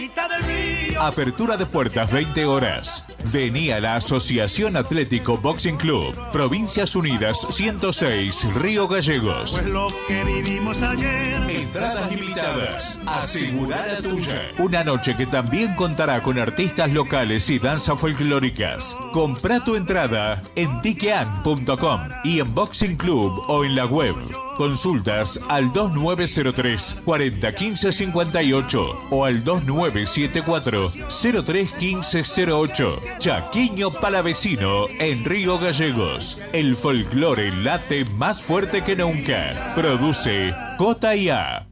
orillita del río. Apertura de puertas 20 horas. Vení a la Asociación Atlético Boxing Club, Provincias Unidas 106, Río Gallegos. Pues lo que vivimos ayer. Entradas limitadas. Asegura la tuya. Una noche que también contará con artistas locales y danza folclóricas. Comprá tu entrada en tiquean.com y en Boxing Club o en la web. Consultas al 2903 401558 o al 2974 031508. Chaquiño Palavecino en Río Gallegos. El folclore late más fuerte que nunca. Produce Cota IA.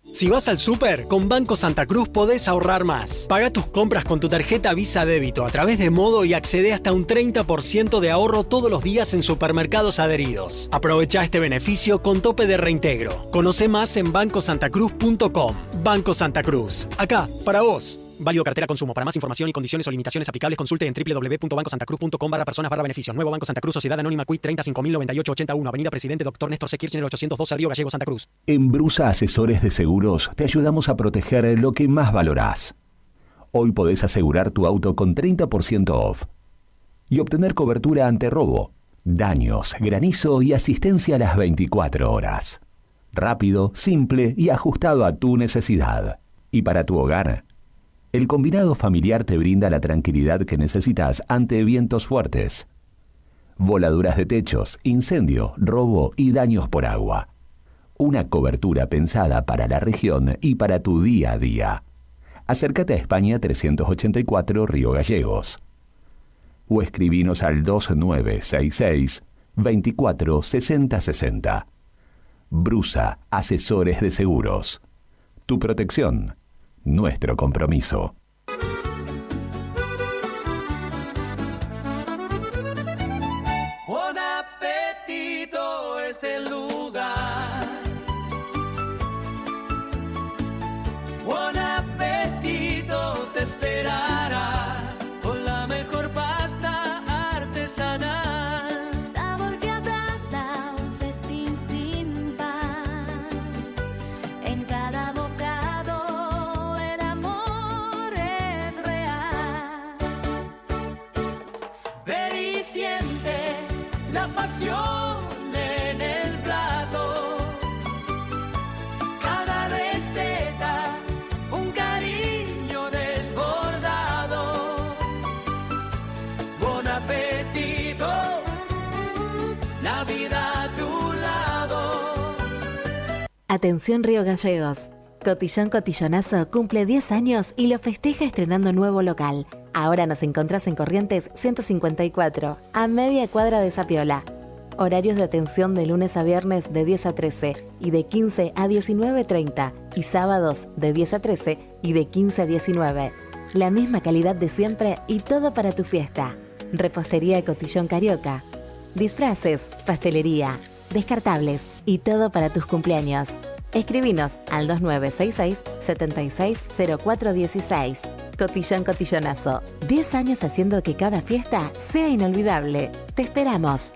Si vas al súper, con Banco Santa Cruz podés ahorrar más. Paga tus compras con tu tarjeta Visa Débito a través de Modo y accede hasta un 30% de ahorro todos los días en supermercados adheridos. Aprovecha este beneficio con tope de reintegro. Conoce más en bancosantacruz.com. Banco Santa Cruz. Acá, para vos. Válido cartera consumo. Para más información y condiciones o limitaciones aplicables, consulte en www.bancosantacruz.com/personas/beneficios. Nuevo Banco Santa Cruz, Sociedad Anónima Quit 30.509881, Avenida Presidente Dr. Néstor C. Kirchner 812, Río Gallegos, Santa Cruz. En Brusa Asesores de Seguros te ayudamos a proteger lo que más valorás. Hoy podés asegurar tu auto con 30% off y obtener cobertura ante robo, daños, granizo y asistencia a las 24 horas. Rápido, simple y ajustado a tu necesidad. Y para tu hogar, el combinado familiar te brinda la tranquilidad que necesitas ante vientos fuertes, voladuras de techos, incendio, robo y daños por agua. Una cobertura pensada para la región y para tu día a día. Acércate a España 384 Río Gallegos. O escribinos al 2966 24 60 60. Brusa Asesores de Seguros. Tu protección. Nuestro compromiso. Buen apetito es el lugar. Buen apetito te esperará con la mejor pasta artesanal. Sabor que abraza un festín sin par. En cada bocado el amor es real. Ven y siente la pasión en el plato. Cada receta, un cariño desbordado. Buen apetito, la vida a tu lado. Atención Río Gallegos. Cotillón Cotillonazo cumple 10 años y lo festeja estrenando nuevo local. Ahora nos encontrás en Corrientes 154, a media cuadra de Zapiola. Horarios de atención de lunes a viernes de 10 a 13 y de 15 a 19:30 y sábados de 10 a 13 y de 15 a 19. La misma calidad de siempre y todo para tu fiesta. Repostería Cotillón Carioca. Disfraces, pastelería, descartables y todo para tus cumpleaños. Escribinos al 2966 760416. Cotillón Cotillonazo. 10 años haciendo que cada fiesta sea inolvidable. Te esperamos.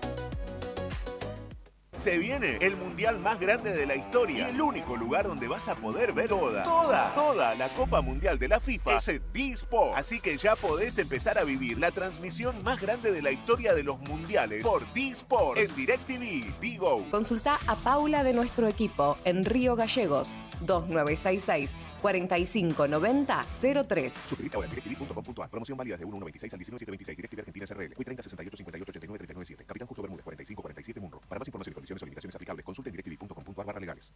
Se viene el mundial más grande de la historia y el único lugar donde vas a poder ver toda la Copa Mundial de la FIFA es en D-Sport. Así que ya podés empezar a vivir la transmisión más grande de la historia de los mundiales por D-Sport en DirecTV, Digo. Consulta a Paula de nuestro equipo en Río Gallegos 2966 4590-03. Suscribite ahora en directv.com.ar. Promoción válida de 1/1/26 al 19/7/26. DirecTV Argentina SRL. Cuy 30 68 58 89 39 7. Capitán Justo Bermúdez 45 47 Munro. Para más información y condiciones o limitaciones aplicables, consulte en directv.com.ar/legales.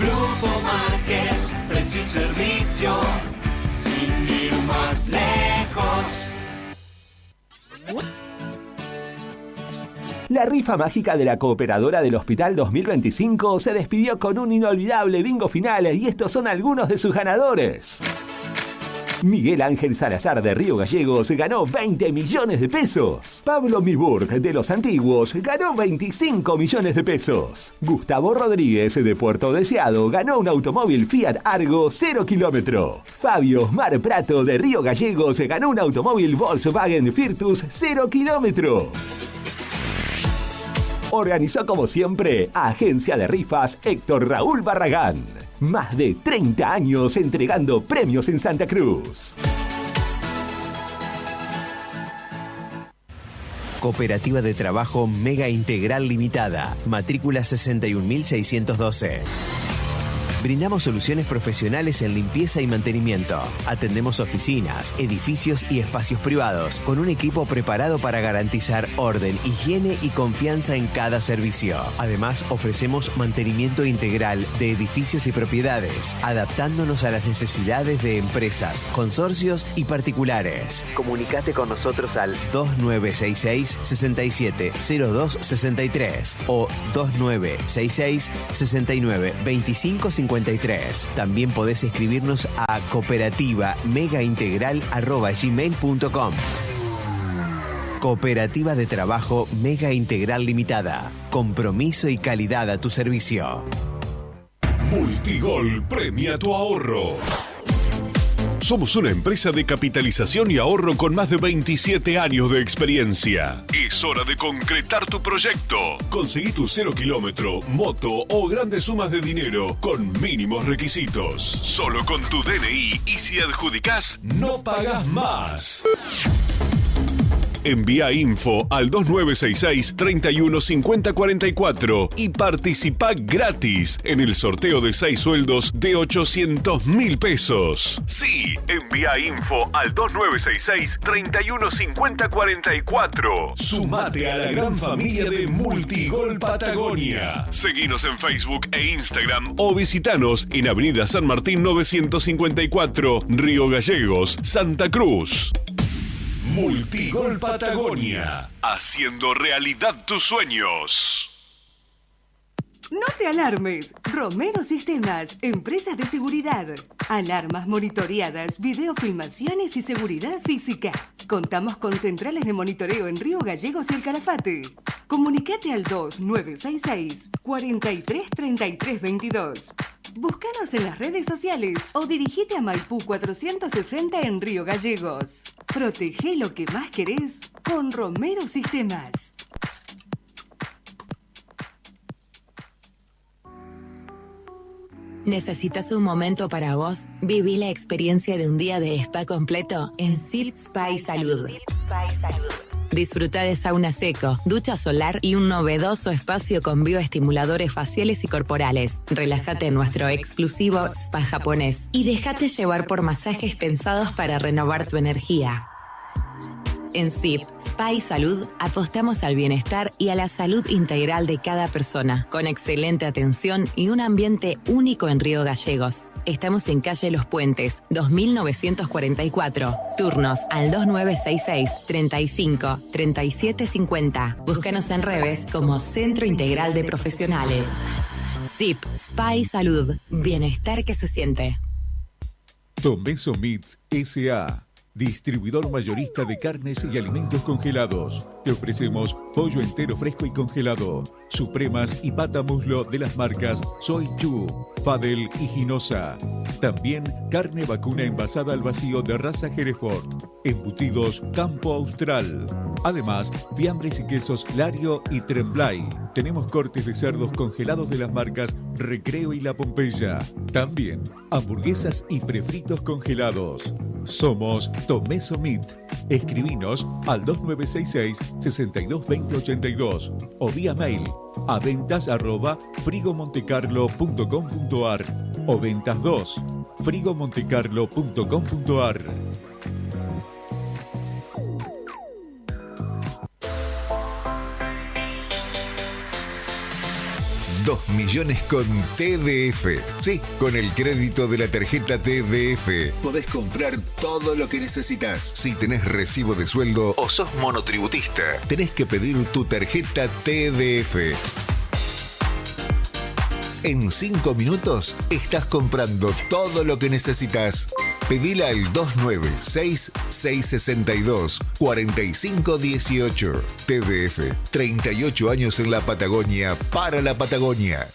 Grupo Márquez, precio y servicio, sin ir más lejos. La rifa mágica de la Cooperadora del Hospital 2025 se despidió con un inolvidable bingo final y estos son algunos de sus ganadores. Miguel Ángel Salazar de Río Gallegos ganó 20 millones de pesos. Pablo Miburg de Los Antiguos ganó 25 millones de pesos. Gustavo Rodríguez de Puerto Deseado ganó un automóvil Fiat Argo 0 kilómetro. Fabio Mar Prato de Río Gallegos ganó un automóvil Volkswagen Virtus 0 kilómetro. Organizó como siempre Agencia de Rifas Héctor Raúl Barragán. Más de 30 años entregando premios en Santa Cruz. Cooperativa de Trabajo Mega Integral Limitada. Matrícula 61.612. Brindamos soluciones profesionales en limpieza y mantenimiento. Atendemos oficinas, edificios y espacios privados con un equipo preparado para garantizar orden, higiene y confianza en cada servicio. Además, ofrecemos mantenimiento integral de edificios y propiedades, adaptándonos a las necesidades de empresas, consorcios y particulares. Comunicate con nosotros al 2966-670263 o 2966-692553. También podés escribirnos a cooperativa-megaintegral@gmail.com. Cooperativa de Trabajo Mega Integral Limitada. Compromiso y calidad a tu servicio. Multigol premia tu ahorro. Somos una empresa de capitalización y ahorro con más de 27 años de experiencia. Es hora de concretar tu proyecto. Conseguí tu 0 kilómetro, moto o grandes sumas de dinero con mínimos requisitos. Solo con tu DNI y si adjudicás, no pagás más. Envía info al 2966-315044 y participa gratis en el sorteo de 6 sueldos de 800.000 pesos. Sí, envía info al 2966-315044. Sumate a la gran familia de Multigol Patagonia. Seguinos en Facebook e Instagram o visitanos en Avenida San Martín 954, Río Gallegos, Santa Cruz. Multigol Patagonia, haciendo realidad tus sueños. No te alarmes. Romero Sistemas, empresa de seguridad. Alarmas monitoreadas, videofilmaciones y seguridad física. Contamos con centrales de monitoreo en Río Gallegos y El Calafate. Comunicate al 2966-433322. Búscanos en las redes sociales o dirigite a Maipú 460 en Río Gallegos. Protege lo que más querés con Romero Sistemas. ¿Necesitas un momento para vos? Viví la experiencia de un día de spa completo en Sip Spa y Salud. Disfruta de sauna seco, ducha solar y un novedoso espacio con bioestimuladores faciales y corporales. Relájate en nuestro exclusivo spa japonés y déjate llevar por masajes pensados para renovar tu energía. En SIP, Spa y Salud, apostamos al bienestar y a la salud integral de cada persona, con excelente atención y un ambiente único en Río Gallegos. Estamos en calle Los Puentes, 2944. Turnos al 2966-35-3750. Búscanos en redes como Centro Integral de Profesionales. SIP, Spa y Salud. Bienestar que se siente. Tomeso Meats S.A., distribuidor mayorista de carnes y alimentos congelados. Te ofrecemos pollo entero fresco y congelado, supremas y pata muslo de las marcas Soy Chu, Fadel y Ginosa. También carne vacuna envasada al vacío de raza Hereford, embutidos Campo Austral. Además, fiambres y quesos Lario y Tremblay. Tenemos cortes de cerdos congelados de las marcas Recreo y La Pompeya. También hamburguesas y prefritos congelados. Somos Tomeso Meat. Escribinos al 2966-622082 o vía mail a ventas@frigomontecarlo.com.ar o ventas 2 frigomontecarlo.com.ar. 2 millones con TDF. Sí, con el crédito de la tarjeta TDF. Podés comprar todo lo que necesitas. Si tenés recibo de sueldo o sos monotributista, tenés que pedir tu tarjeta TDF. En 5 minutos estás comprando todo lo que necesitas. Pedila al 296-662-4518. TDF, 38 años en la Patagonia, para la Patagonia.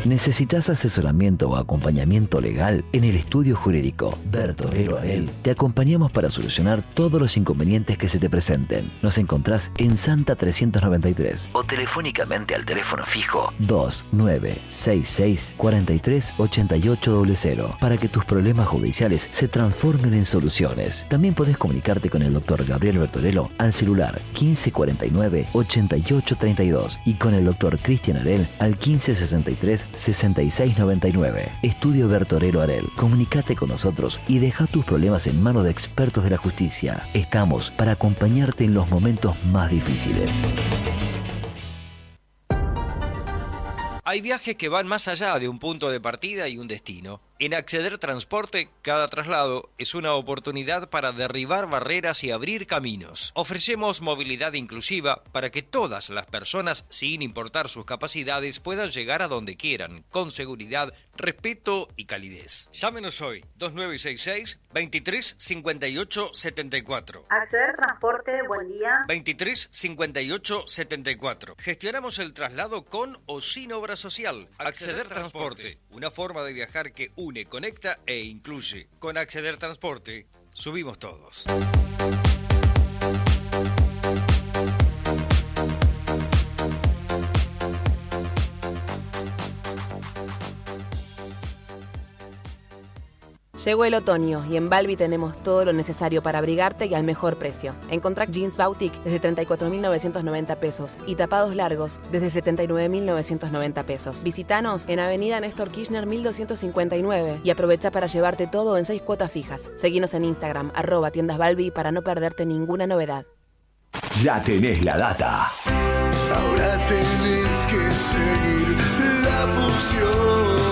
¿Necesitas asesoramiento o acompañamiento legal? En el estudio jurídico Bertorero Arel te acompañamos para solucionar todos los inconvenientes que se te presenten. Nos encontrás en Santa 393 o telefónicamente al teléfono fijo 2966 43 8800 para que tus problemas judiciales se transformen en soluciones. También podés comunicarte con el doctor Gabriel Bertorello al celular 1549 8832 y con el doctor Cristian Arel al 1563 6699. Estudio Bertorero Arel. Comunicate con nosotros y deja tus problemas en manos de expertos de la justicia. Estamos para acompañarte en los momentos más difíciles. Hay viajes que van más allá de un punto de partida y un destino. En Acceder Transporte, cada traslado es una oportunidad para derribar barreras y abrir caminos. Ofrecemos movilidad inclusiva para que todas las personas, sin importar sus capacidades, puedan llegar a donde quieran, con seguridad, respeto y calidez. Llámenos hoy, 2966-235874. Acceder Transporte, buen día. 235874. Gestionamos el traslado con o sin obra social. Acceder Transporte, una forma de viajar que une, conecta e incluye. Con Acceder Transporte, subimos todos. Llegó el otoño y en Balbi tenemos todo lo necesario para abrigarte y al mejor precio. Encontrá jeans Bautic desde 34.990 pesos y tapados largos desde 79.990 pesos. Visítanos en Avenida Néstor Kirchner 1259 y aprovecha para llevarte todo en 6 cuotas fijas. Seguinos en Instagram, @tiendasbalbi para no perderte ninguna novedad. Ya tenés la data. Ahora tenés que seguir la función.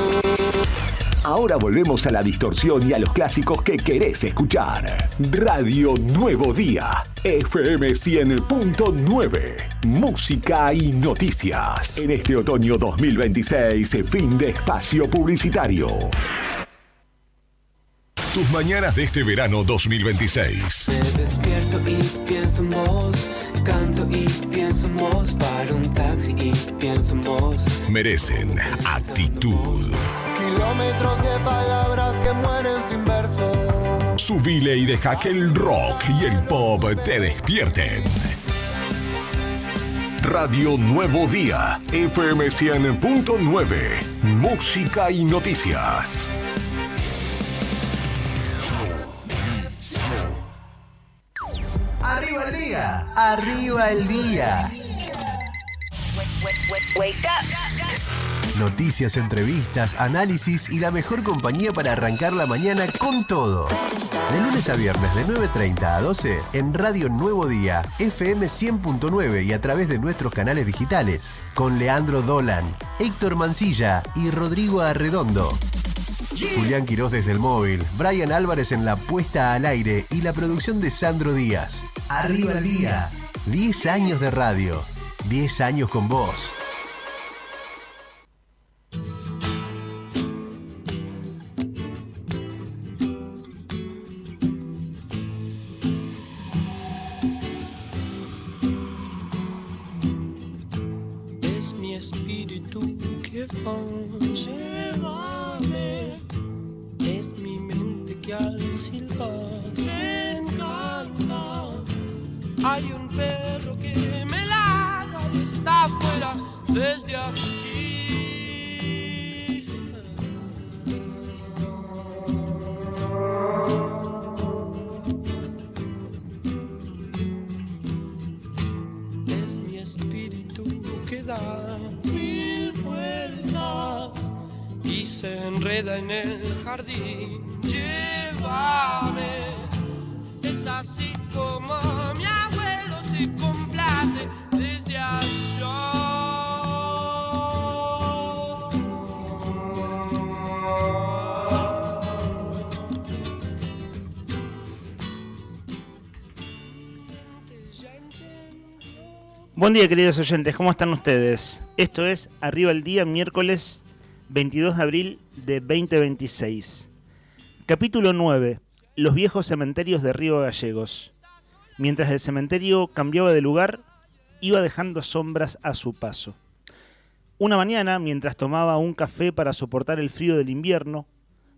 Ahora volvemos a la distorsión y a los clásicos que querés escuchar. Radio Nuevo Día, FM 100.9. Música y noticias. En este otoño 2026, fin de espacio publicitario. Tus mañanas de este verano 2026. Me despierto y pienso en vos. Canto y pienso en vos. Paro un taxi y pienso en vos. Merecen actitud. Kilómetros de palabras que mueren sin verso. Subile y deja que el rock y el pop te despierten. Radio Nuevo Día, FM 100.9. Música y noticias. Arriba el día, arriba el día. Wake up. Noticias, entrevistas, análisis y la mejor compañía para arrancar la mañana con todo. De lunes a viernes de 9:30 a 12 en Radio Nuevo Día, FM 100.9 y a través de nuestros canales digitales. Con Leandro Dolan, Héctor Mancilla y Rodrigo Arredondo. Julián Quirós desde el móvil, Brian Álvarez en la puesta al aire y la producción de Sandro Díaz. Arriba el día. 10 años de radio. 10 años con vos. Es mi espíritu que va, llévame. Es mi mente que al silbar me encanta. Hay un perro que me ladra y está afuera desde aquí. Es mi espíritu que da 1000 vueltas y se enreda en el jardín. Llévame. Es así como mi abuelo se complace desde allá. Buen día, queridos oyentes, ¿cómo están ustedes? Esto es Arriba el Día, miércoles 22 de abril de 2026. Capítulo 9. Los viejos cementerios de Río Gallegos. Mientras el cementerio cambiaba de lugar, iba dejando sombras a su paso. Una mañana, mientras tomaba un café para soportar el frío del invierno,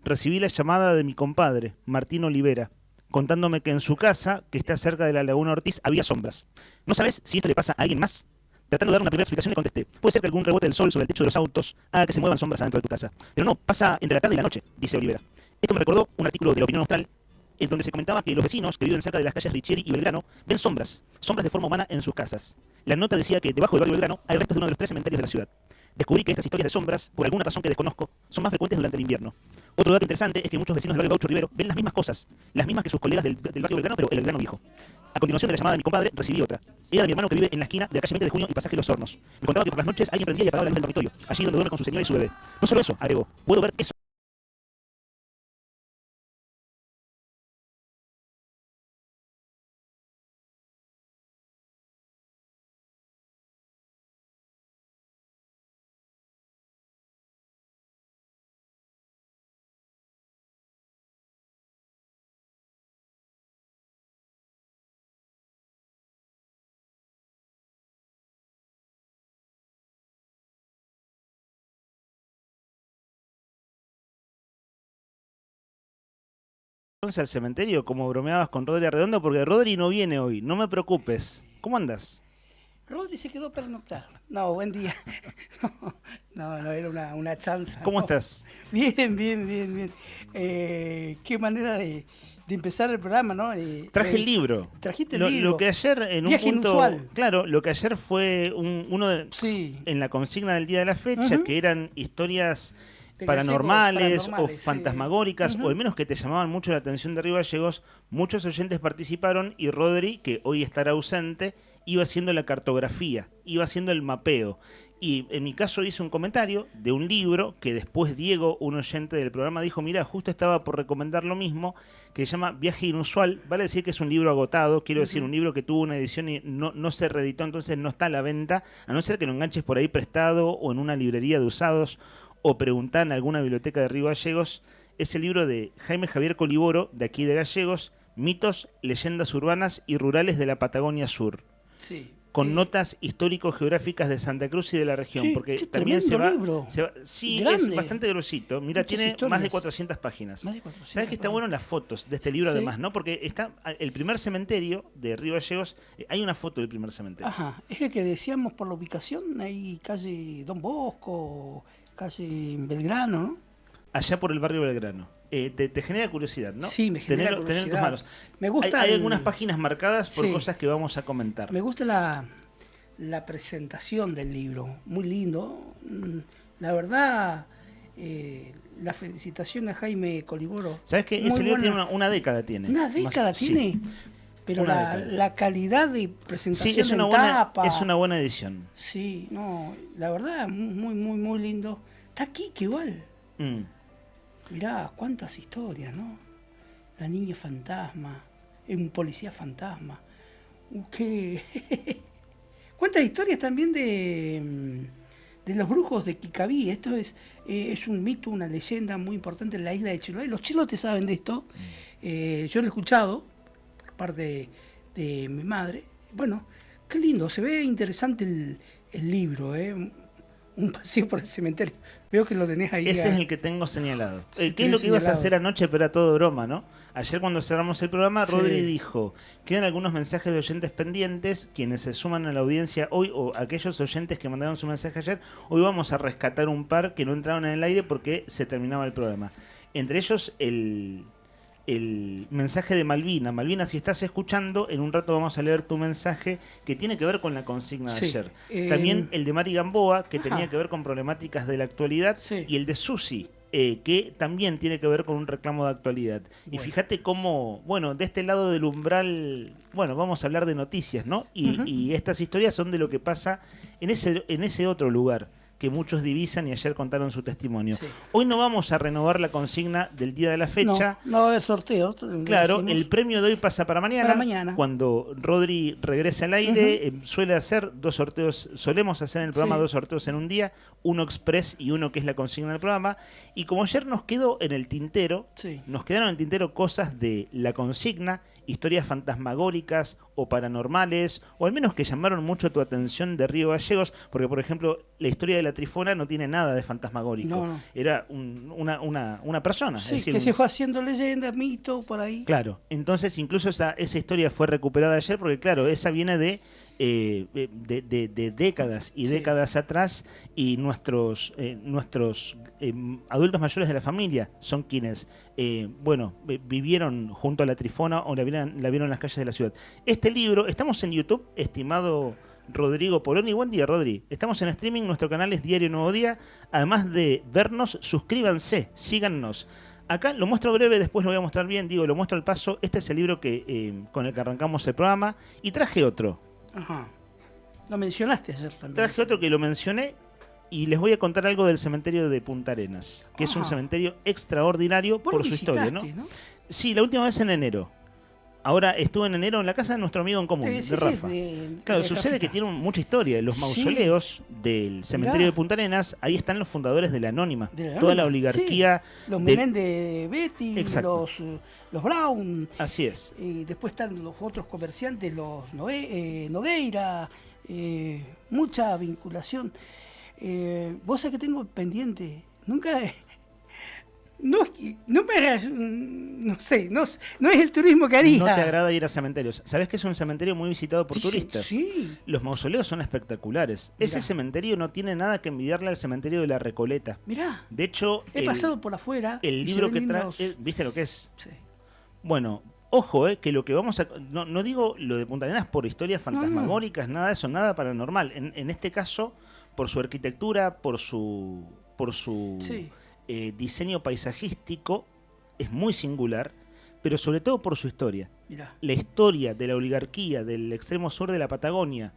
recibí la llamada de mi compadre, Martín Olivera, contándome que en su casa, que está cerca de la Laguna Ortiz, había sombras. ¿No sabes si esto le pasa a alguien más? Tratando de dar una primera explicación le contesté. Puede ser que algún rebote del sol sobre el techo de los autos haga que se muevan sombras adentro de tu casa. Pero no, pasa entre la tarde y la noche, dice Olivera. Esto me recordó un artículo de La Opinión Austral, en donde se comentaba que los vecinos que viven cerca de las calles Richieri y Belgrano ven sombras de forma humana en sus casas. La nota decía que debajo del barrio Belgrano hay restos de uno de los 3 cementerios de la ciudad. Descubrí que estas historias de sombras, por alguna razón que desconozco, son más frecuentes durante el invierno. Otro dato interesante es que muchos vecinos del barrio Gaucho Rivero ven las mismas cosas, las mismas que sus colegas del barrio Belgrano, pero el Belgrano viejo. A continuación de la llamada de mi compadre, recibí otra. Era de mi hermano que vive en la esquina de la calle 20 de Junio y Pasaje Los Hornos. Me contaba que por las noches alguien prendía y apagaba la luz del dormitorio, allí donde duerme con su señora y su bebé. No solo eso, agregó, puedo ver eso. Entonces al cementerio, como bromeabas con Rodri Arredondo, porque Rodri no viene hoy, no me preocupes. ¿Cómo andas? Rodri se quedó pernoctar. No, buen día. No, era una chanza. ¿Cómo estás? Bien. Qué manera de empezar el programa, ¿no? Traje el libro. Trajiste el libro. Lo que ayer en Viaje un punto, inusual. claro, lo que ayer fue uno de, en la consigna del día de la fecha, que eran historias paranormales o fantasmagóricas, o al menos que te llamaban mucho la atención de Río Gallegos. Muchos oyentes participaron y Rodri, que hoy estará ausente, iba haciendo la cartografía, iba haciendo el mapeo. Y en mi caso hice un comentario de un libro que después Diego, un oyente del programa, dijo, mira, justo estaba por recomendar lo mismo, que se llama Viaje Inusual. Vale decir que es un libro agotado, quiero decir, un libro que tuvo una edición y no se reeditó, entonces no está a la venta, a no ser que lo enganches por ahí prestado o en una librería de usados, o preguntar en alguna biblioteca de Río Gallegos. Es el libro de Jaime Javier Coliboro, de aquí de Gallegos, Mitos, Leyendas Urbanas y Rurales de la Patagonia Sur. Sí. Con notas histórico-geográficas de Santa Cruz y de la región. Sí, porque qué también libro. Sí, Grande. es bastante grosito. Mira, Muchas tiene historias. más de 400 páginas. Más de 400 ¿Sabes que está bueno las fotos de este libro Sí. además, no? Porque está el primer cementerio de Río Gallegos, hay una foto del primer cementerio. Ajá, es el que decíamos por la ubicación, ahí calle Don Bosco, calle Belgrano, ¿no? Allá por el barrio Belgrano. Te genera curiosidad, ¿no? Sí, me genera Tener en tus curiosidad. manos. Me gusta Hay el- algunas páginas marcadas por Sí. cosas que vamos a comentar. Me gusta la presentación del libro, muy lindo. La verdad, la felicitación a Jaime Coliboro. ¿Sabes que Muy ese libro buena. tiene una década? Tiene. Una década Más- sí. tiene, pero Una la, década. la calidad de presentación Sí, es una en buena, tapa. es una buena edición. Sí, no, la verdad, muy lindo. Está Kike igual. Mirá, cuántas historias, ¿no? La niña fantasma, un policía fantasma. ¿Qué? Cuántas historias también de los brujos de Kikaví. Esto es un mito, una leyenda muy importante en la isla de Chiloé. Los chilotes saben de esto. Yo lo he escuchado por parte de mi madre. Bueno, qué lindo, se ve interesante el libro, un paseo por el cementerio. Veo que lo tenés ahí. Ese es el que tengo señalado. Sí, ¿Qué es lo que ibas a señalado. hacer anoche? Pero era todo broma, ¿no? Ayer cuando cerramos el programa, Sí. Rodri dijo, quedan algunos mensajes de oyentes pendientes, quienes se suman a la audiencia hoy, o aquellos oyentes que mandaron su mensaje ayer, hoy vamos a rescatar un par que no entraron en el aire porque se terminaba el programa. Entre ellos el mensaje de Malvina. Malvina, si estás escuchando, en un rato vamos a leer tu mensaje que tiene que ver con la consigna de Sí. ayer. También el de Mari Gamboa, que Ajá. tenía que ver con problemáticas de la actualidad, y el de Susi, que también tiene que ver con un reclamo de actualidad. Y fíjate cómo, bueno, de este lado del umbral, bueno, vamos a hablar de noticias, ¿no? Y estas historias son de lo que pasa en ese otro lugar que muchos divisan y ayer contaron su testimonio. Sí. Hoy no vamos a renovar la consigna del día de la fecha. No va a haber sorteo. Claro, decimos. el premio de hoy pasa para mañana. Para mañana. Cuando Rodri regrese al aire, suele hacer 2 sorteos, solemos hacer en el programa Sí. 2 sorteos en un día, uno express y uno que es la consigna del programa. Y como ayer nos quedó en el tintero, nos quedaron en el tintero cosas de la consigna, historias fantasmagóricas o paranormales, o al menos que llamaron mucho tu atención de Río Gallegos, porque por ejemplo la historia de la Trifona no tiene nada de fantasmagórico, No. era una persona. Sí, es decir, que se fue haciendo leyenda, mito, por ahí. Claro, entonces incluso esa historia fue recuperada ayer, porque claro, esa viene de décadas y décadas atrás, y nuestros adultos mayores de la familia son quienes vivieron junto a la Trifona o la vieron en las calles de la ciudad. Este libro, estamos en YouTube, estimado Rodrigo Poloni. Buen día, Rodri. Estamos en streaming, nuestro canal es Diario Nuevo Día. Además de vernos, suscríbanse, síganos. Acá lo muestro breve, después lo voy a mostrar bien, lo muestro al paso. Este es el libro con el que arrancamos el programa. Y traje otro. Ajá. Lo mencionaste ayer también. Traje otro que lo mencioné y les voy a contar algo del cementerio de Punta Arenas, que es un cementerio extraordinario por su historia, ¿no? Sí, la última vez en enero. Ahora estuve en enero en la casa de nuestro amigo en común, de Rafa. Claro, sucede que tiene mucha historia. Los mausoleos del cementerio de Punta Arenas, ahí están los fundadores de la Anónima. Toda la oligarquía. Los Menéndez Betty, los Brown. Así es. Y después están los otros comerciantes, los Nogueira. Mucha vinculación. Vos sabés que tengo pendiente. Nunca... No es el turismo que haría. No te agrada ir a cementerios. ¿Sabés que es un cementerio muy visitado por turistas? Sí. Los mausoleos son espectaculares. Mirá. Ese cementerio no tiene nada que envidiarle al cementerio de la Recoleta. Mirá. De hecho, he pasado por afuera. El libro que trae, ¿viste lo que es? Sí. Bueno, ojo, que lo que vamos a... No digo lo de Punta Arenas por historias fantasmagóricas, nada de eso, nada paranormal. En este caso, por su arquitectura, por su diseño paisajístico, es muy singular, pero sobre todo por su historia. Mirá. La historia de la oligarquía del extremo sur de la Patagonia,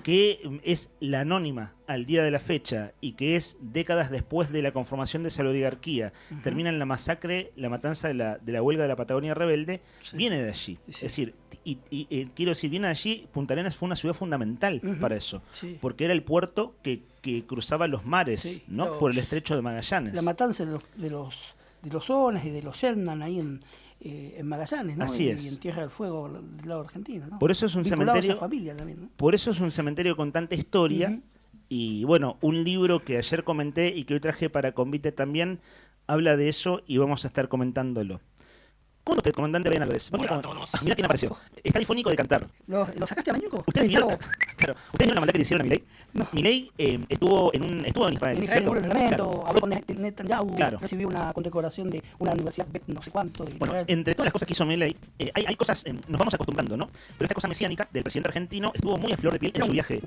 que es la Anónima al día de la fecha y que es décadas después de la conformación de esa oligarquía, termina en la masacre, la matanza de la huelga de la Patagonia rebelde, viene de allí. Sí. Es decir, quiero decir, viene de allí. Punta Arenas fue una ciudad fundamental para eso, porque era el puerto que cruzaba los mares, ¿no? Por el estrecho de Magallanes. La matanza de los Zonas y de los Sherman ahí en Magallanes, ¿no? Así es. Y en Tierra del Fuego del lado argentino, ¿no? Por eso es un cementerio. A esa familia también, ¿no? Por eso es un cementerio con tanta historia. Y bueno, un libro que ayer comenté y que hoy traje para Convite también habla de eso y vamos a estar comentándolo. ¿Cómo usted, comandante Brian Álvarez? Mirá quién apareció. Está difónico de cantar. ¿Lo sacaste a Mañuco? ¿Ustedes vieron la maldad que le hicieron a Milei? No. Milei estuvo en Israel. En Israel, en el Parlamento, habló con Netanyahu, recibió una condecoración de una universidad no sé cuánto de Israel. Entre todas las cosas que hizo Milei, hay cosas, nos vamos acostumbrando, ¿no? Pero esta cosa mesiánica del presidente argentino estuvo muy a flor de piel en su viaje.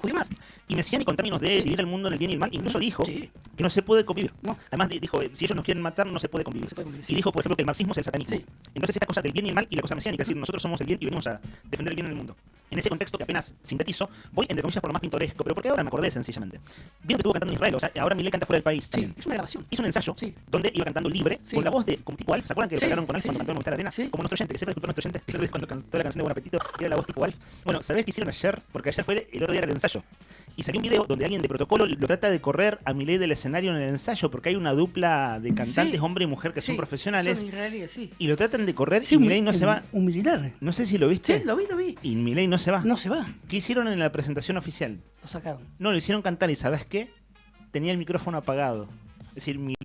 Y mesiánico en términos de vivir el mundo en el bien y el mal, incluso dijo que no se puede convivir. Además dijo, si ellos nos quieren matar, no se puede convivir. Y dijo, por ejemplo, que el marxismo es el satanismo. Entonces esta cosa del bien y el mal y la cosa mesiánica, es decir, nosotros somos el bien y venimos a defender el bien en el mundo. En ese contexto que apenas sintetizo, voy entre comillas por lo más pintoresco, pero porque ahora me acordé sencillamente. Vieron que estuvo cantando en Israel, o sea, ahora Milei canta fuera del país también. Es una grabación. Hizo un ensayo donde iba cantando libre, con la voz de como tipo Alf. ¿Se acuerdan que lo sacaron con Alf cuando cantó en Movistar Arena? Como nuestro oyente, que sepa disculpar nuestro oyente, que cuando cantó la canción de Buen Apetito era la voz tipo Alf. Bueno, ¿sabés qué hicieron ayer? Porque ayer fue el otro día era el ensayo. Y salió un video donde alguien de protocolo lo trata de correr a Milei del escenario en el ensayo, porque hay una dupla de cantantes, hombre y mujer, que son profesionales. Son israelíes, y lo tratan de correr y Milei no se va. Un militar. No sé si lo viste. Sí, lo vi. Y Milei no se va. No se va. ¿Qué hicieron en la presentación oficial? Lo sacaron. No, lo hicieron cantar y ¿sabes qué? Tenía el micrófono apagado. Es decir, Milei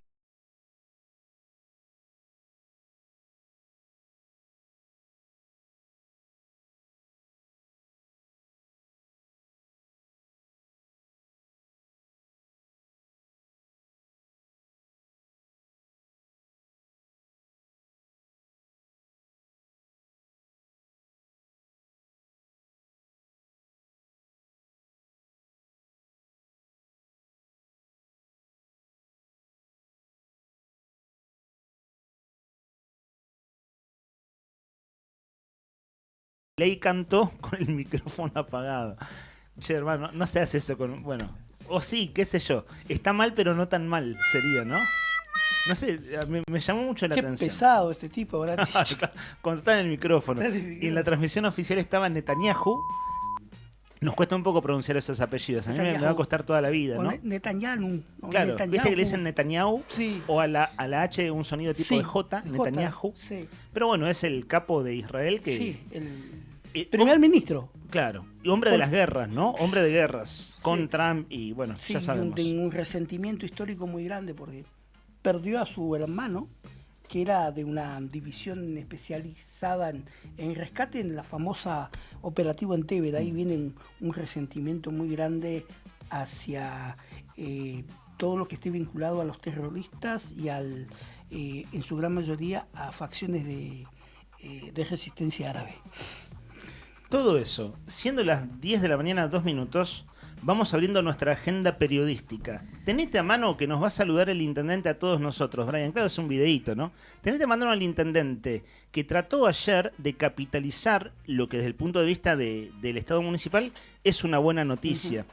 cantó con el micrófono apagado. Che, hermano, no se hace eso con... Bueno, o sí, qué sé yo. Está mal, pero no tan mal sería, ¿no? No sé, me llamó mucho la atención. Qué pesado este tipo, ¿verdad? Cuando está en el micrófono. Y en la transmisión oficial estaba Netanyahu. Nos cuesta un poco pronunciar esos apellidos. A mí me va a costar toda la vida, ¿no? Netanyahu. Claro, Netanyahu. ¿Viste que le dicen Netanyahu? Sí. O a la H un sonido tipo de J, Netanyahu. Sí. Pero bueno, es el capo de Israel que... Sí, Primer ministro. Claro, y hombre de las guerras, ¿no? Hombre de guerras con Trump y bueno, Sí, ya sabemos. Tengo un resentimiento histórico muy grande porque perdió a su hermano, que era de una división especializada en rescate en la famosa Operativo Entebbe. De ahí viene un resentimiento muy grande hacia todo lo que esté vinculado a los terroristas y en su gran mayoría a facciones de resistencia árabe. Todo eso, siendo las 10 de la mañana, 2 minutos, vamos abriendo nuestra agenda periodística. Tenete a mano que nos va a saludar el intendente a todos nosotros, Brian. Claro, es un videíto, ¿no? Tenete a mano al intendente que trató ayer de capitalizar lo que desde el punto de vista del Estado municipal es una buena noticia.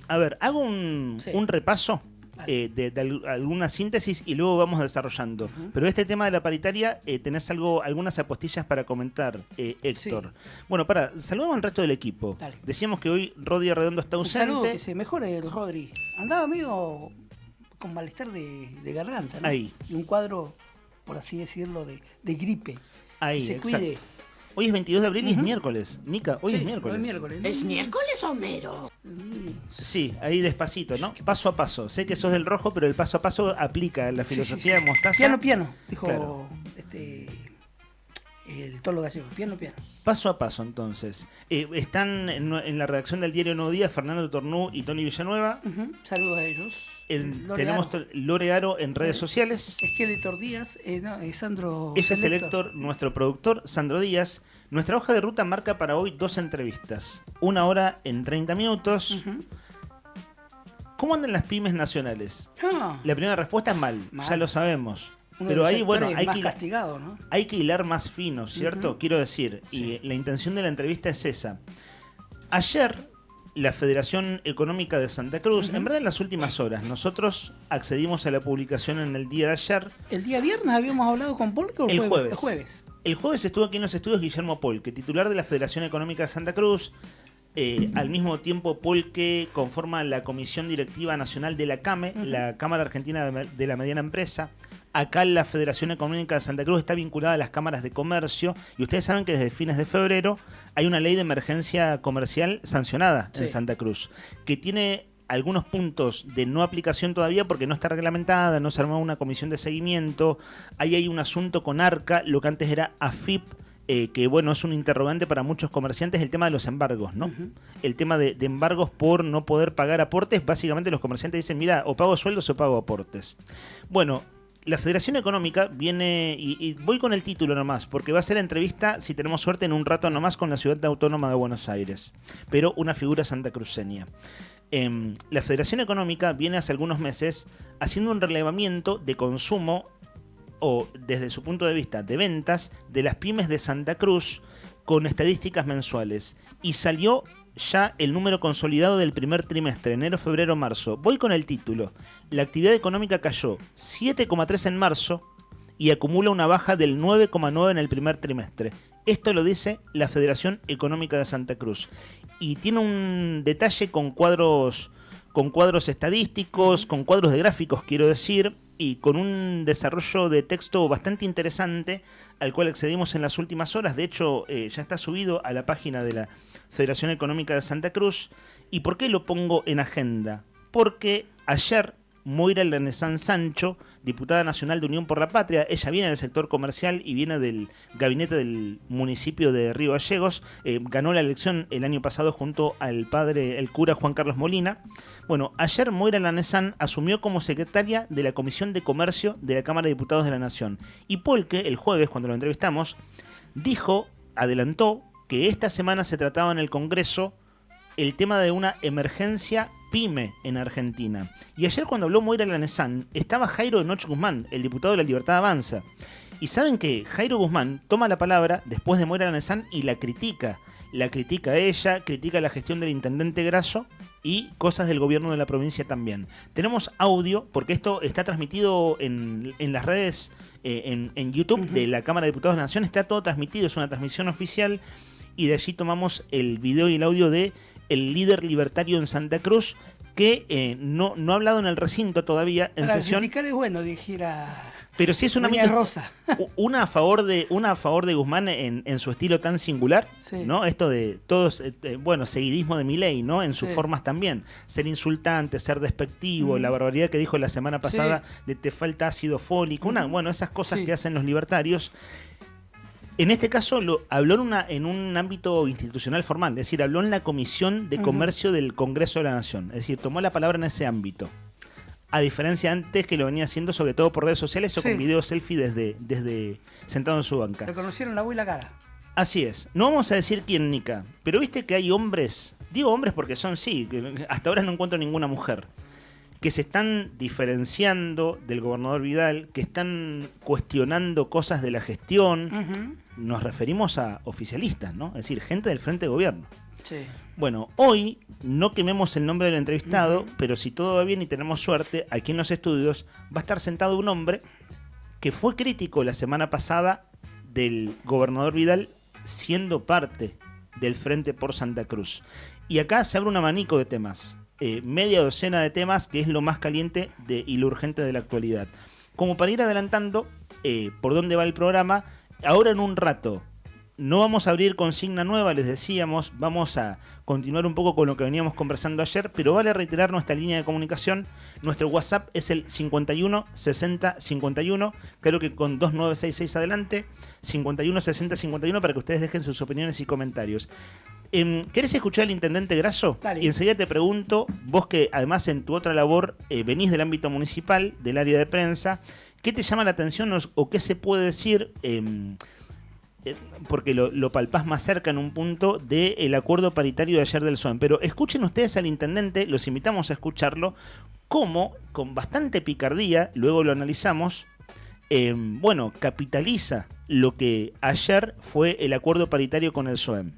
A ver, hago un repaso de alguna síntesis y luego vamos desarrollando. Pero este tema de la paritaria, tenés algunas apostillas para comentar, Héctor. Sí. Bueno, saludamos al resto del equipo. Dale. Decíamos que hoy Rodi Arredondo está Un saludo, ausente. que se mejore el Rodri. Andaba medio con malestar de garganta, ¿no? Ahí. Y un cuadro, por así decirlo, de gripe. Ahí, que se exacto. cuide. Hoy es 22 de abril y es miércoles. Nica, hoy es miércoles. Hoy es miércoles. ¿Es miércoles, Homero? Sí, ahí despacito, ¿no? Paso a paso. Sé que sos del rojo, pero el paso a paso aplica la filosofía de Mostaza. Piano, dijo Claro. el Tolo Gallego. Piano. Paso a paso, entonces. Están en la redacción del diario Nuevo Día Fernando Tornú y Tony Villanueva. Saludos a ellos. Tenemos Lore Aro en redes sociales. Esqueletor Díaz, Sandro. Ese es el Héctor, nuestro productor, Sandro Díaz. Nuestra hoja de ruta marca para hoy 2 entrevistas. 1 hora en 30 minutos. ¿Cómo andan las pymes nacionales? La primera respuesta es mal. Ya lo sabemos. Uno Pero de los ahí, bueno, sectores hay más castigado, ¿no? hay que hilar más fino, ¿cierto? Quiero decir, y la intención de la entrevista es esa. Ayer, la Federación Económica de Santa Cruz, en verdad en las últimas horas, nosotros accedimos a la publicación en el día de ayer. ¿El día viernes habíamos hablado con Polque o El jueves? jueves. El jueves estuvo aquí en los estudios Guillermo Polque, titular de la Federación Económica de Santa Cruz. Al mismo tiempo, Polque conforma la Comisión Directiva Nacional de la CAME, la Cámara Argentina de la Mediana Empresa. Acá la Federación Económica de Santa Cruz está vinculada a las cámaras de comercio y ustedes saben que desde fines de febrero hay una ley de emergencia comercial sancionada en Santa Cruz, que tiene algunos puntos de no aplicación todavía porque no está reglamentada, no se armó una comisión de seguimiento, ahí hay un asunto con ARCA, lo que antes era AFIP, que bueno, es un interrogante para muchos comerciantes, el tema de los embargos, ¿no? El tema de embargos por no poder pagar aportes, básicamente los comerciantes dicen, mira, o pago sueldos o pago aportes. Bueno, la Federación Económica viene, y voy con el título nomás, porque va a ser entrevista, si tenemos suerte, en un rato nomás con la Ciudad Autónoma de Buenos Aires, pero una figura santacruceña. La Federación Económica viene hace algunos meses haciendo un relevamiento de consumo o desde su punto de vista de ventas de las pymes de Santa Cruz con estadísticas mensuales y salió ya el número consolidado del primer trimestre, enero, febrero, marzo. Voy con el título. La actividad económica cayó 7,3 en marzo y acumula una baja del 9,9 en el primer trimestre. Esto lo dice la Federación Económica de Santa Cruz. Y tiene un detalle con cuadros estadísticos, con cuadros de gráficos, quiero decir, y con un desarrollo de texto bastante interesante al cual accedimos en las últimas horas. De hecho, ya está subido a la página de la Federación Económica de Santa Cruz. ¿Y por qué lo pongo en agenda? Porque ayer Moira Lanezán Sancho, diputada nacional de Unión por la Patria, ella viene del sector comercial y viene del gabinete del municipio de Río Gallegos, ganó la elección el año pasado junto al padre, el cura Juan Carlos Molina. Bueno, ayer Moira Lanezán asumió como secretaria de la Comisión de Comercio de la Cámara de Diputados de la Nación. Y Polque, el jueves, cuando lo entrevistamos, adelantó que esta semana se trataba en el Congreso el tema de una emergencia pyme en Argentina. Y ayer cuando habló Moira Lanezán, estaba Jairo Enoch Guzmán, el diputado de la Libertad Avanza. Y saben que Jairo Guzmán toma la palabra después de Moira Lanezán y la critica. La critica a ella, critica la gestión del intendente Grasso y cosas del gobierno de la provincia también. Tenemos audio, porque esto está transmitido en las redes, en YouTube de la Cámara de Diputados de la Nación, está todo transmitido, es una transmisión oficial, y de allí tomamos el video y el audio de el líder libertario en Santa Cruz, que no ha hablado en el recinto todavía en Para sesión. el sindical es bueno, dijera. Pero si es una Doña Rosa. una a favor de Guzmán en su estilo tan singular, Sí. ¿no? Esto de todos, seguidismo de Milei, ¿no? En sus Sí. formas también. Ser insultante, ser despectivo, la barbaridad que dijo la semana pasada de te falta ácido fólico, esas cosas que hacen los libertarios. En este caso habló en un ámbito institucional formal, es decir, habló en la Comisión de Comercio del Congreso de la Nación, es decir, tomó la palabra en ese ámbito. A diferencia antes que lo venía haciendo sobre todo por redes sociales o con videos selfie desde sentado en su banca. Le conocieron la voz y la cara. Así es. No vamos a decir quién, Nica, pero viste que hay hombres, digo hombres porque son que hasta ahora no encuentro ninguna mujer, que se están diferenciando del gobernador Vidal, que están cuestionando cosas de la gestión. Nos referimos a oficialistas, ¿no? Es decir, gente del frente de gobierno. Sí. Bueno, hoy no quememos el nombre del entrevistado, pero si todo va bien y tenemos suerte, aquí en los estudios va a estar sentado un hombre que fue crítico la semana pasada del gobernador Vidal siendo parte del Frente por Santa Cruz. Y acá se abre un abanico de temas, media docena de temas, que es lo más caliente y lo urgente de la actualidad. Como para ir adelantando por dónde va el programa, ahora en un rato no vamos a abrir consigna nueva, les decíamos, vamos a continuar un poco con lo que veníamos conversando ayer, pero vale reiterar nuestra línea de comunicación. Nuestro WhatsApp es el 51 60 51, creo que con 2966 adelante, 51 60 51 para que ustedes dejen sus opiniones y comentarios. ¿Querés escuchar al intendente Grasso? Dale. Y enseguida te pregunto, vos que además en tu otra labor venís del ámbito municipal, del área de prensa, ¿qué te llama la atención o qué se puede decir? Porque lo palpás más cerca en un punto del acuerdo paritario de ayer del SOEM. Pero escuchen ustedes al intendente, los invitamos a escucharlo, cómo, con bastante picardía, luego lo analizamos, capitaliza lo que ayer fue el acuerdo paritario con el SOEM.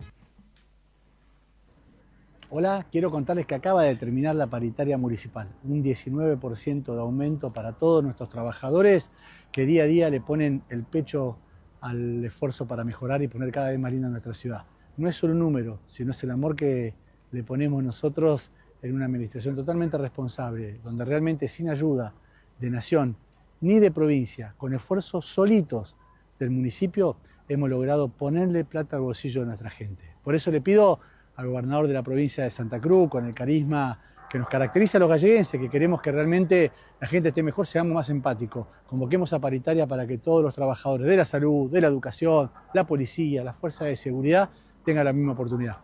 Hola, quiero contarles que acaba de terminar la paritaria municipal, un 19% de aumento para todos nuestros trabajadores que día a día le ponen el pecho al esfuerzo para mejorar y poner cada vez más linda nuestra ciudad. No es solo un número, sino es el amor que le ponemos nosotros en una administración totalmente responsable, donde realmente sin ayuda de nación ni de provincia, con esfuerzos solitos del municipio, hemos logrado ponerle plata al bolsillo de nuestra gente. Por eso le pido al gobernador de la provincia de Santa Cruz, con el carisma que nos caracteriza a los galleguenses, que queremos que realmente la gente esté mejor, seamos más empáticos. Convoquemos a paritaria para que todos los trabajadores de la salud, de la educación, la policía, las fuerzas de seguridad tengan la misma oportunidad.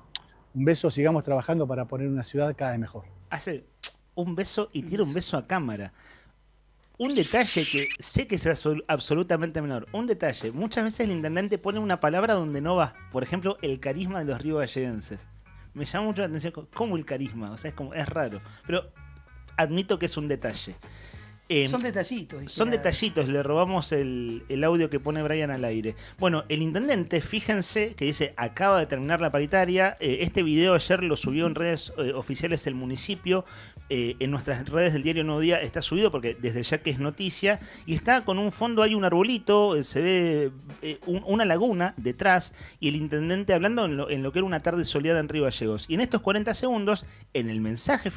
Un beso, sigamos trabajando para poner una ciudad cada vez mejor. Hace un beso y tira un beso a cámara. Un detalle que sé que es absolutamente menor. Un detalle. Muchas veces el intendente pone una palabra donde no va. Por ejemplo, el carisma de los riogalleguenses. Me llama mucho la atención. ¿Cómo el carisma? O sea, es raro. Pero admito que es un detalle. Son detallitos. Son detallitos, le robamos el audio que pone Brian al aire. Bueno, el intendente, fíjense que dice, acaba de terminar la paritaria. Este video ayer lo subió en redes oficiales el municipio. En nuestras redes del diario Nuevo Día está subido porque desde ya que es noticia. Y está con un fondo, hay un arbolito, se ve una laguna detrás. Y el intendente hablando en lo que era una tarde soleada en Río Gallegos. Y en estos 40 segundos, en el mensaje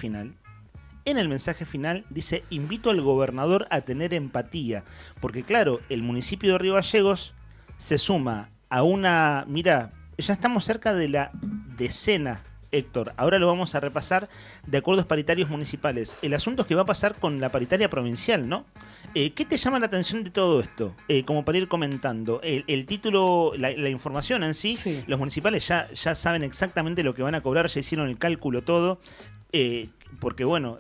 final dice, invito al gobernador a tener empatía, porque claro, el municipio de Río Gallegos se suma a una, mira, ya estamos cerca de la decena, Héctor, ahora lo vamos a repasar, de acuerdos paritarios municipales. El asunto es que va a pasar con la paritaria provincial, ¿no? ¿Qué te llama la atención de todo esto? Como para ir comentando, el título, la información en sí, los municipales ya saben exactamente lo que van a cobrar, ya hicieron el cálculo todo, porque bueno,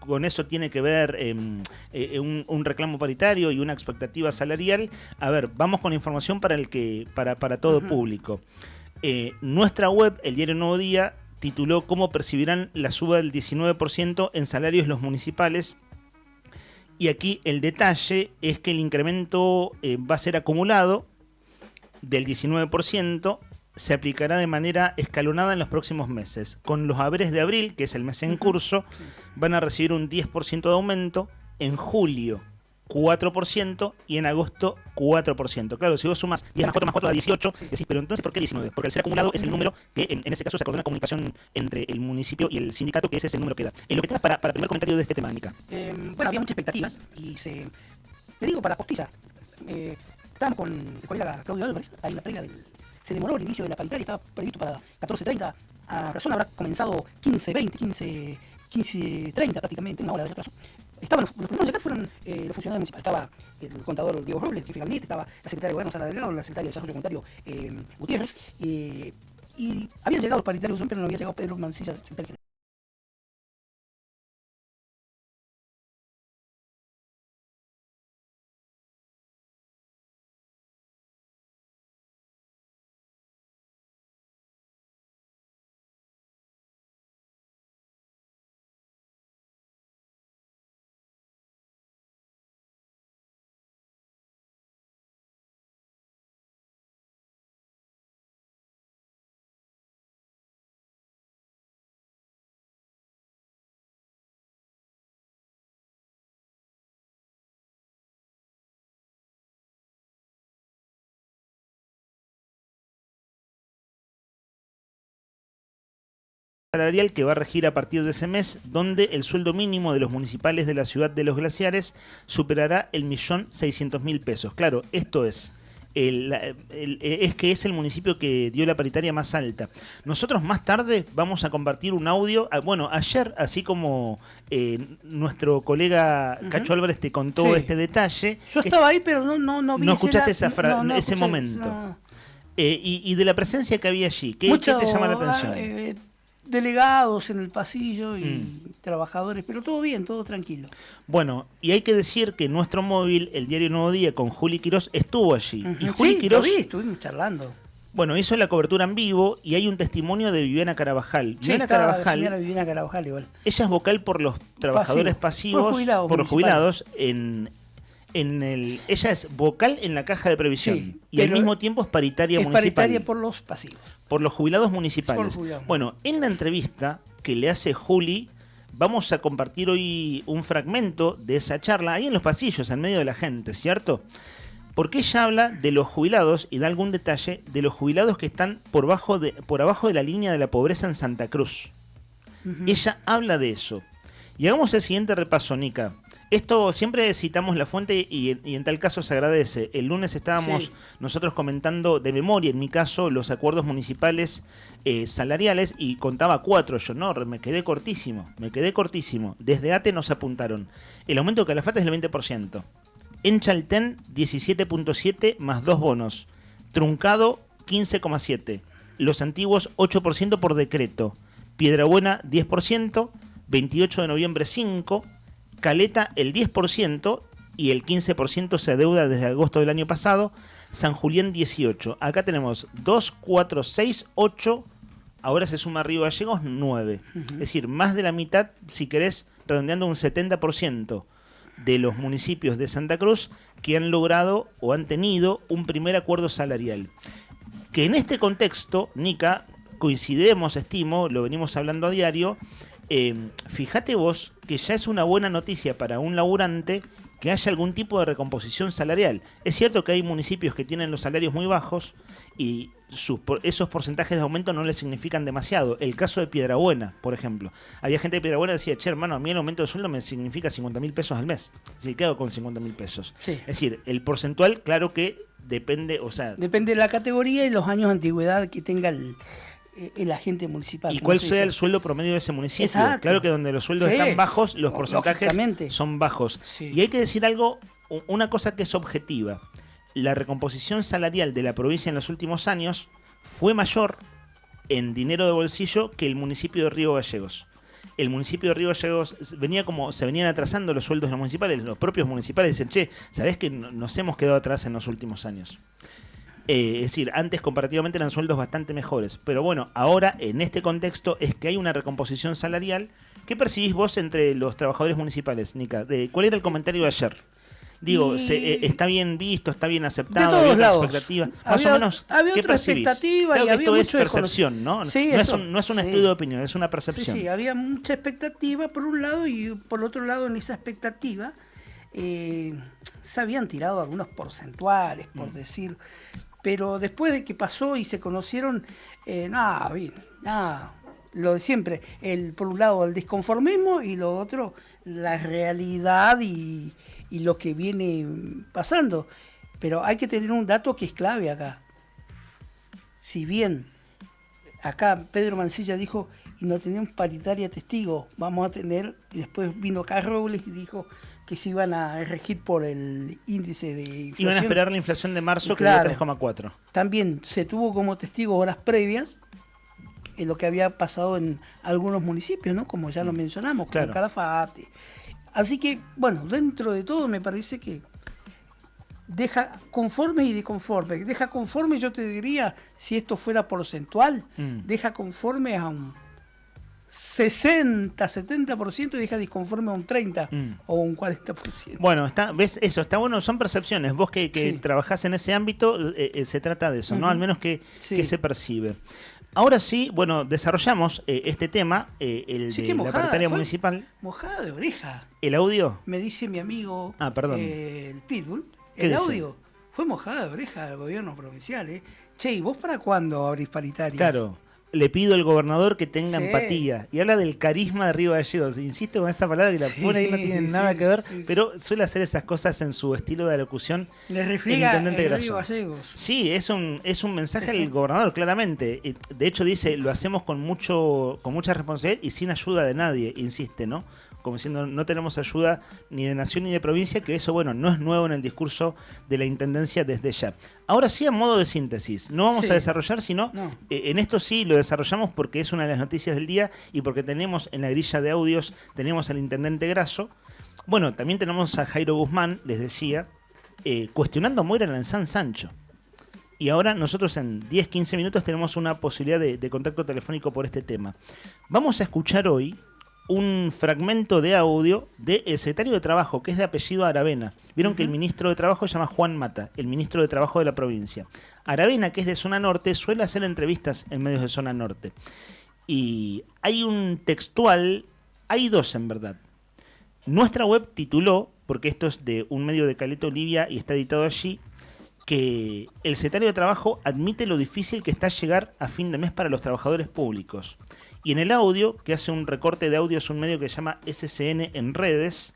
con eso tiene que ver un reclamo paritario y una expectativa salarial. A ver, vamos con información para todo público. Nuestra web, el diario Nuevo Día, tituló ¿Cómo percibirán la suba del 19% en salarios los municipales? Y aquí el detalle es que el incremento va a ser acumulado del 19%, se aplicará de manera escalonada en los próximos meses. Con los haberes de abril, que es el mes en curso, van a recibir un 10% de aumento. En julio 4% y en agosto 4%. Claro, si vos sumas 10 más 4 más 4 da 18, decís, pero entonces ¿por qué 19? Porque el ser acumulado es el número que en ese caso se acordó una comunicación entre el municipio y el sindicato, que ese es el número que da. Lo que tengas para el primer comentario de este tema, Nica. Bueno, había muchas expectativas y te digo, para postiza, estábamos con el colega Claudio Álvarez, ahí en la previa se demoró el inicio de la paritaria, estaba previsto para 14:30, a razón habrá comenzado 15:20, 15:30 prácticamente, una hora de retraso. Estaban los primeros de acá fueron los funcionarios municipales. Estaba el contador Diego Robles, el jefe de gabinete, estaba la secretaria de Gobierno Sara Delgado, la secretaria de Desarrollo Comunitario Gutiérrez, y habían llegado los paritarios, pero no había llegado Pedro Mancilla, secretario general. Salarial que va a regir a partir de ese mes, donde el sueldo mínimo de los municipales de la ciudad de Los Glaciares superará el 1.600.000 pesos. Claro, esto es que es el municipio que dio la paritaria más alta. Nosotros más tarde vamos a compartir un audio. Bueno, ayer, así como nuestro colega Cacho Álvarez te contó este detalle. Yo estaba ahí, pero no vi. No escuchaste ese momento. No. Y de la presencia que había allí, ¿qué te llama la atención? Delegados en el pasillo y trabajadores, pero todo bien, todo tranquilo. Bueno, y hay que decir que nuestro móvil, el diario Nuevo Día, con Juli Quirós, estuvo allí. Y Juli Quirós, estuvimos charlando. Bueno, hizo la cobertura en vivo y hay un testimonio de Viviana Carabajal. Sí, la señora Viviana Carabajal igual. Ella es vocal por los trabajadores pasivos, por los jubilados ella es vocal en la caja de previsión, sí, y al mismo tiempo es paritaria municipal. Es paritaria por los pasivos. Por los jubilados municipales. Bueno, en la entrevista que le hace Juli, vamos a compartir hoy un fragmento de esa charla ahí en los pasillos, en medio de la gente, ¿cierto? Porque ella habla de los jubilados y da algún detalle de los jubilados que están por abajo de la línea de la pobreza en Santa Cruz. Ella habla de eso. Y hagamos el siguiente repaso, Nica. Esto siempre citamos la fuente y en tal caso se agradece. El lunes estábamos nosotros comentando de memoria, en mi caso, los acuerdos municipales salariales y contaba 4 yo. No, me quedé cortísimo. Desde ATE nos apuntaron. El aumento de Calafate es del 20%. En Chaltén, 17.7 más 2 bonos. Truncado, 15,7. Los antiguos, 8% por decreto. Piedrabuena, 10%. 28 de noviembre, 5%. Caleta el 10% y el 15% se adeuda desde agosto del año pasado. San Julián 18. Acá tenemos 2, 4, 6, 8. Ahora se suma Río Gallegos 9. Es decir, más de la mitad, si querés, redondeando un 70% de los municipios de Santa Cruz que han logrado o han tenido un primer acuerdo salarial. Que en este contexto, Nica, coincidimos, estimo, lo venimos hablando a diario. Fíjate vos que ya es una buena noticia para un laburante que haya algún tipo de recomposición salarial. Es cierto que hay municipios que tienen los salarios muy bajos y esos porcentajes de aumento no les significan demasiado. El caso de Piedrabuena, por ejemplo. Había gente de Piedrabuena que decía, che, hermano, a mí el aumento de sueldo me significa 50.000 pesos al mes. Así que hago con 50.000 pesos. Sí. Es decir, el porcentual, claro que depende, depende de la categoría y los años de antigüedad que tenga el agente municipal. Y cuál sea el sueldo promedio de ese municipio. Exacto. Claro que donde los sueldos están bajos, los porcentajes son bajos. Sí. Y hay que decir una cosa que es objetiva. La recomposición salarial de la provincia en los últimos años fue mayor en dinero de bolsillo que el municipio de Río Gallegos. El municipio de Río Gallegos se venían atrasando los sueldos de los municipales. Los propios municipales dicen, che, ¿sabés que nos hemos quedado atrás en los últimos años? Es decir, antes comparativamente eran sueldos bastante mejores. Pero bueno, ahora en este contexto es que hay una recomposición salarial. ¿Qué percibís vos entre los trabajadores municipales, Nica? ¿Cuál era el comentario de ayer? Digo, ¿está bien visto, está bien aceptado? De todos lados. Expectativa? Más o menos, había ¿qué otra percibís? Expectativa claro y que había esto es mucho percepción, ¿no? Sí, no es un estudio de opinión, es una percepción. Sí, había mucha expectativa por un lado y por otro lado en esa expectativa se habían tirado algunos porcentuales, por decir, pero después de que pasó y se conocieron, lo de siempre, por un lado el disconformismo y lo otro la realidad y lo que viene pasando. Pero hay que tener un dato que es clave acá. Si bien acá Pedro Mancilla dijo, y no tenemos paritaria testigo, vamos a tener, y después vino acá Robles y dijo que se iban a regir por el índice de inflación. Iban a esperar la inflación de marzo, que claro, dio 3,4. También se tuvo como testigo horas previas en lo que había pasado en algunos municipios, ¿no? Como ya lo mencionamos, como el Calafate. Así que, bueno, dentro de todo me parece que deja conforme y disconforme. Deja conforme, yo te diría, si esto fuera porcentual, deja conforme a un 60, 70% y deja disconforme a un 30 o un 40%. Bueno, ves eso, está bueno, son percepciones. Vos que trabajás en ese ámbito, se trata de eso, ¿no? Al menos que se percibe. Ahora sí, bueno, desarrollamos este tema, el de la paritaria municipal. Mojada de oreja. ¿El audio? Me dice mi amigo el Pitbull. ¿Qué el dice? Audio fue mojada de oreja del gobierno provincial. Che, ¿y vos para cuándo abrís paritarias? Claro. Le pido al gobernador que tenga empatía. Y habla del carisma de Río Gallegos. Insisto con esa palabra que la pone ahí, no tiene nada que ver, pero suele hacer esas cosas en su estilo de alocución. Le refriega el intendente Río Grasso. Gallegos. Sí, es un mensaje al gobernador, claramente. De hecho dice, lo hacemos con mucha responsabilidad y sin ayuda de nadie, insiste, ¿no? Como diciendo, no tenemos ayuda ni de nación ni de provincia, que eso, bueno, no es nuevo en el discurso de la Intendencia desde ya. Ahora sí, a modo de síntesis, no vamos a desarrollar, sino en esto sí lo desarrollamos porque es una de las noticias del día y porque tenemos en la grilla de audios, tenemos al Intendente Grasso. Bueno, también tenemos a Jairo Guzmán, les decía, cuestionando a Moira en San Sancho. Y ahora nosotros en 10-15 minutos tenemos una posibilidad de contacto telefónico por este tema. Vamos a escuchar hoy un fragmento de audio del secretario de Trabajo, que es de apellido Aravena. Vieron que el ministro de Trabajo se llama Juan Mata, el ministro de Trabajo de la provincia. Aravena, que es de Zona Norte, suele hacer entrevistas en medios de Zona Norte. Y hay un textual, hay dos en verdad. Nuestra web tituló, porque esto es de un medio de Caleta Olivia y está editado allí, que el secretario de Trabajo admite lo difícil que está llegar a fin de mes para los trabajadores públicos. Y en el audio, que hace un recorte de audio, es un medio que se llama SCN en redes,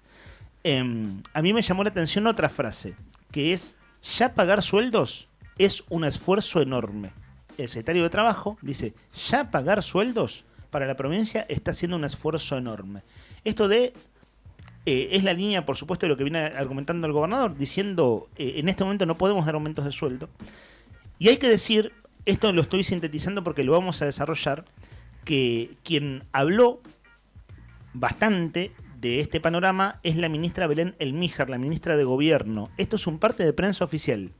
a mí me llamó la atención otra frase, que es, ya pagar sueldos es un esfuerzo enorme. El secretario de Trabajo dice, ya pagar sueldos para la provincia está siendo un esfuerzo enorme. Esto es la línea, por supuesto, de lo que viene argumentando el gobernador, diciendo, en este momento no podemos dar aumentos de sueldo. Y hay que decir, esto lo estoy sintetizando porque lo vamos a desarrollar, que quien habló bastante de este panorama es la ministra Belén Elmíjar, la ministra de Gobierno. Esto es un parte de prensa oficial.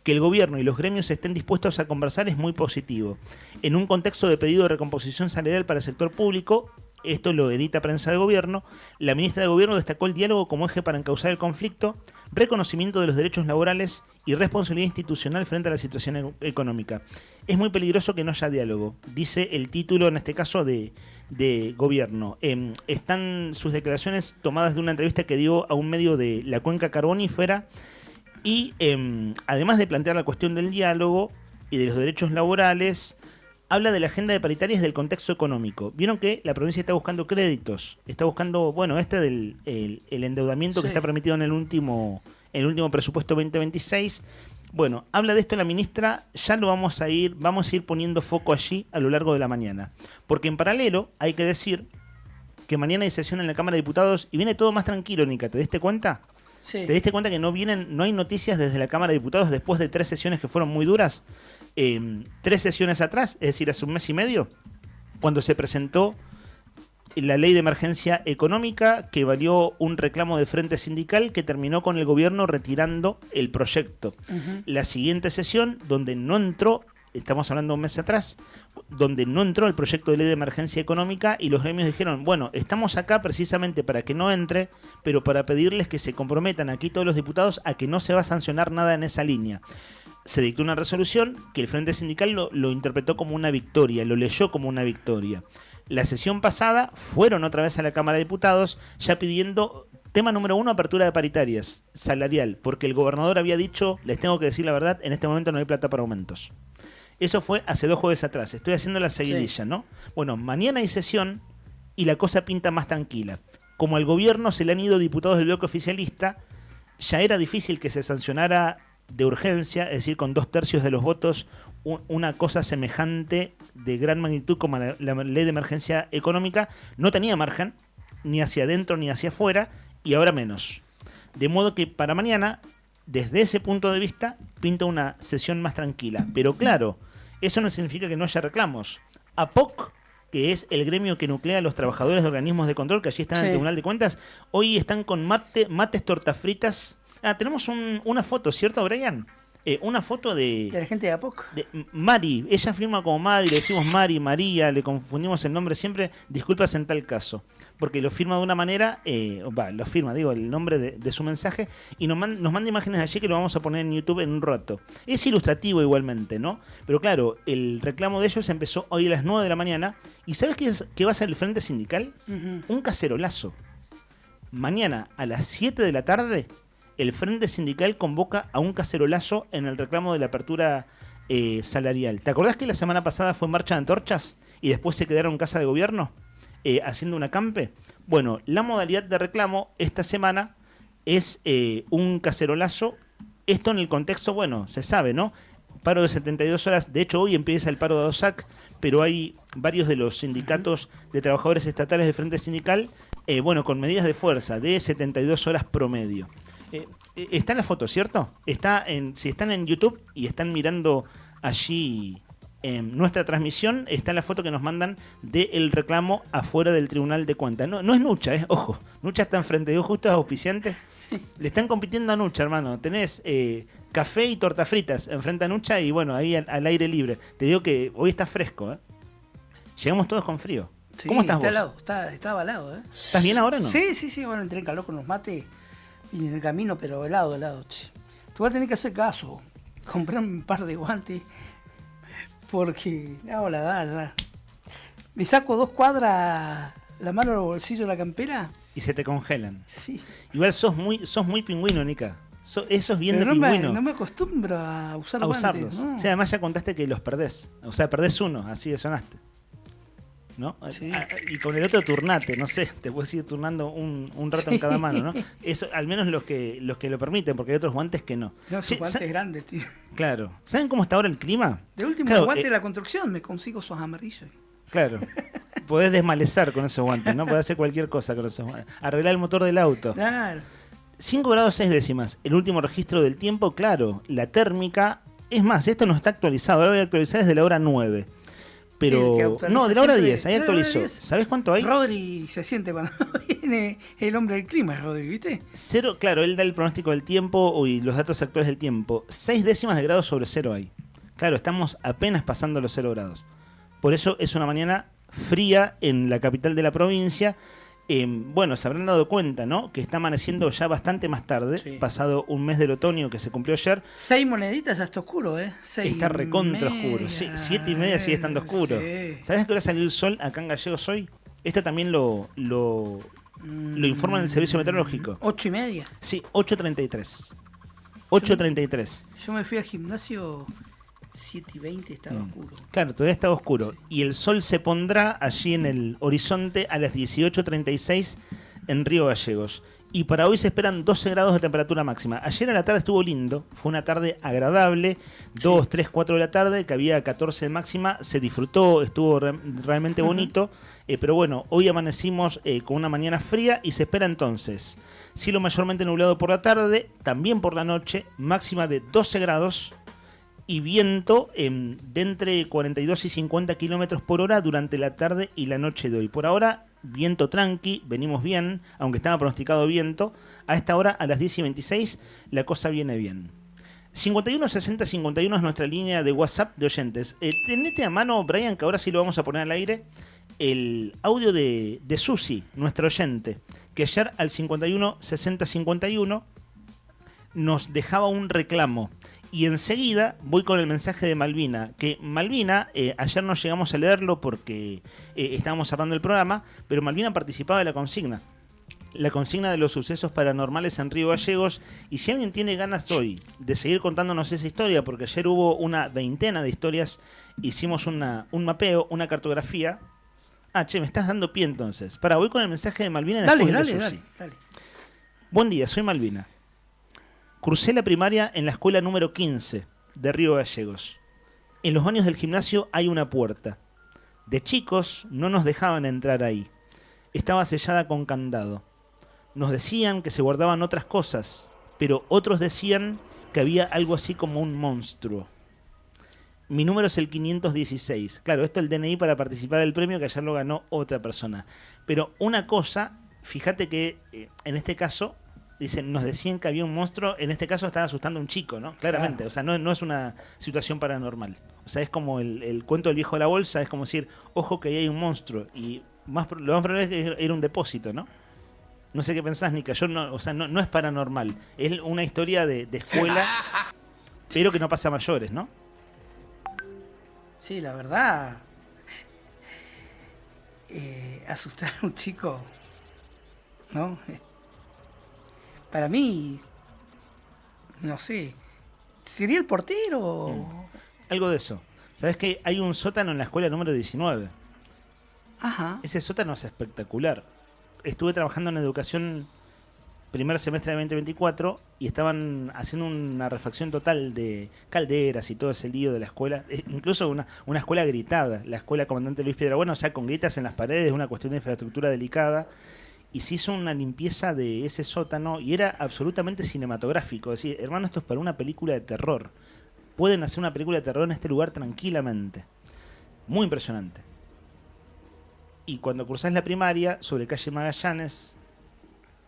Que el gobierno y los gremios estén dispuestos a conversar es muy positivo. En un contexto de pedido de recomposición salarial para el sector público, esto lo edita Prensa de Gobierno, la ministra de Gobierno destacó el diálogo como eje para encauzar el conflicto, reconocimiento de los derechos laborales y responsabilidad institucional frente a la situación económica. Es muy peligroso que no haya diálogo, dice el título en este caso de Gobierno. Están sus declaraciones tomadas de una entrevista que dio a un medio de la cuenca carbonífera y además de plantear la cuestión del diálogo y de los derechos laborales, habla de la agenda de paritarias del contexto económico. Vieron que la provincia está buscando créditos, está buscando, bueno, el endeudamiento que está permitido en el último presupuesto 2026. Bueno, habla de esto la ministra, ya lo vamos a ir poniendo foco allí a lo largo de la mañana. Porque en paralelo hay que decir que mañana hay sesión en la Cámara de Diputados y viene todo más tranquilo, Nica, ¿te diste cuenta? Sí. ¿Te diste cuenta que no hay noticias desde la Cámara de Diputados después de 3 sesiones que fueron muy duras? 3 sesiones atrás, es decir, hace un mes y medio, cuando se presentó la ley de emergencia económica que valió un reclamo de frente sindical que terminó con el gobierno retirando el proyecto. La siguiente sesión, donde no entró, estamos hablando de un mes atrás, donde no entró el proyecto de ley de emergencia económica y los gremios dijeron, bueno, estamos acá precisamente para que no entre, pero para pedirles que se comprometan aquí todos los diputados a que no se va a sancionar nada en esa línea. Se dictó una resolución que el Frente Sindical lo interpretó como una victoria, lo leyó como una victoria. La sesión pasada fueron otra vez a la Cámara de Diputados ya pidiendo Tema número 1, apertura de paritarias, salarial, porque el gobernador había dicho, les tengo que decir la verdad, en este momento no hay plata para aumentos. Eso fue hace 2 jueves atrás, estoy haciendo la seguidilla, Sí. ¿no? Bueno, mañana hay sesión y la cosa pinta más tranquila. Como al gobierno se le han ido diputados del bloque oficialista, ya era difícil que se sancionara de urgencia, es decir, con 2/3 de los votos, una cosa semejante de gran magnitud como la ley de emergencia económica. No tenía margen, ni hacia adentro ni hacia afuera, y ahora menos. De modo que para mañana, desde ese punto de vista, pinta una sesión más tranquila. Pero claro, eso no significa que no haya reclamos. APOC, que es el gremio que nuclea a los trabajadores de organismos de control, que allí están en el Tribunal de Cuentas, hoy están con mates tortas fritas. Tenemos una foto, ¿cierto, Brian? Una foto de la gente de APOC. De Mari, ella firma como Mari, le decimos Mari, María, le confundimos el nombre siempre, disculpas en tal caso, porque lo firma de una manera, lo firma, digo, el nombre de su mensaje, y nos manda imágenes allí que lo vamos a poner en YouTube en un rato. Es ilustrativo igualmente, ¿no? Pero claro, el reclamo de ellos empezó hoy a las 9 de la mañana, ¿y sabes qué va a ser el Frente Sindical? Un cacerolazo. Mañana a las 7 de la tarde, el Frente Sindical convoca a un cacerolazo en el reclamo de la apertura salarial. ¿Te acordás que la semana pasada fue marcha de antorchas y después se quedaron en casa de gobierno haciendo un acampe? Bueno, la modalidad de reclamo esta semana es un cacerolazo. Esto en el contexto, bueno, se sabe, ¿no? Paro de 72 horas. De hecho, hoy empieza el paro de ADOSAC, pero hay varios de los sindicatos de trabajadores estatales del Frente Sindical, con medidas de fuerza de 72 horas promedio. Está en la foto, ¿cierto? Si están en YouTube y están mirando allí nuestra transmisión, está en la foto que nos mandan del reclamo afuera del Tribunal de Cuentas. No es Nucha, ojo, Nucha está enfrente de justo auspiciantes. Sí. Le están compitiendo a Nucha, hermano. Tenés café y tortas fritas enfrente a Nucha y bueno, ahí al aire libre. Te digo que hoy está fresco, Llegamos todos con frío. Sí, ¿Cómo estás vos? Está avalado, ¿Estás bien ahora o no? Sí, ahora entré en calor con los mates y en el camino, pero helado. Che. Tú vas a tener que hacer caso, comprar un par de guantes, porque la edad ya. Me saco 2 cuadras la mano en el bolsillo de la campera y se te congelan. Sí. Igual sos muy pingüino, Nica. Eso es bien pero de pingüino. No me acostumbro a usar guantes. Usarlos. ¿No? O sea, además ya contaste que los perdés. O sea, perdés uno, así de sonaste. ¿No? Sí. Y con el otro turnate, no sé, te puedes ir turnando un rato en cada mano, ¿no? Eso, al menos los que lo permiten, porque hay otros guantes que no. No, son guantes grandes, tío. Claro. ¿Saben cómo está ahora el clima? De último, el guante de la construcción, me consigo esos amarillos. Claro. Podés desmalezar con esos guantes, ¿no? Podés hacer cualquier cosa con esos guantes. Arreglar el motor del auto. Claro. 5 grados 6 décimas. El último registro del tiempo, claro. La térmica. Es más, esto no está actualizado. Ahora voy a actualizar desde la hora 9. Pero. Sí, no, de la hora 10. Ahí actualizó. ¿Sabés cuánto hay? Rodri se siente cuando viene el hombre del clima, Rodri, ¿viste? 0, claro, él da el pronóstico del tiempo y los datos actuales del tiempo. 6 décimas de grado sobre 0 hay. Claro, estamos apenas pasando los 0 grados. Por eso es una mañana fría en la capital de la provincia. Se habrán dado cuenta, ¿no? Que está amaneciendo ya bastante más tarde, pasado un mes del otoño que se cumplió ayer. 6 moneditas ya está oscuro, 6 está recontra oscuro. Sí, 7:30 sigue estando oscuro. Sí. ¿Sabes a qué hora salió el sol acá en Gallegos hoy? Esto también lo informa en el servicio meteorológico. 8:30. Sí, 8:33. 8:33. Yo me fui al gimnasio 7:20, estaba oscuro. Claro, todavía estaba oscuro. Sí. Y el sol se pondrá allí en el horizonte a las 18:36 en Río Gallegos. Y para hoy se esperan 12 grados de temperatura máxima. Ayer a la tarde estuvo lindo, fue una tarde agradable, 2, 3, 4 de la tarde, que había 14 de máxima, se disfrutó, estuvo realmente bonito. Pero bueno, hoy amanecimos con una mañana fría y se espera entonces cielo mayormente nublado por la tarde, también por la noche, máxima de 12 grados. Y viento de entre 42 y 50 kilómetros por hora durante la tarde y la noche de hoy. Por ahora, viento tranqui, venimos bien, aunque estaba pronosticado viento. A esta hora, a las 10:26, la cosa viene bien. 51 60 51 es nuestra línea de WhatsApp de oyentes. Tenete a mano, Brian, que ahora sí lo vamos a poner al aire, el audio de Susi, nuestra oyente, que ayer al 51 60 51 nos dejaba un reclamo. Y enseguida voy con el mensaje de Malvina, que Malvina, ayer no llegamos a leerlo porque estábamos cerrando el programa, pero Malvina participaba de la consigna. la consigna de los sucesos paranormales en Río Gallegos. Y si alguien tiene ganas hoy de seguir contándonos esa historia, porque ayer hubo una veintena de historias, hicimos un mapeo, una cartografía. Che, me estás dando pie entonces. Voy con el mensaje de Malvina. Dale. Buen día, soy Malvina. Cursé la primaria en la escuela número 15 de Río Gallegos. En los baños del gimnasio hay una puerta. De chicos no nos dejaban entrar ahí. Estaba sellada con candado. Nos decían que se guardaban otras cosas, pero otros decían que había algo así como un monstruo. Mi número es el 516. Claro, esto es el DNI para participar del premio que ayer lo ganó otra persona. Pero una cosa, fíjate que en este caso, dicen, nos decían que había un monstruo, en este caso estaba asustando a un chico, ¿no? Claramente, claro. O sea, no es una situación paranormal. O sea, es como el cuento del viejo de la bolsa, es como decir, ojo que ahí hay un monstruo. Y lo más probable es que era un depósito, ¿no? No sé qué pensás, Nica. No es paranormal. Es una historia de escuela, pero que no pasa a mayores, ¿no? Sí, la verdad. Asustar a un chico, ¿no? Para mí, no sé, ¿sería el portero? Algo de eso. ¿Sabés que hay un sótano en la escuela número 19? Ajá. Ese sótano es espectacular. Estuve trabajando en educación primer semestre de 2024 y estaban haciendo una refacción total de calderas y todo ese lío de la escuela. Incluso una escuela gritada, la escuela Comandante Luis Piedrabuena, o sea, con gritas en las paredes, una cuestión de infraestructura delicada. Y se hizo una limpieza de ese sótano y era absolutamente cinematográfico. Es decir, hermano, esto es para una película de terror. Pueden hacer una película de terror en este lugar tranquilamente. Muy impresionante. Y cuando cursás la primaria, sobre calle Magallanes,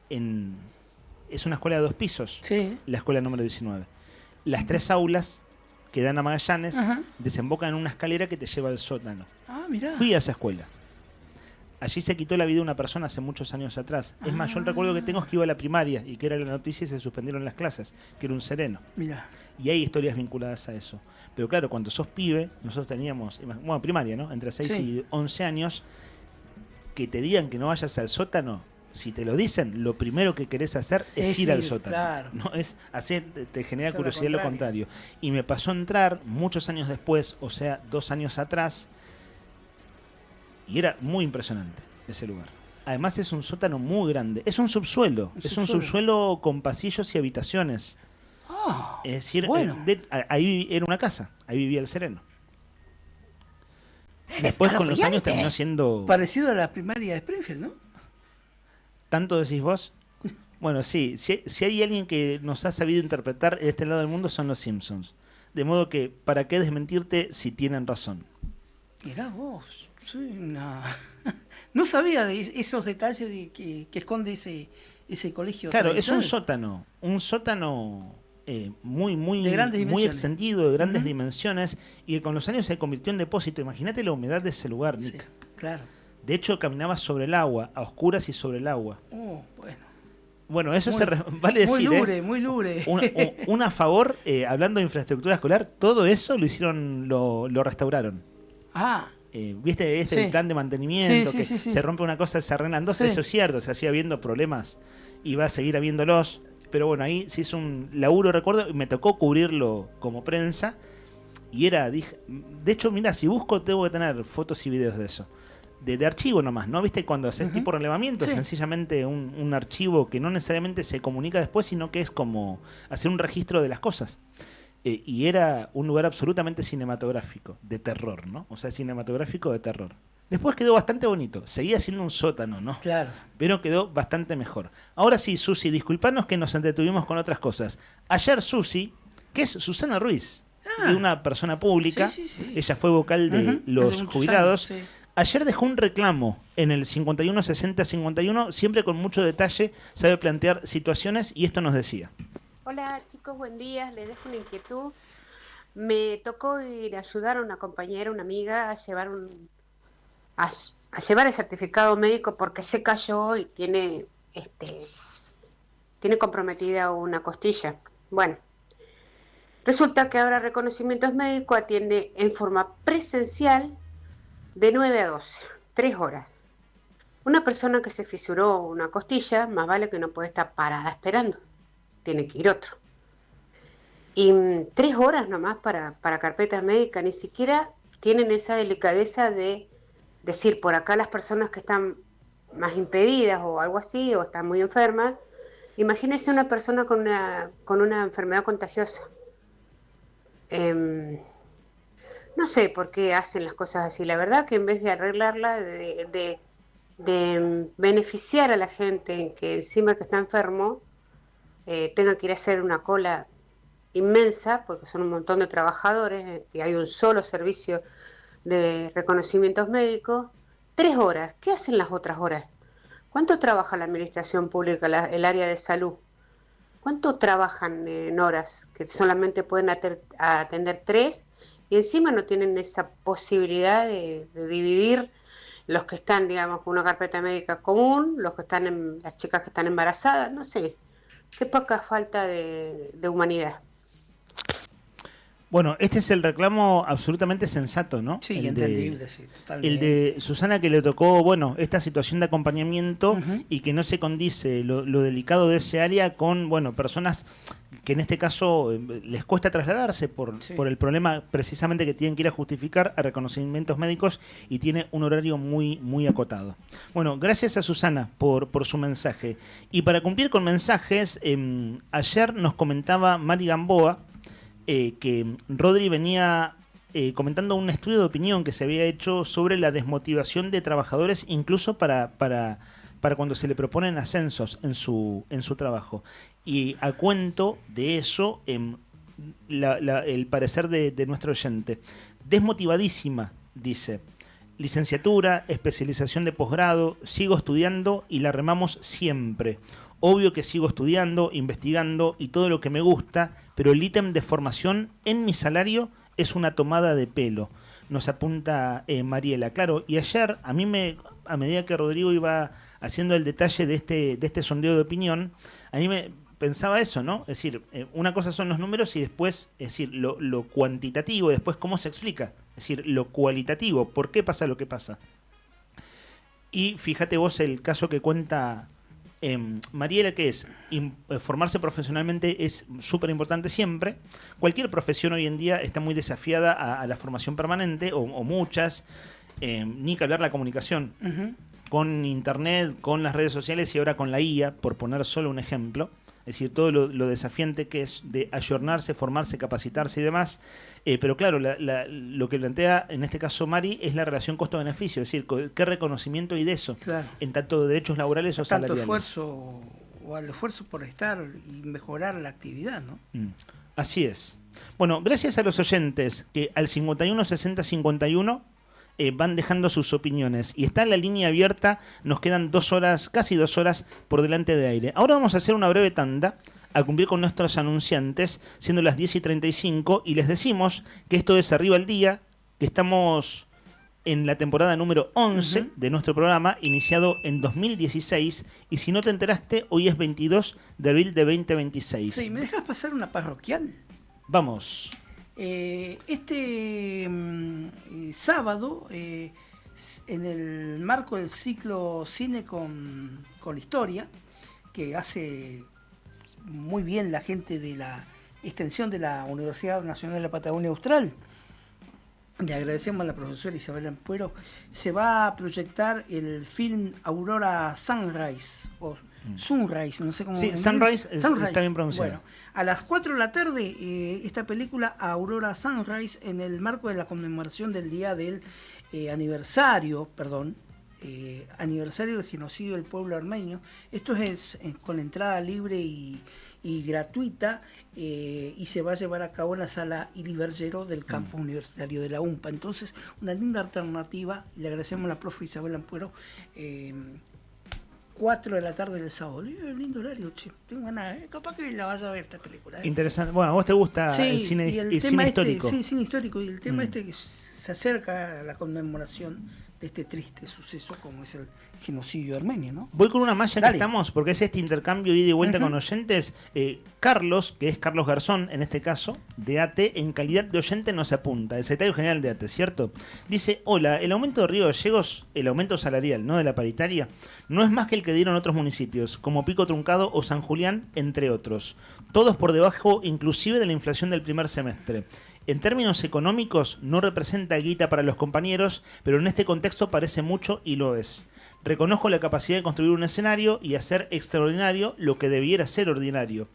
es una escuela de 2 pisos, sí. La escuela número 19. Las 3 aulas que dan a Magallanes desembocan en una escalera que te lleva al sótano. Mirá. Fui a esa escuela. Allí se quitó la vida de una persona hace muchos años atrás. Es más, yo el recuerdo que tengo es que iba a la primaria y que era la noticia y se suspendieron las clases, que era un sereno. Mirá. Y hay historias vinculadas a eso. Pero claro, cuando sos pibe, nosotros teníamos, bueno, primaria, ¿no? Entre 6 y 11 años, que te digan que no vayas al sótano, si te lo dicen, lo primero que querés hacer es ir al sótano. Claro. No es hacer, te genera curiosidad lo contrario. Y me pasó a entrar muchos años después, o sea, 2 años atrás, y era muy impresionante ese lugar. Además es un sótano muy grande. Es un subsuelo. Es un subsuelo con pasillos y habitaciones. Es decir, bueno. Ahí era una casa. Ahí vivía el sereno. Después con los años terminó siendo... Parecido a la primaria de Springfield, ¿no? ¿Tanto decís vos? Bueno, sí. Si hay alguien que nos ha sabido interpretar en este lado del mundo son los Simpsons. De modo que, ¿para qué desmentirte si tienen razón? Mirá vos. Sí, no sabía de esos detalles de que esconde ese colegio. Claro, es un sótano. Un sótano muy extendido, de grandes dimensiones, y que con los años se convirtió en depósito. Imagínate la humedad de ese lugar, Nick. Sí, claro. De hecho, caminabas sobre el agua, a oscuras y sobre el agua. Bueno, eso vale decir. Muy lubre. A favor, hablando de infraestructura escolar, todo eso lo hicieron, lo restauraron. ¿Viste el plan de mantenimiento? Sí, que sí. se rompe una cosa, se arreglan dos. Sí. Eso es cierto, se hacía habiendo problemas y va a seguir habiéndolos. Pero bueno, ahí se hizo un laburo, recuerdo, y me tocó cubrirlo como prensa. Y de hecho, mira, si busco, tengo que tener fotos y videos de eso. De archivo nomás, ¿no? ¿Viste? Cuando haces tipo relevamiento, es sencillamente un archivo que no necesariamente se comunica después, sino que es como hacer un registro de las cosas. Y era un lugar absolutamente cinematográfico, de terror, ¿no? O sea, cinematográfico de terror. Después quedó bastante bonito. Seguía siendo un sótano, ¿no? Claro. Pero quedó bastante mejor. Ahora sí, Susi, disculpanos que nos entretuvimos con otras cosas. Ayer Susi, que es Susana Ruiz, de una persona pública, ella fue vocal de los jubilados. Ayer dejó un reclamo en el 516051, siempre con mucho detalle, sabe plantear situaciones y esto nos decía. Hola chicos, buen día, les dejo una inquietud. Me tocó ir a ayudar a una compañera, una amiga, a llevar el certificado médico porque se cayó y tiene comprometida una costilla. Bueno, resulta que ahora Reconocimientos Médicos atiende en forma presencial de 9 a 12, 3 horas. Una persona que se fisuró una costilla, más vale que no puede estar parada esperando, tiene que ir otro. Y 3 horas nomás para carpetas médicas, ni siquiera tienen esa delicadeza de decir, por acá las personas que están más impedidas o algo así, o están muy enfermas. Imagínense una persona con una enfermedad contagiosa. No sé por qué hacen las cosas así. La verdad que en vez de arreglarla, de beneficiar a la gente en que encima que está enfermo, tenga que ir a hacer una cola inmensa, porque son un montón de trabajadores, y hay un solo servicio de reconocimientos médicos, 3 horas. ¿Qué hacen las otras horas? ¿Cuánto trabaja la administración pública, el área de salud? ¿Cuánto trabajan en horas? Que solamente pueden atender 3, y encima no tienen esa posibilidad de dividir los que están, digamos, con una carpeta médica común, los que están las chicas que están embarazadas, no sé. Qué poca falta de humanidad. Bueno, este es el reclamo absolutamente sensato, ¿no? Sí, entendible, sí, totalmente. El de Susana, que le tocó, bueno, esta situación de acompañamiento y que no se condice lo delicado de ese área con, bueno, personas que en este caso les cuesta trasladarse por el problema precisamente que tienen que ir a justificar a reconocimientos médicos y tiene un horario muy, muy acotado. Bueno, gracias a Susana por su mensaje. Y para cumplir con mensajes, ayer nos comentaba Mari Gamboa, que Rodri venía comentando un estudio de opinión que se había hecho sobre la desmotivación de trabajadores, incluso para cuando se le proponen ascensos en su trabajo. Y a cuento de eso, el parecer de nuestro oyente. Desmotivadísima, dice. Licenciatura, especialización de posgrado, sigo estudiando y la remamos siempre. Obvio que sigo estudiando, investigando y todo lo que me gusta, pero el ítem de formación en mi salario es una tomada de pelo. Nos apunta Mariela. Claro, y ayer a medida que Rodrigo iba haciendo el detalle de este sondeo de opinión, a mí me pensaba eso, ¿no? Es decir, una cosa son los números y después, es decir, lo cuantitativo, y después cómo se explica. Es decir, lo cualitativo, ¿por qué pasa lo que pasa? Y fíjate vos el caso que cuenta Mariela, que es formarse profesionalmente es súper importante siempre. Cualquier profesión hoy en día está muy desafiada a la formación permanente, o muchas, ni que hablar la comunicación. Con internet, con las redes sociales y ahora con la IA, por poner solo un ejemplo. Es decir, todo lo desafiante que es de ayornarse, formarse, capacitarse y demás. Pero claro, lo que plantea en este caso Mari es la relación costo-beneficio. Es decir, qué reconocimiento hay de eso, claro, en tanto de derechos laborales o salariales. Esfuerzo, o al esfuerzo por estar y mejorar la actividad, ¿no? Así es. Bueno, gracias a los oyentes que al 51 60 51 van dejando sus opiniones. Y está la línea abierta, nos quedan 2 horas, casi 2 horas por delante de aire. Ahora vamos a hacer una breve tanda a cumplir con nuestros anunciantes, siendo las 10:35, y les decimos que esto es Arriba el Día, que estamos en la temporada número 11 de nuestro programa, iniciado en 2016, y si no te enteraste, hoy es 22 de abril de 2026. Sí, ¿me dejas pasar una parroquial? Vamos. Este sábado, en el marco del ciclo Cine con Historia, que hace muy bien la gente de la extensión de la Universidad Nacional de la Patagonia Austral, le agradecemos a la profesora Isabel Ampuero, se va a proyectar el film Aurora Sunrise, o Sunrise, no sé cómo... Sí, Sunrise está bien pronunciado. Bueno, a las 4 de la tarde, esta película Aurora Sunrise, en el marco de la conmemoración del día del aniversario del genocidio del pueblo armenio. Esto es con entrada libre y gratuita, y se va a llevar a cabo en la sala Iri Bergero del campus universitario de la UMPA. Entonces, una linda alternativa, y le agradecemos a la profe Isabel Ampuero. 4 de la tarde del sábado. Lindo horario, che. Tengo ganas, capaz que la vaya a ver esta película. Interesante. Bueno, ¿a vos te gusta el cine, y el cine histórico? Sí, cine histórico. Y el tema que se acerca a la conmemoración de este triste suceso como es el genocidio armenio, ¿no? Voy con una más ya que estamos, porque es este intercambio ida y vuelta con oyentes. Carlos, que es Carlos Garzón, en este caso, de ATE, en calidad de oyente nos apunta, el secretario general de ATE, ¿cierto? Dice, hola, el aumento de Río Gallegos, el aumento salarial, ¿no?, de la paritaria, no es más que el que dieron otros municipios, como Pico Truncado o San Julián, entre otros. Todos por debajo, inclusive, de la inflación del primer semestre. En términos económicos, no representa guita para los compañeros, pero en este contexto parece mucho y lo es. Reconozco la capacidad de construir un escenario y hacer extraordinario lo que debiera ser ordinario.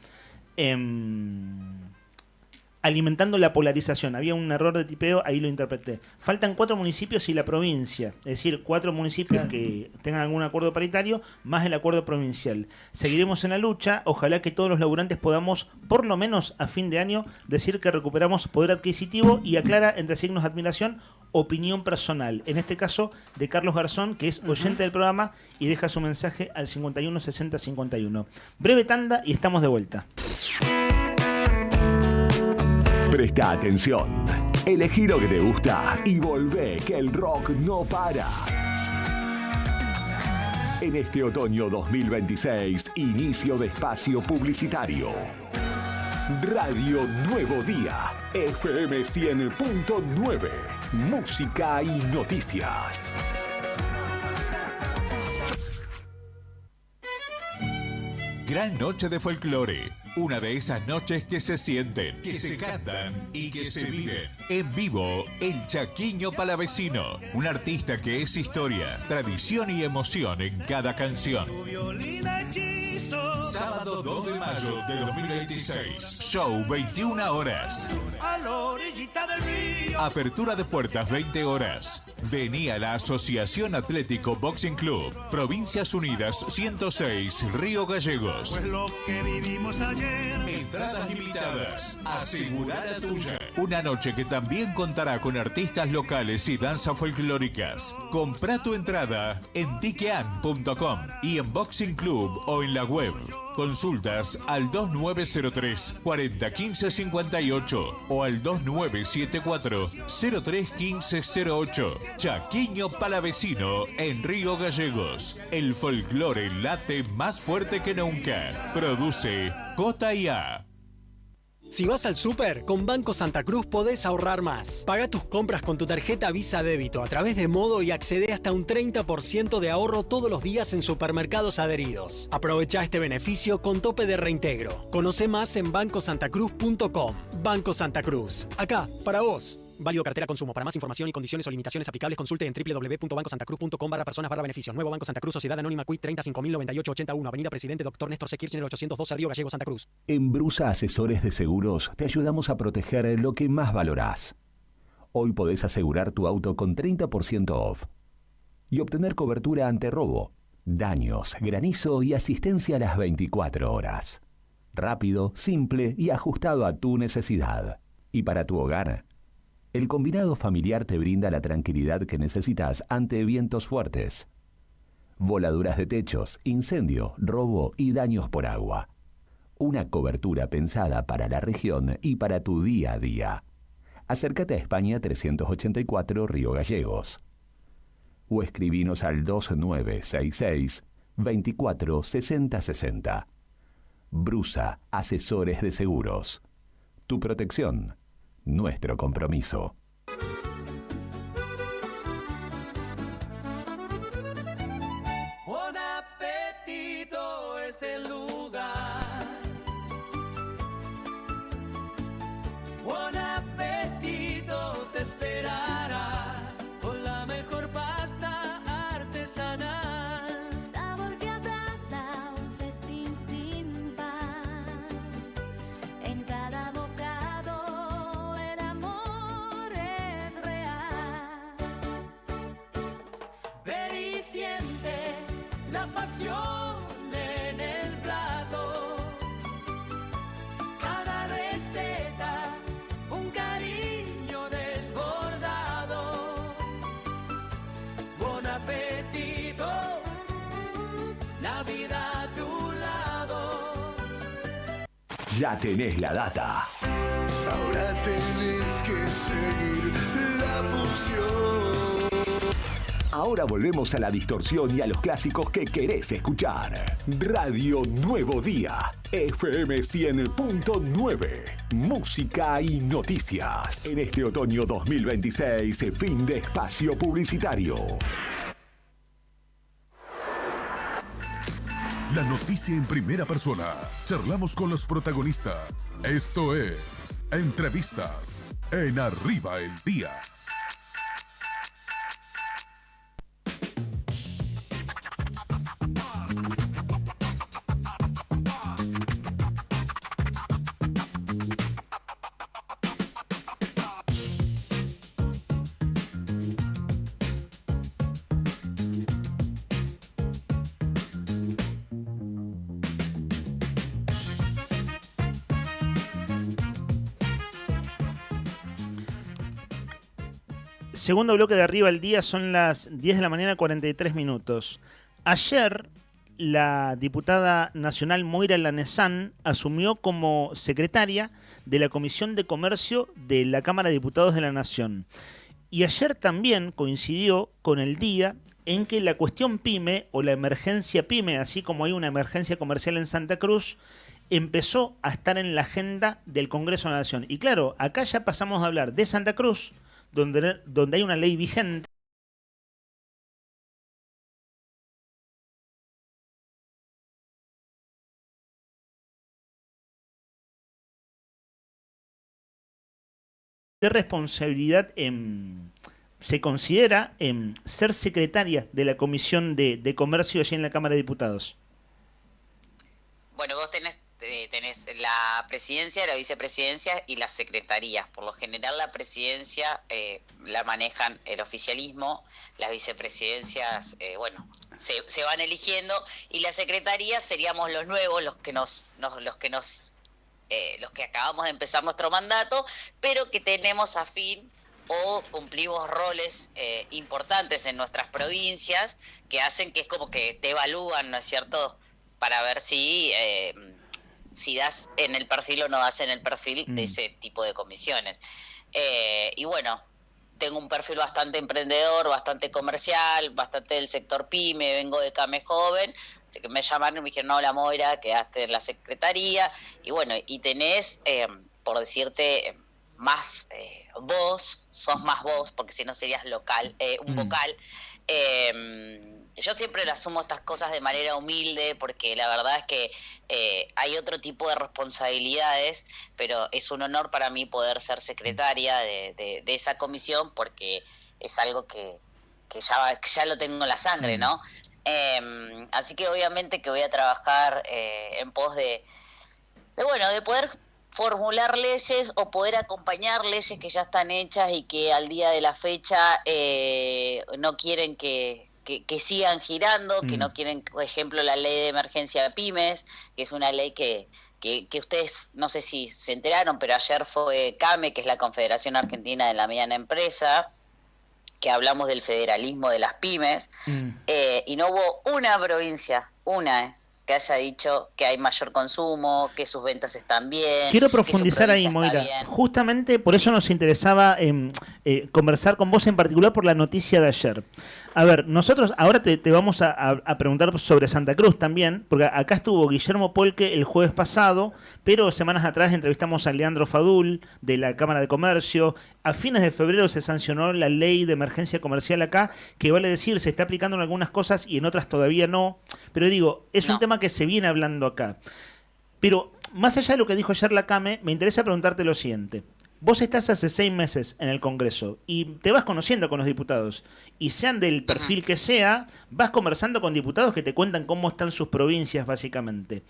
Alimentando la polarización. Había un error de tipeo, ahí lo interpreté. Faltan 4 municipios y la provincia. Es decir, 4 municipios que tengan algún acuerdo paritario, más el acuerdo provincial. Seguiremos en la lucha. Ojalá que todos los laburantes podamos, por lo menos a fin de año, decir que recuperamos poder adquisitivo, y aclara, entre signos de admiración, opinión personal. En este caso, de Carlos Garzón, que es oyente del programa y deja su mensaje al 51 60 51. Breve tanda y estamos de vuelta. Presta atención, elegí lo que te gusta y volvé, que el rock no para. En este otoño 2026, inicio de espacio publicitario. Radio Nuevo Día, FM 100.9, música y noticias. Gran noche de folclore. Una de esas noches que se sienten, que se cantan y que se viven. En vivo, el Chaquiño Palavecino. Un artista que es historia, tradición y emoción en cada canción. Sábado 2 de mayo de 2026. Show 21 horas. Apertura de puertas 20 horas. Vení a la Asociación Atlético Boxing Club, Provincias Unidas 106, Río Gallegos. Pues lo que vivimos ayer. Entradas limitadas. Asegura la tuya. Una noche que también contará con artistas locales y danzas folclóricas. Comprá tu entrada en tikean.com y en Boxing Club o en la web. Consultas al 2903 401558 o al 2974 031508. Chaquiño Palavecino en Río Gallegos. El folclore late más fuerte que nunca. Produce J&A. Si vas al súper, con Banco Santa Cruz podés ahorrar más. Paga tus compras con tu tarjeta Visa Débito a través de Modo y accede hasta un 30% de ahorro todos los días en supermercados adheridos. Aprovecha este beneficio con tope de reintegro. Conoce más en bancosantacruz.com. Banco Santa Cruz. Acá, para vos. Válido cartera consumo. Para más información y condiciones o limitaciones aplicables, consulte en www.bancosantacruz.com/personas/beneficios. Nuevo Banco Santa Cruz, Sociedad Anónima Quit 30.509881, Avenida Presidente Dr. Néstor C. Kirchner 812, Río Gallegos, Santa Cruz. En Brusa Asesores de Seguros te ayudamos a proteger lo que más valorás. Hoy podés asegurar tu auto con 30% off y obtener cobertura ante robo, daños, granizo y asistencia a las 24 horas. Rápido, simple y ajustado a tu necesidad. Y para tu hogar, el combinado familiar te brinda la tranquilidad que necesitas ante vientos fuertes, voladuras de techos, incendio, robo y daños por agua. Una cobertura pensada para la región y para tu día a día. Acércate a España 384 Río Gallegos. O escribinos al 2966 24 60 60. Brusa Asesores de Seguros. Tu protección. Nuestro compromiso. Buen apetito es el lugar. Buen apetito te esperará con la mejor pasta artesanal. Sabor que abraza un festín sin par. En cada bocado el amor es real. Ven y siente la pasión en el plato. Cada receta, un cariño desbordado. Buen apetito, la vida a tu lado. Ya tenés la data. Ahora tenés que seguir la función. Ahora volvemos a la distorsión y a los clásicos que querés escuchar. Radio Nuevo Día, FM 100.9. Música y noticias. En este otoño 2026, fin de espacio publicitario. La noticia en primera persona. Charlamos con los protagonistas. Esto es Entrevistas en Arriba el Día. Segundo bloque de Arriba el Día, son las 10 de la mañana, 43 minutos. Ayer, la diputada nacional Moira Lanesán asumió como secretaria de la Comisión de Comercio de la Cámara de Diputados de la Nación. Y ayer también coincidió con el día en que la cuestión PYME o la emergencia PYME, así como hay una emergencia comercial en Santa Cruz, empezó a estar en la agenda del Congreso de la Nación. Y claro, acá ya pasamos a hablar de Santa Cruz, donde hay una ley vigente de responsabilidad se considera ser secretaria de la Comisión de Comercio allí en la Cámara de Diputados. Bueno, vos tenés la presidencia, la vicepresidencia y las secretarías. Por lo general la presidencia la manejan el oficialismo, las vicepresidencias, se van eligiendo, y las secretarías seríamos los nuevos, los que acabamos de empezar nuestro mandato, pero que tenemos afín o cumplimos roles importantes en nuestras provincias, que hacen que es como que te evalúan, ¿no es cierto?, para ver si das en el perfil o no das en el perfil de ese tipo de comisiones. Y bueno, tengo un perfil bastante emprendedor, bastante comercial, bastante del sector PYME, vengo de CAME Joven, así que me llamaron y me dijeron, hola Moira, quedaste en la secretaría, y bueno, y tenés, por decirte, más voz, sos más voz, porque si no serías local, un vocal. Yo siempre le asumo estas cosas de manera humilde, porque la verdad es que hay otro tipo de responsabilidades, pero es un honor para mí poder ser secretaria de esa comisión, porque es algo que ya lo tengo en la sangre, ¿no? Así que obviamente que voy a trabajar en pos de poder formular leyes o poder acompañar leyes que ya están hechas y que al día de la fecha no quieren que sigan girando, que no quieren, por ejemplo, la ley de emergencia de pymes, que es una ley que ustedes, no sé si se enteraron, pero ayer fue CAME, que es la Confederación Argentina de la Mediana Empresa, que hablamos del federalismo de las pymes, y no hubo una provincia, que haya dicho que hay mayor consumo, que sus ventas están bien. Quiero profundizar ahí, Moira. Justamente por eso nos interesaba conversar con vos en particular por la noticia de ayer. A ver, nosotros ahora te vamos a preguntar sobre Santa Cruz también, porque acá estuvo Guillermo Polque el jueves pasado, pero semanas atrás entrevistamos a Leandro Fadul de la Cámara de Comercio. A fines de febrero se sancionó la ley de emergencia comercial acá, que vale decir, se está aplicando en algunas cosas y en otras todavía no. Pero digo, es un tema que se viene hablando acá. Pero más allá de lo que dijo ayer la CAME, me interesa preguntarte lo siguiente. Vos estás hace 6 meses en el Congreso y te vas conociendo con los diputados. Y sean del perfil que sea, vas conversando con diputados que te cuentan cómo están sus provincias, básicamente.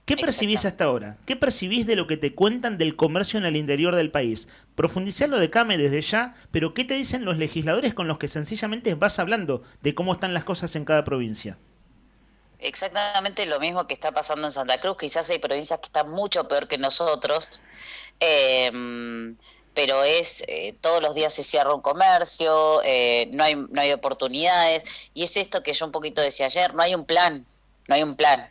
¿Qué percibís hasta ahora? ¿Qué percibís de lo que te cuentan del comercio en el interior del país? Profundizar lo de CAME desde ya, pero ¿qué te dicen los legisladores con los que sencillamente vas hablando de cómo están las cosas en cada provincia? Exactamente lo mismo que está pasando en Santa Cruz. Quizás hay provincias que están mucho peor que nosotros, pero todos los días se cierra un comercio, no hay oportunidades, y es esto que yo un poquito decía ayer, no hay un plan.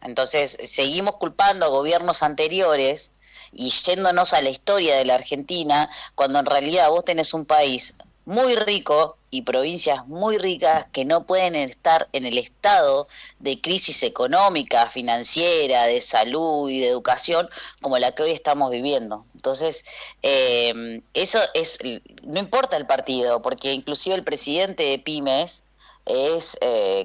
Entonces seguimos culpando a gobiernos anteriores y yéndonos a la historia de la Argentina, cuando en realidad vos tenés un país muy rico y provincias muy ricas que no pueden estar en el estado de crisis económica, financiera, de salud y de educación como la que hoy estamos viviendo. Entonces, eso es, no importa el partido, porque inclusive el presidente de Pymes es,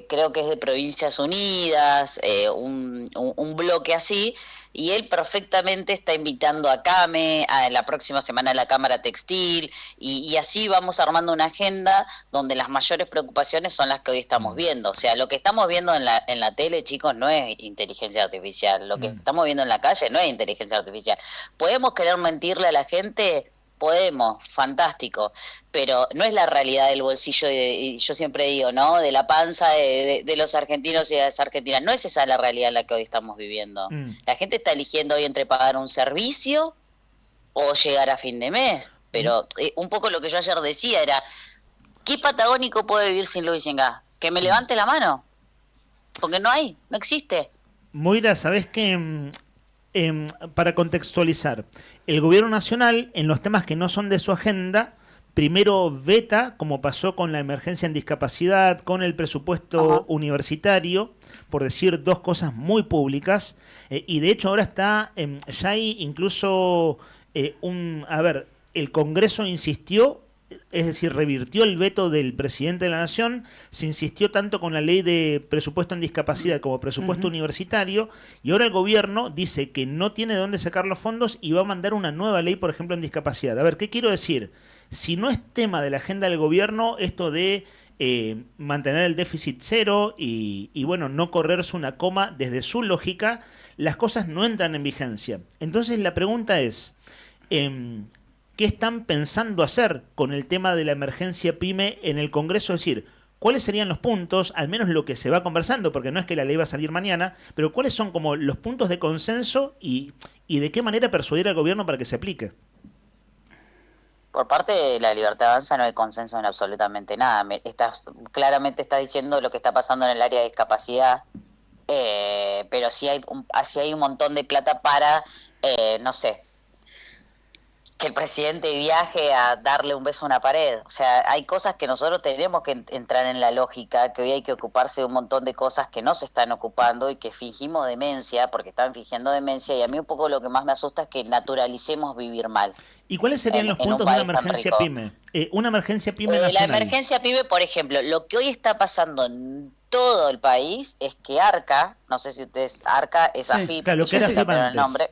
creo que es de Provincias Unidas, un bloque así, y él perfectamente está invitando a CAME, a la próxima semana a la Cámara Textil, y así vamos armando una agenda donde las mayores preocupaciones son las que hoy estamos viendo. O sea, lo que estamos viendo en la tele, chicos, no es inteligencia artificial. Lo que estamos viendo en la calle no es inteligencia artificial. ¿Podemos querer mentirle a la gente? Podemos, fantástico, pero no es la realidad del bolsillo, y yo siempre digo, ¿no? De la panza de los argentinos y de las argentinas. No es esa la realidad en la que hoy estamos viviendo. La gente está eligiendo hoy entre pagar un servicio o llegar a fin de mes. Pero un poco lo que yo ayer decía era, ¿qué patagónico puede vivir sin luz y sin gas? Que me levante la mano, porque no hay, no existe. Moira, ¿sabés qué? Para contextualizar, el gobierno nacional, en los temas que no son de su agenda, primero veta, como pasó con la emergencia en discapacidad, con el presupuesto universitario, por decir dos cosas muy públicas, y de hecho ahora está, ya hay incluso el Congreso insistió, es decir, revirtió el veto del presidente de la Nación, se insistió tanto con la ley de presupuesto en discapacidad como presupuesto universitario, y ahora el gobierno dice que no tiene de dónde sacar los fondos y va a mandar una nueva ley, por ejemplo, en discapacidad. A ver, ¿qué quiero decir? Si no es tema de la agenda del gobierno esto de mantener el déficit cero y bueno, no correrse una coma desde su lógica, las cosas no entran en vigencia. Entonces la pregunta es, ¿qué están pensando hacer con el tema de la emergencia PYME en el Congreso? Es decir, ¿cuáles serían los puntos, al menos lo que se va conversando, porque no es que la ley va a salir mañana, pero cuáles son como los puntos de consenso y de qué manera persuadir al gobierno para que se aplique? Por parte de la Libertad Avanza no hay consenso en absolutamente nada. Claramente estás diciendo lo que está pasando en el área de discapacidad, pero sí hay un montón de plata para, no sé, que el presidente viaje a darle un beso a una pared. O sea, hay cosas que nosotros tenemos que entrar en la lógica, que hoy hay que ocuparse de un montón de cosas que no se están ocupando y que fingimos demencia, porque están fingiendo demencia, y a mí un poco lo que más me asusta es que naturalicemos vivir mal. ¿Y cuáles serían los puntos de una emergencia PYME? Una emergencia PYME nacional. La emergencia PYME, por ejemplo, lo que hoy está pasando en todo el país es que ARCA, no sé si ustedes, ARCA es AFIP, claro, que era AFIP el nombre.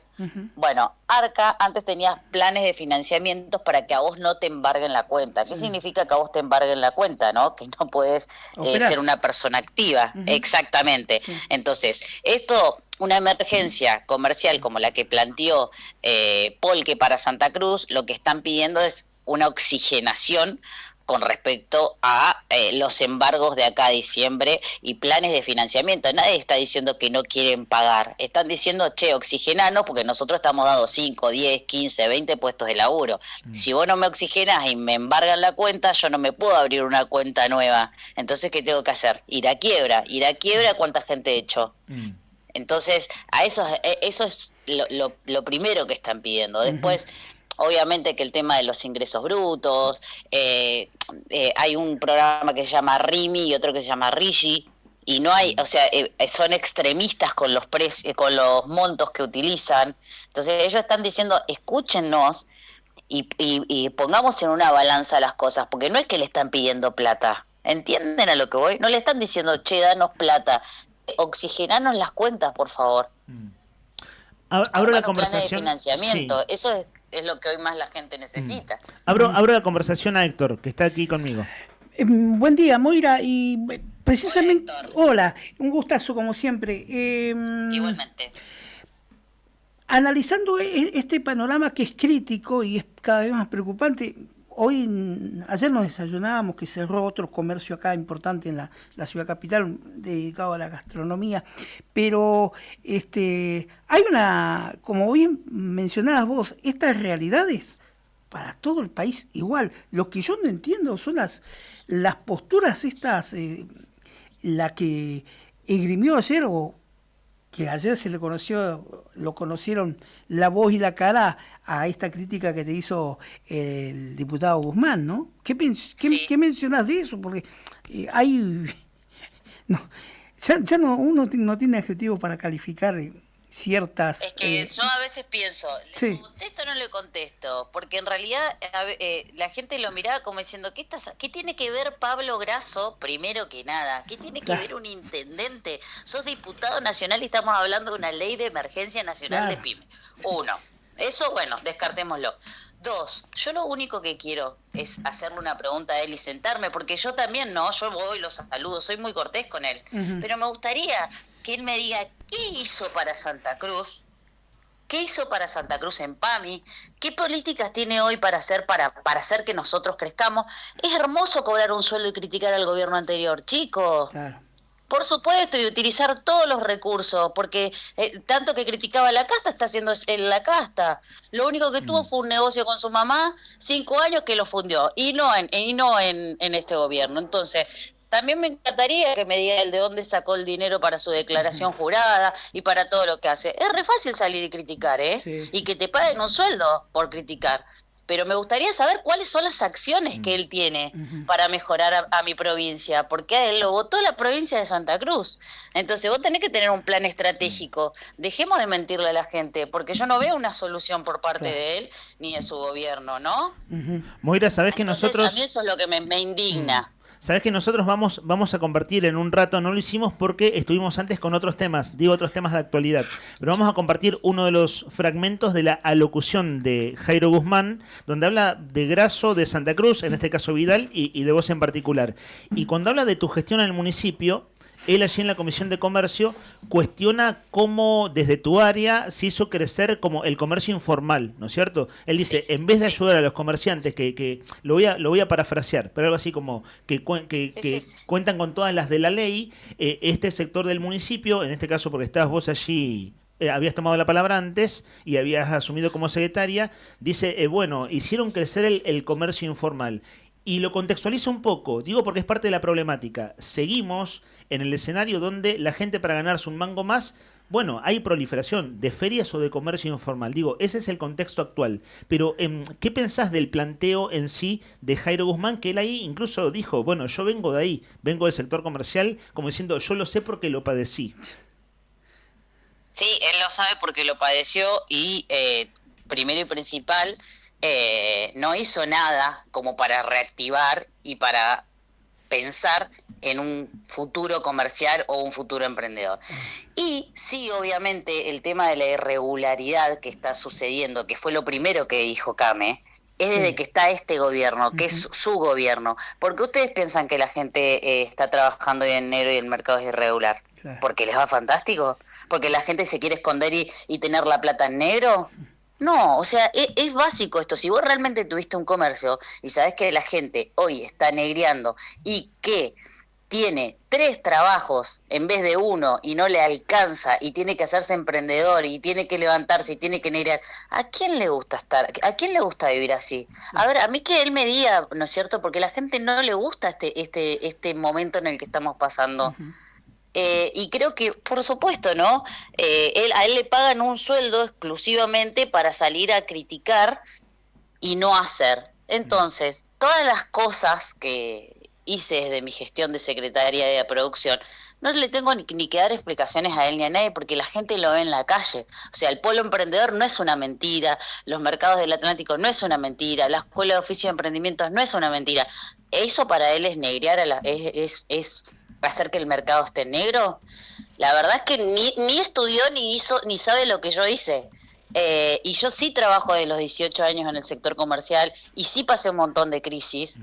Bueno, ARCA antes tenías planes de financiamientos para que a vos no te embarguen la cuenta. ¿Qué significa que a vos te embarguen la cuenta, no? Que no puedes ser una persona activa. Exactamente. Entonces, una emergencia comercial como la que planteó Polke para Santa Cruz, lo que están pidiendo es una oxigenación con respecto a los embargos de acá a diciembre y planes de financiamiento. Nadie está diciendo que no quieren pagar. Están diciendo, che, oxigenanos, porque nosotros estamos dando 5, 10, 15, 20 puestos de laburo. Si vos no me oxigenás y me embargan la cuenta, yo no me puedo abrir una cuenta nueva. Entonces, ¿qué tengo que hacer? Ir a quiebra. Ir a quiebra, ¿cuánta gente he hecho? Entonces, eso es lo primero que están pidiendo. Después, obviamente que el tema de los ingresos brutos, hay un programa que se llama RIMI y otro que se llama RIGI, y no hay, o sea, son extremistas con los con los montos que utilizan. Entonces ellos están diciendo, escúchennos y pongamos en una balanza las cosas, porque no es que le están pidiendo plata, ¿entienden a lo que voy? No le están diciendo, che, danos plata, oxigenanos las cuentas, por favor. Abro la conversación. Planes de financiamiento, eso es lo que hoy más la gente necesita. Abro la conversación a Héctor, que está aquí conmigo. Buen día, Moira, y precisamente... Hola, un gustazo como siempre. Igualmente. Analizando este panorama que es crítico y es cada vez más preocupante, ayer nos desayunábamos que cerró otro comercio acá importante en la ciudad capital dedicado a la gastronomía, pero hay como bien mencionabas vos, estas realidades para todo el país igual. Lo que yo no entiendo son las posturas estas, la que esgrimió ayer o que ayer lo conocieron la voz y la cara a esta crítica que te hizo el diputado Guzmán, ¿no? ¿Qué mencionás de eso? Porque hay... No, ya no, uno no tiene adjetivos para calificar ciertas... Es que yo a veces pienso, ¿le sí. contesto o no le contesto? Porque en realidad la gente lo miraba como diciendo, ¿qué tiene que ver Pablo Grasso, primero que nada? ¿Qué tiene que ver un intendente? Sos diputado nacional y estamos hablando de una ley de emergencia nacional de pyme. Uno, eso bueno, descartémoslo. Dos, yo lo único que quiero es hacerle una pregunta a él y sentarme, porque yo también yo voy, lo saludo, soy muy cortés con él, pero me gustaría que él me diga qué hizo para Santa Cruz, qué hizo para Santa Cruz en PAMI, qué políticas tiene hoy para hacer hacer que nosotros crezcamos. Es hermoso cobrar un sueldo y criticar al gobierno anterior, chicos. Claro. Por supuesto, y utilizar todos los recursos, porque tanto que criticaba la casta, está haciendo en la casta. Lo único que tuvo fue un negocio con su mamá, 5 años que lo fundió, y no en este gobierno. Entonces, también me encantaría que me diga él de dónde sacó el dinero para su declaración jurada y para todo lo que hace. Es re fácil salir y criticar, Sí. Y que te paguen un sueldo por criticar. Pero me gustaría saber cuáles son las acciones que él tiene para mejorar a mi provincia, porque a él lo votó la provincia de Santa Cruz. Entonces vos tenés que tener un plan estratégico. Dejemos de mentirle a la gente, porque yo no veo una solución por parte de él ni de su gobierno, ¿no? Moira, ¿sabés que Entonces, nosotros... a mí eso es lo que me indigna. Sabés que nosotros vamos a compartir en un rato, no lo hicimos porque estuvimos antes con otros temas de actualidad, pero vamos a compartir uno de los fragmentos de la alocución de Jairo Guzmán, donde habla de Grasso, de Santa Cruz, en este caso Vidal, y de vos en particular. Y cuando habla de tu gestión en el municipio, él allí en la Comisión de Comercio cuestiona cómo desde tu área se hizo crecer como el comercio informal, ¿no es cierto? Él dice, en vez de ayudar a los comerciantes, que lo voy a parafrasear, pero algo así como que cuentan con todas las de la ley, este sector del municipio, en este caso porque estabas vos allí, habías tomado la palabra antes y habías asumido como secretaria, dice, bueno, hicieron crecer el comercio informal. Y lo contextualizo un poco, digo porque es parte de la problemática. Seguimos en el escenario donde la gente para ganarse un mango más, bueno, hay proliferación de ferias o de comercio informal. Digo, ese es el contexto actual. Pero, ¿qué pensás del planteo en sí de Jairo Guzmán? Que él ahí incluso dijo, bueno, yo vengo de ahí, vengo del sector comercial, como diciendo, yo lo sé porque lo padecí. Sí, él lo sabe porque lo padeció y, primero y principal, no hizo nada como para reactivar y para pensar en un futuro comercial o un futuro emprendedor. Y sí, obviamente, el tema de la irregularidad que está sucediendo, que fue lo primero que dijo Came, es desde que está este gobierno, que es su gobierno. ¿Por qué ustedes piensan que la gente está trabajando hoy en negro y el mercado es irregular? Claro. ¿Porque les va fantástico? ¿Porque la gente se quiere esconder y tener la plata en negro? No, o sea, es básico esto. Si vos realmente tuviste un comercio y sabés que la gente hoy está negreando y que tiene 3 trabajos en vez de 1 y no le alcanza y tiene que hacerse emprendedor y tiene que levantarse y tiene que negrear, ¿a quién le gusta ¿A quién le gusta vivir así? A ver, a mí que él me diga, ¿no es cierto? Porque a la gente no le gusta este momento en el que estamos pasando. Y creo que, por supuesto, ¿no? A él le pagan un sueldo exclusivamente para salir a criticar y no hacer. Entonces, todas las cosas que hice desde mi gestión de secretaria de producción, no le tengo ni que dar explicaciones a él ni a nadie porque la gente lo ve en la calle. O sea, el polo emprendedor no es una mentira, los mercados del Atlántico no es una mentira, la escuela de oficio de emprendimientos no es una mentira. Eso para él es negrear, es hacer que el mercado esté negro. La verdad es que ni estudió ni sabe lo que yo hice. Y yo sí trabajo desde los 18 años en el sector comercial y sí pasé un montón de crisis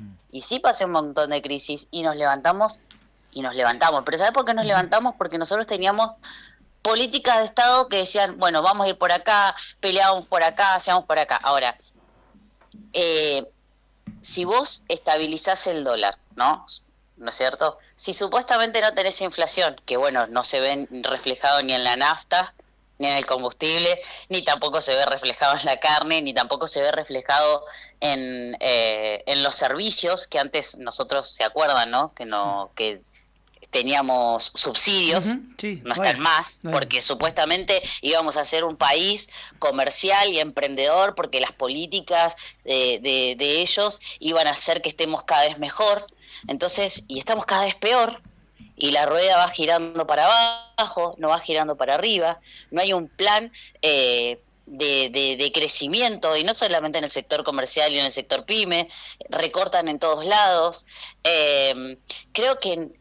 y nos levantamos. Pero ¿sabes por qué nos levantamos? Porque nosotros teníamos políticas de Estado que decían, bueno, vamos a ir por acá, peleábamos por acá, hacíamos por acá. Ahora, si vos estabilizás el dólar, ¿no es cierto? Si supuestamente no tenés inflación, que bueno, no se ve reflejado ni en la nafta, ni en el combustible, ni tampoco se ve reflejado en la carne, ni tampoco se ve reflejado en los servicios, que antes nosotros, ¿se acuerdan, no? Que teníamos subsidios, sí, no están más, porque supuestamente íbamos a ser un país comercial y emprendedor, porque las políticas de ellos iban a hacer que estemos cada vez mejor. Entonces, y estamos cada vez peor, y la rueda va girando para abajo, no va girando para arriba, no hay un plan de crecimiento, y no solamente en el sector comercial y en el sector pyme, recortan en todos lados. Creo que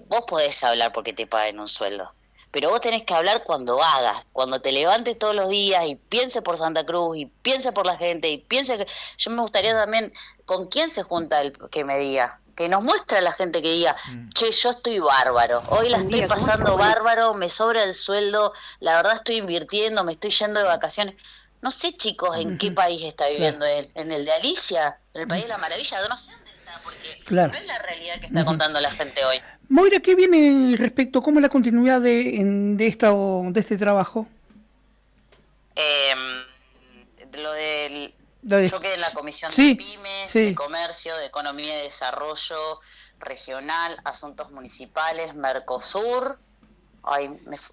vos podés hablar porque te paguen un sueldo, pero vos tenés que hablar cuando hagas, cuando te levantes todos los días y piense por Santa Cruz y piense por la gente y piense que... Yo me gustaría también, ¿con quién se junta el que me diga? Que nos muestre a la gente que diga, che, yo estoy bárbaro, hoy la estoy pasando bárbaro, me sobra el sueldo, la verdad estoy invirtiendo, me estoy yendo de vacaciones. No sé, chicos, en qué país está viviendo él, en el de Alicia, en el país de la maravilla, no sé dónde está, porque no es la realidad que está contando la gente hoy. Moira, ¿qué viene respecto? ¿Cómo es la continuidad de este trabajo? Yo quedé en la comisión de pymes, de comercio, de economía y desarrollo regional, asuntos municipales, Mercosur. Ay,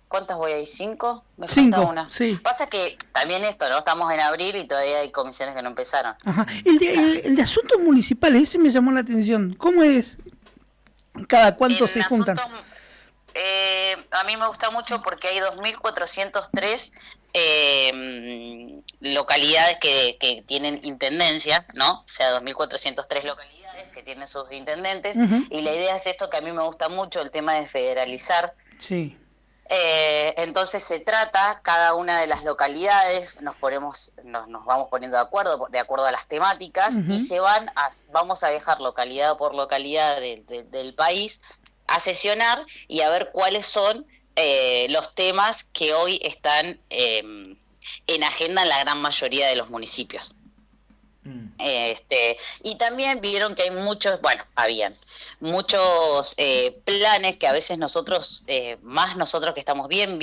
¿cuántas voy ahí? ¿5? Me falta una. Sí. Pasa que también esto, ¿no? Estamos en abril y todavía hay comisiones que no empezaron. Ajá. El de asuntos municipales, ese me llamó la atención. ¿Cómo es? ¿Cada cuánto se juntan? A mí me gusta mucho porque hay 2.403 localidades que tienen intendencia, ¿no? O sea, 2.403 localidades que tienen sus intendentes, y la idea es esto que a mí me gusta mucho, el tema de federalizar. Sí. Entonces se trata, cada una de las localidades nos vamos poniendo de acuerdo a las temáticas, y vamos a viajar localidad por localidad del país a sesionar y a ver cuáles son los temas que hoy están en agenda en la gran mayoría de los municipios. Y también vieron que hay habían muchos planes que a veces nosotros, más nosotros que estamos bien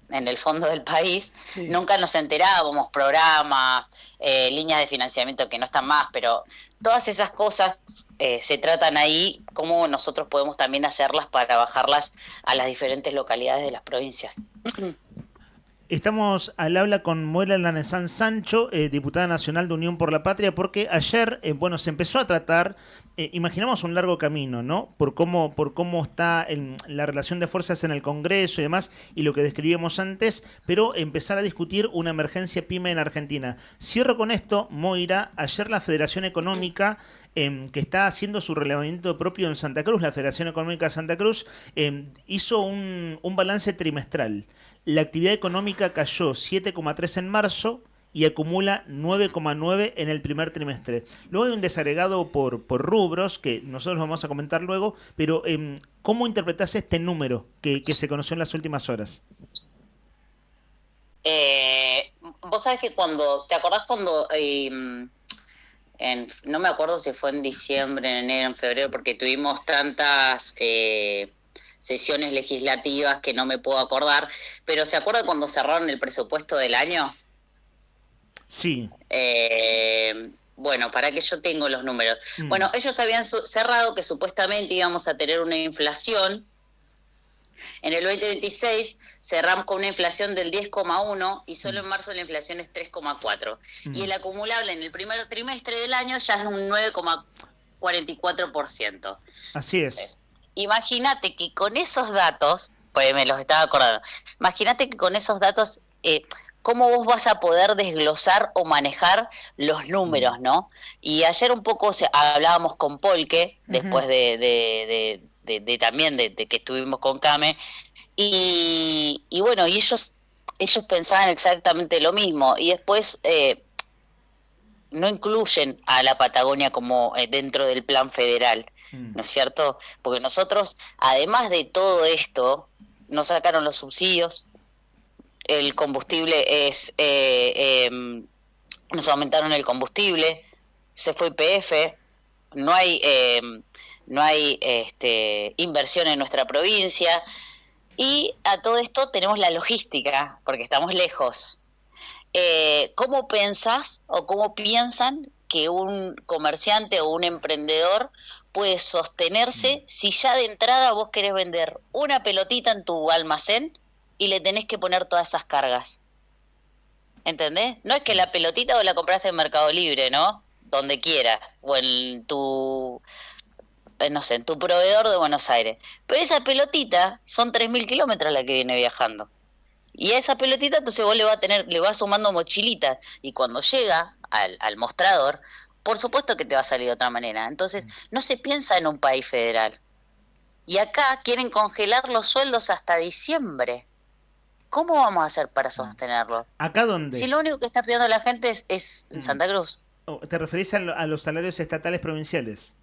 en el fondo del país, nunca nos enterábamos, programas, líneas de financiamiento que no están más, pero todas esas cosas se tratan ahí, cómo nosotros podemos también hacerlas para bajarlas a las diferentes localidades de las provincias. Estamos al habla con Moira Lanezán Sancho, diputada nacional de Unión por la Patria, porque ayer, se empezó a tratar, imaginamos un largo camino, ¿no? Por cómo está la relación de fuerzas en el Congreso y demás, y lo que describíamos antes, pero empezar a discutir una emergencia pyme en Argentina. Cierro con esto, Moira. Ayer la Federación Económica, que está haciendo su relevamiento propio en Santa Cruz, la Federación Económica de Santa Cruz, hizo un balance trimestral. La actividad económica cayó 7,3 en marzo y acumula 9,9 en el primer trimestre. Luego hay un desagregado por rubros que nosotros vamos a comentar luego, pero ¿cómo interpretás este número que se conoció en las últimas horas? Vos sabés que ¿te acordás cuando... no me acuerdo si fue en diciembre, en enero, en febrero, porque tuvimos tantas... sesiones legislativas que no me puedo acordar, pero ¿se acuerda cuando cerraron el presupuesto del año? Sí. Para que yo tengo los números. Bueno, ellos habían cerrado que supuestamente íbamos a tener una inflación. En el 2026 cerramos con una inflación del 10,1 y solo en marzo la inflación es 3,4. Y el acumulable en el primer trimestre del año ya es un 9,44%. Así es. Entonces, imagínate que con esos datos, pues me los estaba acordando, imagínate que con esos datos, ¿cómo vos vas a poder desglosar o manejar los números, no? Y ayer un poco hablábamos con Polke, después de que estuvimos con Came, y ellos pensaban exactamente lo mismo, y después no incluyen a la Patagonia como dentro del plan federal, ¿no es cierto? Porque nosotros, además de todo esto, nos sacaron los subsidios, el combustible nos aumentaron el combustible, se fue YPF, no hay inversión en nuestra provincia, y a todo esto tenemos la logística, porque estamos lejos. ¿Cómo pensás o cómo piensan que un comerciante o un emprendedor puede sostenerse si ya de entrada vos querés vender una pelotita en tu almacén y le tenés que poner todas esas cargas? ¿Entendés? No es que la pelotita vos la compraste en Mercado Libre, ¿no? Donde quiera, o en tu, no sé, en tu proveedor de Buenos Aires. Pero esa pelotita son 3.000 kilómetros la que viene viajando. Y a esa pelotita entonces vos le vas sumando mochilitas. Y cuando llega al mostrador, por supuesto que te va a salir de otra manera. Entonces, no se piensa en un país federal. Y acá quieren congelar los sueldos hasta diciembre. ¿Cómo vamos a hacer para sostenerlo? ¿Acá dónde? Si lo único que está pidiendo la gente es en Santa Cruz. ¿Te referís a los salarios estatales provinciales?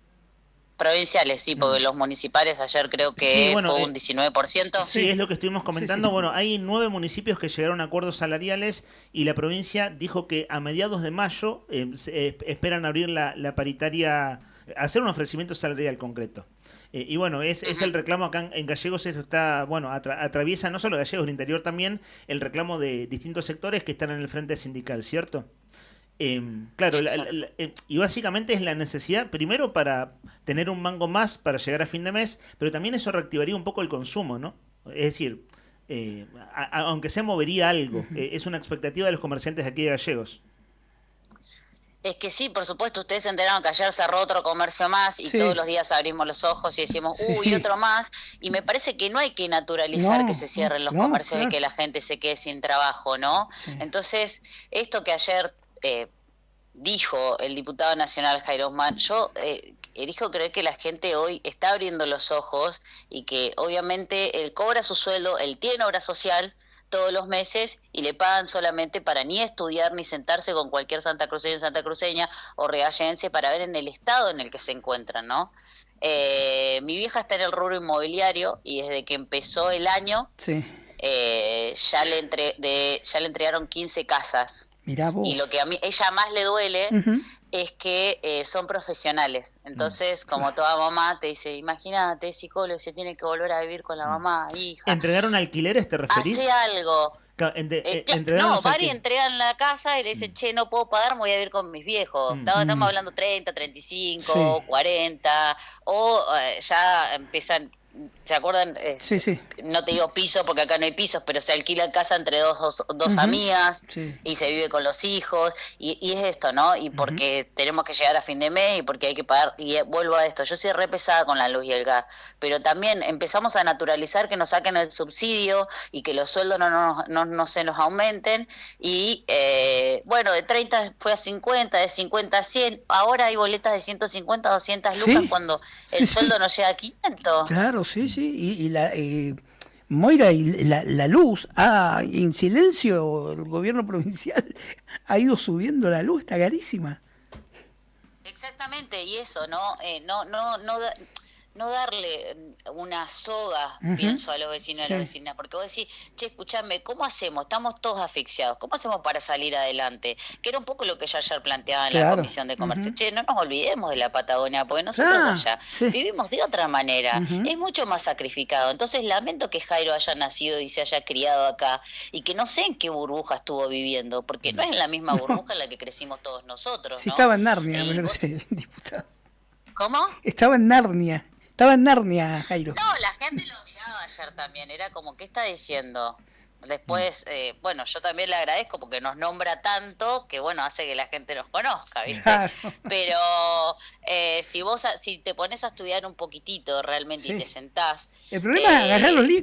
Provinciales, sí, porque los municipales ayer creo que fue un 19%. Sí, es lo que estuvimos comentando. Sí. Bueno, hay 9 municipios que llegaron a acuerdos salariales y la provincia dijo que a mediados de mayo esperan abrir la paritaria, hacer un ofrecimiento salarial concreto. Y bueno, es el reclamo acá en Gallegos. Esto está, bueno, atraviesa no solo Gallegos, el interior también, el reclamo de distintos sectores que están en el frente sindical, ¿cierto? Claro, y básicamente es la necesidad, primero para tener un mango más para llegar a fin de mes, pero también eso reactivaría un poco el consumo, ¿no? Es decir, aunque se movería algo, es una expectativa de los comerciantes de aquí de Gallegos. Es que sí, por supuesto, ustedes se enteraron que ayer cerró otro comercio más y todos los días abrimos los ojos y decimos, uy, otro más, y me parece que no hay que naturalizar que se cierren los comercios y que la gente se quede sin trabajo, ¿no? Sí. Entonces, esto que ayer dijo el diputado nacional Jairo Osman, yo elijo creer que la gente hoy está abriendo los ojos y que obviamente él cobra su sueldo, él tiene obra social todos los meses y le pagan solamente para ni estudiar ni sentarse con cualquier santacruceña o regallense para ver en el estado en el que se encuentran, ¿no? Mi vieja está en el rubro inmobiliario y desde que empezó el año ya le entregaron 15 casas. Mirá vos. Y lo que a ella más le duele es que son profesionales. Entonces, como toda mamá te dice, imagínate, psicólogo, se tiene que volver a vivir con la mamá, hija. ¿Entregaron alquileres, te referís? Hace algo. No, varios entregan la casa y le dicen, che, no puedo pagar, me voy a vivir con mis viejos. Estamos hablando 30, 35, 40, o ya empiezan... ¿Se acuerdan? No te digo piso porque acá no hay pisos, pero se alquila casa entre dos amigas y se vive con los hijos y es esto, ¿no? Y porque tenemos que llegar a fin de mes y porque hay que pagar, y vuelvo a esto, yo soy re pesada con la luz y el gas, pero también empezamos a naturalizar que nos saquen el subsidio y que los sueldos no se nos aumenten y bueno, de 30 fue a 50, de 50 a 100, ahora hay boletas de 150 a 200 lucas cuando el sueldo no llega a 500. Claro, sí. Y la Moira, y la luz, en silencio el gobierno provincial ha ido subiendo la luz, está carísima. Exactamente, y eso, no darle una soga, pienso, a los vecinos y a las vecinas, porque vos decís, che, escuchame, ¿cómo hacemos? Estamos todos asfixiados, ¿cómo hacemos para salir adelante? Que era un poco lo que yo ayer planteaba en la Comisión de Comercio. Che, no nos olvidemos de la Patagonia, porque nosotros allá vivimos de otra manera, es mucho más sacrificado. Entonces lamento que Jairo haya nacido y se haya criado acá, y que no sé en qué burbuja estuvo viviendo, porque no es en la misma burbuja en la que crecimos todos nosotros, Sí, estaba en Narnia, me parece, diputado. ¿Cómo? Estaba en Narnia, Jairo. No, la gente lo miraba ayer también, era como, ¿qué está diciendo? Después, bueno, yo también le agradezco porque nos nombra tanto que, bueno, hace que la gente nos conozca, ¿viste? Claro. Pero si te pones a estudiar un poquitito realmente y te sentás... El problema es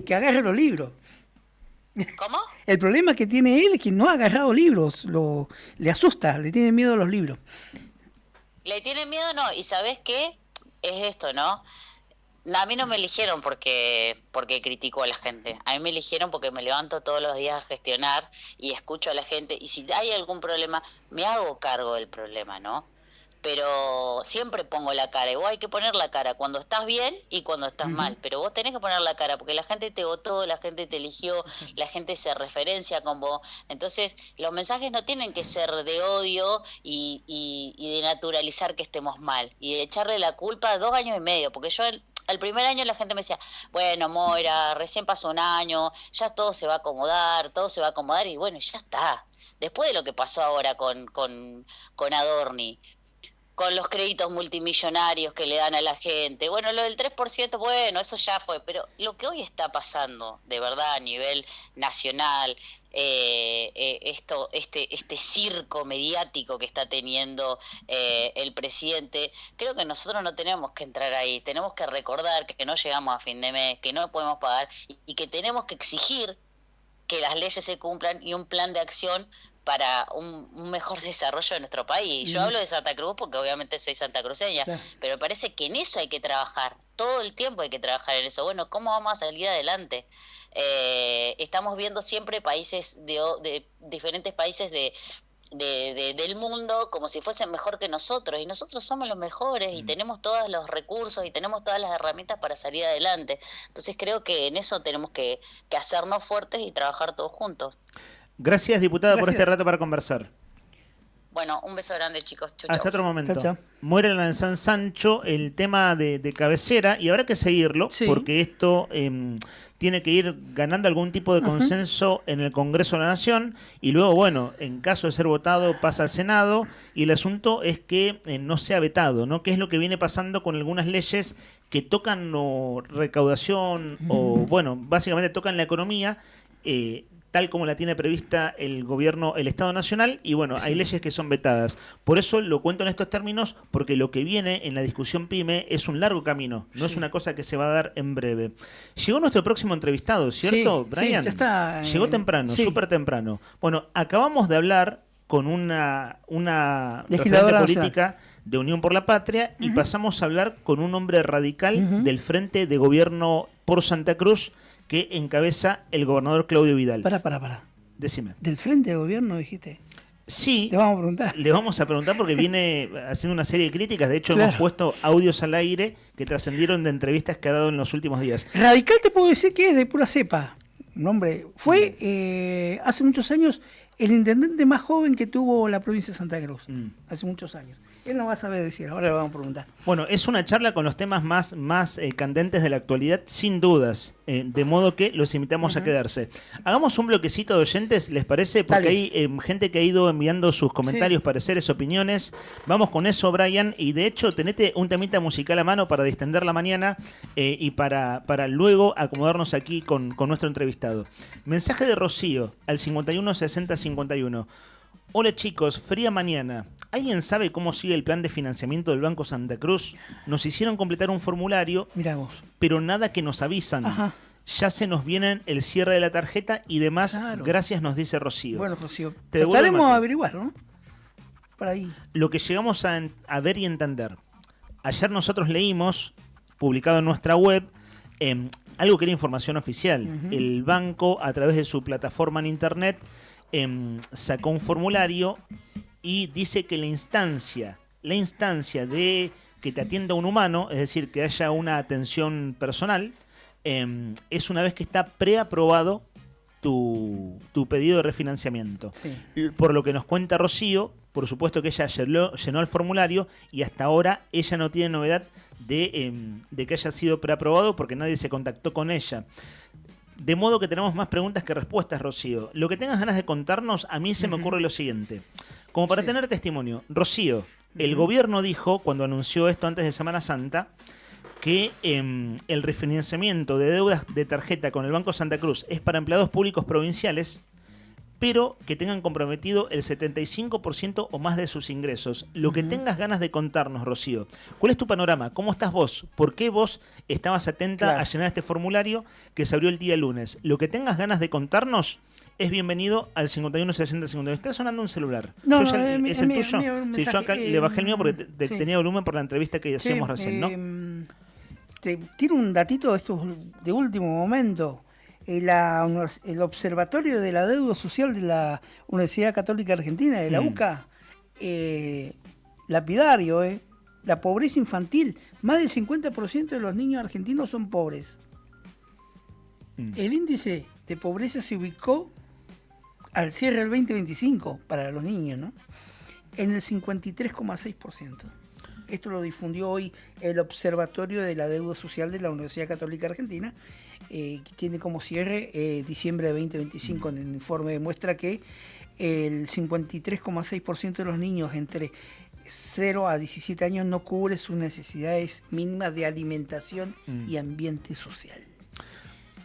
que agarre los libros. ¿Cómo? El problema que tiene él es que no ha agarrado libros, le asusta, le tiene miedo a los libros. ¿Le tiene miedo? No, y ¿sabés qué? Es esto, ¿no? A mí no me eligieron porque critico a la gente. A mí me eligieron porque me levanto todos los días a gestionar y escucho a la gente. Y si hay algún problema, me hago cargo del problema, ¿no? Pero siempre pongo la cara. Y vos hay que poner la cara cuando estás bien y cuando estás mal. Pero vos tenés que poner la cara porque la gente te votó, la gente te eligió, la gente se referencia con vos. Entonces, los mensajes no tienen que ser de odio y de naturalizar que estemos mal. Y de echarle la culpa a 2 años y medio. Porque yo... Al primer año la gente me decía, bueno, Moira, recién pasó un año, ya todo se va a acomodar, y bueno, ya está. Después de lo que pasó ahora con Adorni, con los créditos multimillonarios que le dan a la gente. Bueno, lo del 3%, bueno, eso ya fue, pero lo que hoy está pasando, de verdad, a nivel nacional, este circo mediático que está teniendo el presidente, creo que nosotros no tenemos que entrar ahí, tenemos que recordar que no llegamos a fin de mes, que no podemos pagar y que tenemos que exigir que las leyes se cumplan y un plan de acción para un mejor desarrollo de nuestro país. Yo hablo de Santa Cruz porque obviamente soy santacruceña, claro, pero parece que en eso hay que trabajar, todo el tiempo hay que trabajar en eso. Bueno, ¿cómo vamos a salir adelante? Estamos viendo siempre países de diferentes países del mundo como si fuesen mejor que nosotros, y nosotros somos los mejores y tenemos todos los recursos y tenemos todas las herramientas para salir adelante. Entonces creo que en eso tenemos que hacernos fuertes y trabajar todos juntos. Gracias, diputada, por este rato para conversar. Bueno, un beso grande, chicos. Chau, Hasta chau. otro momento. Chau, chau. Muere en San Sancho el tema de cabecera, y habrá que seguirlo, porque esto tiene que ir ganando algún tipo de consenso en el Congreso de la Nación, y luego, bueno, en caso de ser votado, pasa al Senado, y el asunto es que no sea vetado, ¿no? ¿Qué es lo que viene pasando con algunas leyes que tocan recaudación o, bueno, básicamente tocan la economía, tal como la tiene prevista el gobierno, el Estado Nacional, y bueno, hay leyes que son vetadas. Por eso lo cuento en estos términos, porque lo que viene en la discusión PYME es un largo camino, no es una cosa que se va a dar en breve. Llegó nuestro próximo entrevistado, ¿cierto, Brian? Sí, ya está. Llegó temprano, súper temprano. Bueno, acabamos de hablar con una referente política de Unión por la Patria, y pasamos a hablar con un hombre radical del Frente de Gobierno por Santa Cruz, que encabeza el gobernador Claudio Vidal. Pará. Decime. ¿Del Frente de Gobierno dijiste? Sí. Le vamos a preguntar. Le vamos a preguntar porque viene haciendo una serie de críticas. De hecho, hemos puesto audios al aire que trascendieron de entrevistas que ha dado en los últimos días. Radical te puedo decir que es de pura cepa. Un hombre. Fue hace muchos años el intendente más joven que tuvo la provincia de Santa Cruz. Hace muchos años. Él no va a saber decir, ahora le vamos a preguntar. Bueno, es una charla con los temas más candentes de la actualidad, sin dudas, de modo que los invitamos a quedarse. Hagamos un bloquecito de oyentes, ¿les parece? Porque hay gente que ha ido enviando sus comentarios, pareceres, opiniones. Vamos con eso, Brian, y de hecho tenete un temita musical a mano para distender la mañana y para luego acomodarnos aquí con nuestro entrevistado. Mensaje de Rocío al 51 60 51. Hola chicos, fría mañana. ¿Alguien sabe cómo sigue el plan de financiamiento del Banco Santa Cruz? Nos hicieron completar un formulario, pero nada que nos avisan. Ya se nos viene el cierre de la tarjeta y demás. Gracias, nos dice Rocío. Bueno, Rocío, trataremos de averiguar, ¿no? Por ahí. Lo que llegamos a ver y entender. Ayer nosotros leímos, publicado en nuestra web, algo que era información oficial. El banco, a través de su plataforma en internet, sacó un formulario y dice que la instancia de que te atienda un humano, es decir, que haya una atención personal, es una vez que está preaprobado tu pedido de refinanciamiento. Por lo que nos cuenta Rocío, por supuesto que ella llenó el formulario y hasta ahora ella no tiene novedad de que haya sido preaprobado porque nadie se contactó con ella. De modo que tenemos más preguntas que respuestas, Rocío. Lo que tengas ganas de contarnos, a mí se me ocurre lo siguiente. Como para tener testimonio, Rocío, el gobierno dijo, cuando anunció esto antes de Semana Santa, que el refinanciamiento de deudas de tarjeta con el Banco Santa Cruz es para empleados públicos provinciales, pero que tengan comprometido el 75% o más de sus ingresos. Lo que tengas ganas de contarnos, Rocío. ¿Cuál es tu panorama? ¿Cómo estás vos? ¿Por qué vos estabas atenta a llenar este formulario que se abrió el día lunes? Lo que tengas ganas de contarnos es bienvenido al 51 60 51. Está sonando un celular. No, ¿Es el mío, tuyo? Mío, yo acá le bajé el mío porque tenía volumen por la entrevista que hacíamos recién, ¿no? Te tiro un datito de estos de último momento. El Observatorio de la Deuda Social de la Universidad Católica Argentina, de la UCA, lapidario, la pobreza infantil. Más del 50% de los niños argentinos son pobres. El índice de pobreza se ubicó al cierre del 2025 para los niños, ¿no? En el 53,6%. Esto lo difundió hoy el Observatorio de la Deuda Social de la Universidad Católica Argentina, que tiene como cierre diciembre de 2025. En el informe demuestra que el 53,6% de los niños entre 0 a 17 años no cubre sus necesidades mínimas de alimentación y ambiente social.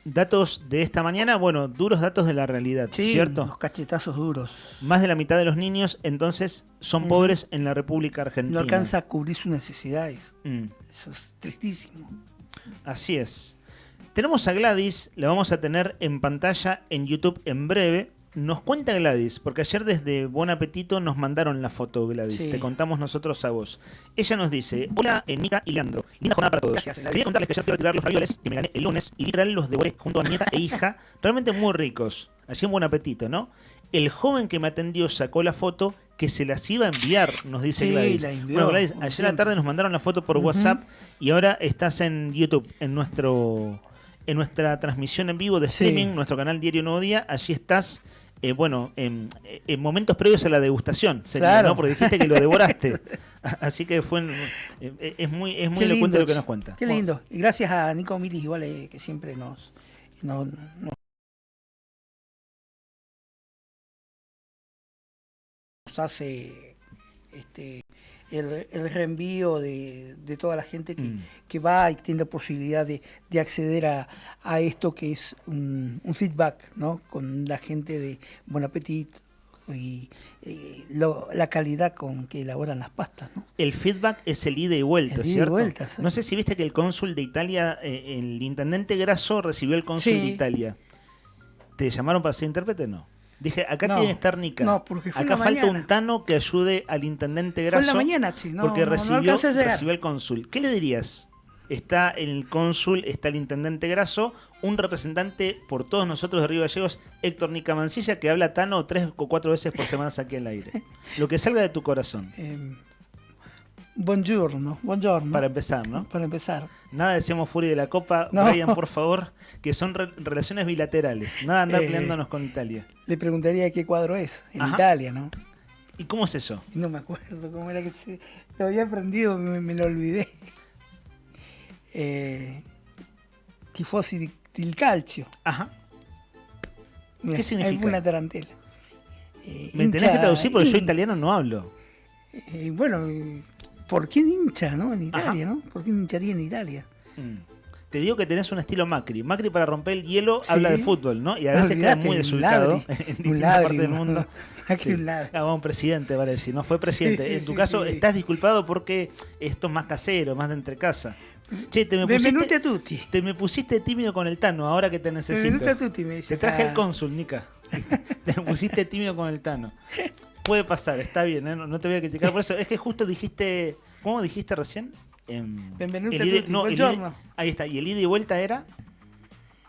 Datos de esta mañana, bueno, duros datos de la realidad, Sí, ¿cierto? los cachetazos duros. Más de la mitad de los niños, entonces, son pobres en la República Argentina. No alcanza a cubrir sus necesidades. Mm. Eso es tristísimo. Así es. Tenemos a Gladys, la vamos a tener en pantalla en YouTube en breve. Nos cuenta Gladys, porque ayer desde Buen Apetito nos mandaron la foto, Gladys. Sí. Te contamos nosotros a vos. Ella nos dice: hola, Nica y Leandro. Linda jornada para todos. Gracias, Gladys. Quería contarles que ayer fui a retirar los ravioles que me gané el lunes y literal los devoré junto a mi nieta e hija. Realmente muy ricos. Allí en Buen Apetito, ¿no? El joven que me atendió sacó la foto que se las iba a enviar, nos dice Sí, Gladys. la envió, Bueno, Gladys, como ayer a la siempre. tarde nos mandaron la foto por WhatsApp y ahora estás en YouTube, en nuestra transmisión en vivo de Sí. streaming, nuestro canal Diario Nuevo Día. Allí estás, en momentos previos a la degustación, sería, Claro. ¿no? Porque dijiste que lo devoraste. Así que es muy Qué elocuente lindo, lo que nos cuenta. Qué lindo. Y gracias a Nico Milis, igual, que siempre nos hace el reenvío de toda la gente que va y tiene la posibilidad de acceder a esto que es un feedback, ¿no? Con la gente de Bon Appetit y la calidad con que elaboran las pastas, ¿no? El feedback es el ida y vuelta, El ida y ¿cierto? vuelta, sí. No sé si viste que el cónsul de Italia, el intendente Grasso recibió el cónsul Sí. de Italia. ¿Te llamaron para ser intérprete? No. Dije, acá No, tiene que estar Nica. no, porque fue en acá la falta mañana. un tano que ayude al intendente Fue en Grasso. la mañana, sí, no, porque no recibió alcancé a llegar. el cónsul. ¿Qué le dirías? Está el cónsul, está el intendente Grasso, un representante por todos nosotros de Río Gallegos, Héctor Nica Mancilla, que habla tano 3 o 4 veces por semana aquí al aire. Lo que salga de tu corazón. Buongiorno. Para empezar, ¿no? Para empezar. Nada de Seamos Furia de la Copa, No. Brian, por favor, que son relaciones bilaterales. Nada de andar Eh, peleándonos con Italia. Le preguntaría qué cuadro es, en Ajá. Italia, ¿no? ¿Y cómo es eso? No me acuerdo cómo era que lo había aprendido, me lo olvidé. Tifosi del calcio. Ajá. Mira, ¿Qué significa? Es una tarantela. Me tenés que traducir porque yo italiano no hablo. Bueno, ¿por quién hincha, no? En Italia, ¿no? ¿Por quién hincharía en Italia? Te digo que tenés un estilo Macri. Macri para romper el hielo Sí. habla de fútbol, ¿no? Y a veces queda Olvídate, muy un desubicado ladri, en un distintas ladri, partes del no, mundo. Macri un ladri. Un presidente, vale decir. No fue presidente. Sí, sí, en tu sí, caso, sí. estás disculpado porque esto es más casero, más de entre casa. Che, Benvenuti a tutti. me pusiste tímido con el Tano, ahora que te necesito. Benvenuti a tutti, me dice. Te traje acá. el cónsul, Nica. Te pusiste tímido con el Tano. Puede pasar, está bien, ¿eh? No te voy a criticar por eso. Es que justo dijiste... ¿Cómo dijiste recién? Benvenuti El a ide- tutti, no, el buongiorno. ide- ahí está. Y el ida y vuelta era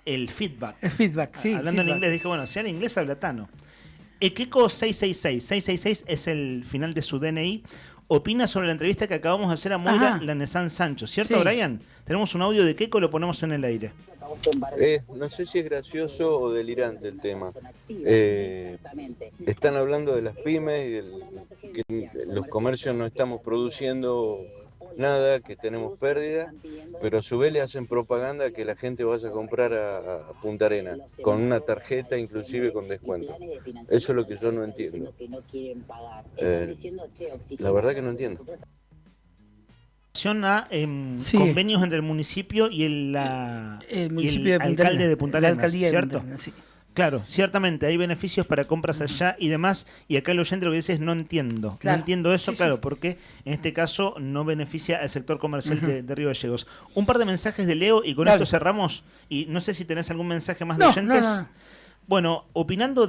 el feedback. El feedback, sí. Hablando en feedback. inglés, dije, bueno, si habla inglés, habla Tano. Ekeko 666. 666 es el final de su DNI. Opina sobre la entrevista que acabamos de hacer a Moira Ajá. Lanesán Sancho. ¿Cierto, Sí. Brian? Tenemos un audio de Keko, lo ponemos en el aire. No sé si es gracioso o delirante el tema. Están hablando de las pymes y que los comercios no estamos produciendo nada, que tenemos pérdida, pero a su vez le hacen propaganda que la gente vaya a comprar a Punta Arena, con una tarjeta inclusive con descuento. Eso es lo que yo no entiendo. La verdad que no entiendo. A Sí. convenios entre el municipio y el municipio de Punta alcalde Arenas, de Punta la Arenas, alcaldía de ¿cierto? Punta Arenas, sí. Claro, ciertamente hay beneficios para compras allá y demás, y acá el oyente lo que dice es no entiendo. Claro. No entiendo eso, Sí, claro, sí. porque en este caso no beneficia al sector comercial Ujú. de Río Gallegos. Un par de mensajes de Leo y con Dale. esto cerramos, y no sé si tenés algún mensaje más de No, oyentes. no. Bueno, opinando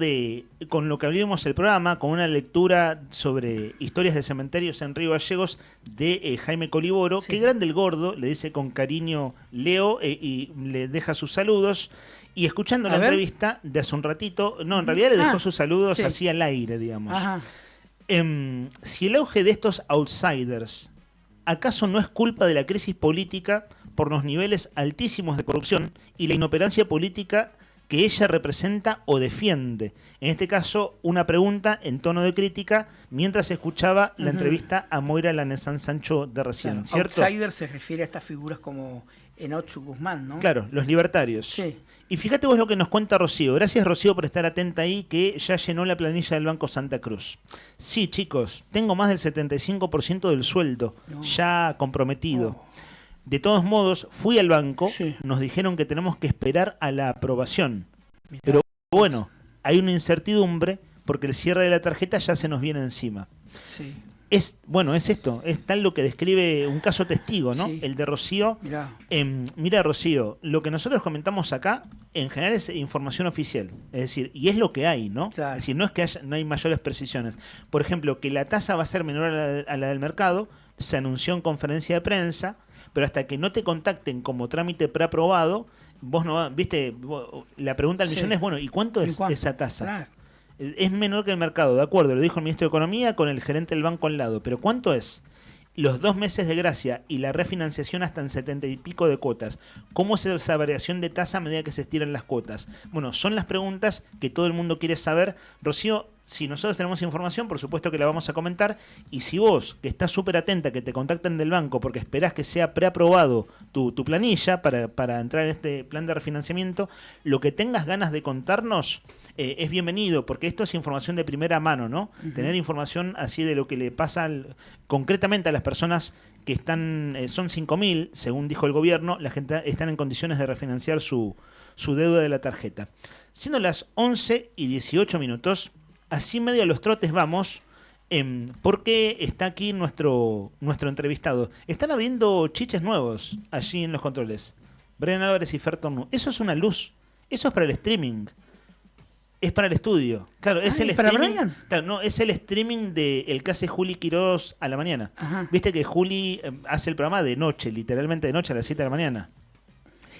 con lo que abrimos el programa, con una lectura sobre historias de cementerios en Río Gallegos de Jaime Coliboro, qué grande el gordo, le dice con cariño Leo y le deja sus saludos. Y escuchando A la ver. entrevista de hace un ratito, no, en realidad le dejó sus saludos sí. así al aire, digamos. Ajá. Si el auge de estos outsiders, ¿acaso no es culpa de la crisis política por los niveles altísimos de corrupción y la inoperancia política que ella representa o defiende? En este caso, una pregunta en tono de crítica mientras escuchaba la Ujú. entrevista a Moira Lanesán Sancho de recién, Claro, ¿cierto? Outsider se refiere a estas figuras como Ocho Guzmán, ¿no? Claro, los libertarios. Sí. Y fíjate vos lo que nos cuenta Rocío. Gracias, Rocío, por estar atenta ahí, que ya llenó la planilla del Banco Santa Cruz. Sí, chicos, tengo más del 75% del sueldo ya comprometido. De todos modos, fui al banco, nos dijeron que tenemos que esperar a la aprobación. Pero bueno, hay una incertidumbre porque el cierre de la tarjeta ya se nos viene encima. Sí. Es esto, es tal lo que describe un caso testigo, ¿no? Sí. El de Rocío. Mira, Rocío, lo que nosotros comentamos acá, en general es información oficial. Es decir, y es lo que hay, ¿no? Claro. Es decir, no es que no hay mayores precisiones. Por ejemplo, que la tasa va a ser menor a la del mercado, se anunció en conferencia de prensa, pero hasta que no te contacten como trámite preaprobado, vos no viste, la pregunta del millón es, bueno, ¿y cuánto es esa tasa? Claro. Es menor que el mercado, de acuerdo, lo dijo el ministro de Economía con el gerente del banco al lado, pero ¿cuánto es? Los 2 meses de gracia y la refinanciación hasta en 70 y pico de cuotas. ¿Cómo es esa variación de tasa a medida que se estiran las cuotas? Bueno, son las preguntas que todo el mundo quiere saber. Rocío, si nosotros tenemos información, por supuesto que la vamos a comentar. Y si vos, que estás súper atenta, que te contacten del banco porque esperás que sea preaprobado tu planilla para entrar en este plan de refinanciamiento, lo que tengas ganas de contarnos es bienvenido, porque esto es información de primera mano, ¿no? Tener información así de lo que le pasa concretamente a las personas que están, son 5.000, según dijo el gobierno, la gente están en condiciones de refinanciar su deuda de la tarjeta. Siendo las 11:18, así medio a los trotes vamos, porque está aquí nuestro entrevistado. Están abriendo chiches nuevos allí en los controles. Brian Álvarez y Fer Tornú. Eso es una luz, eso es para el streaming. Es para el estudio. Claro, es el streaming. Claro, no, es el streaming de el que hace Juli Quirós a la mañana. Ajá. Viste que Juli hace el programa de noche, literalmente de noche a las 7 de la mañana.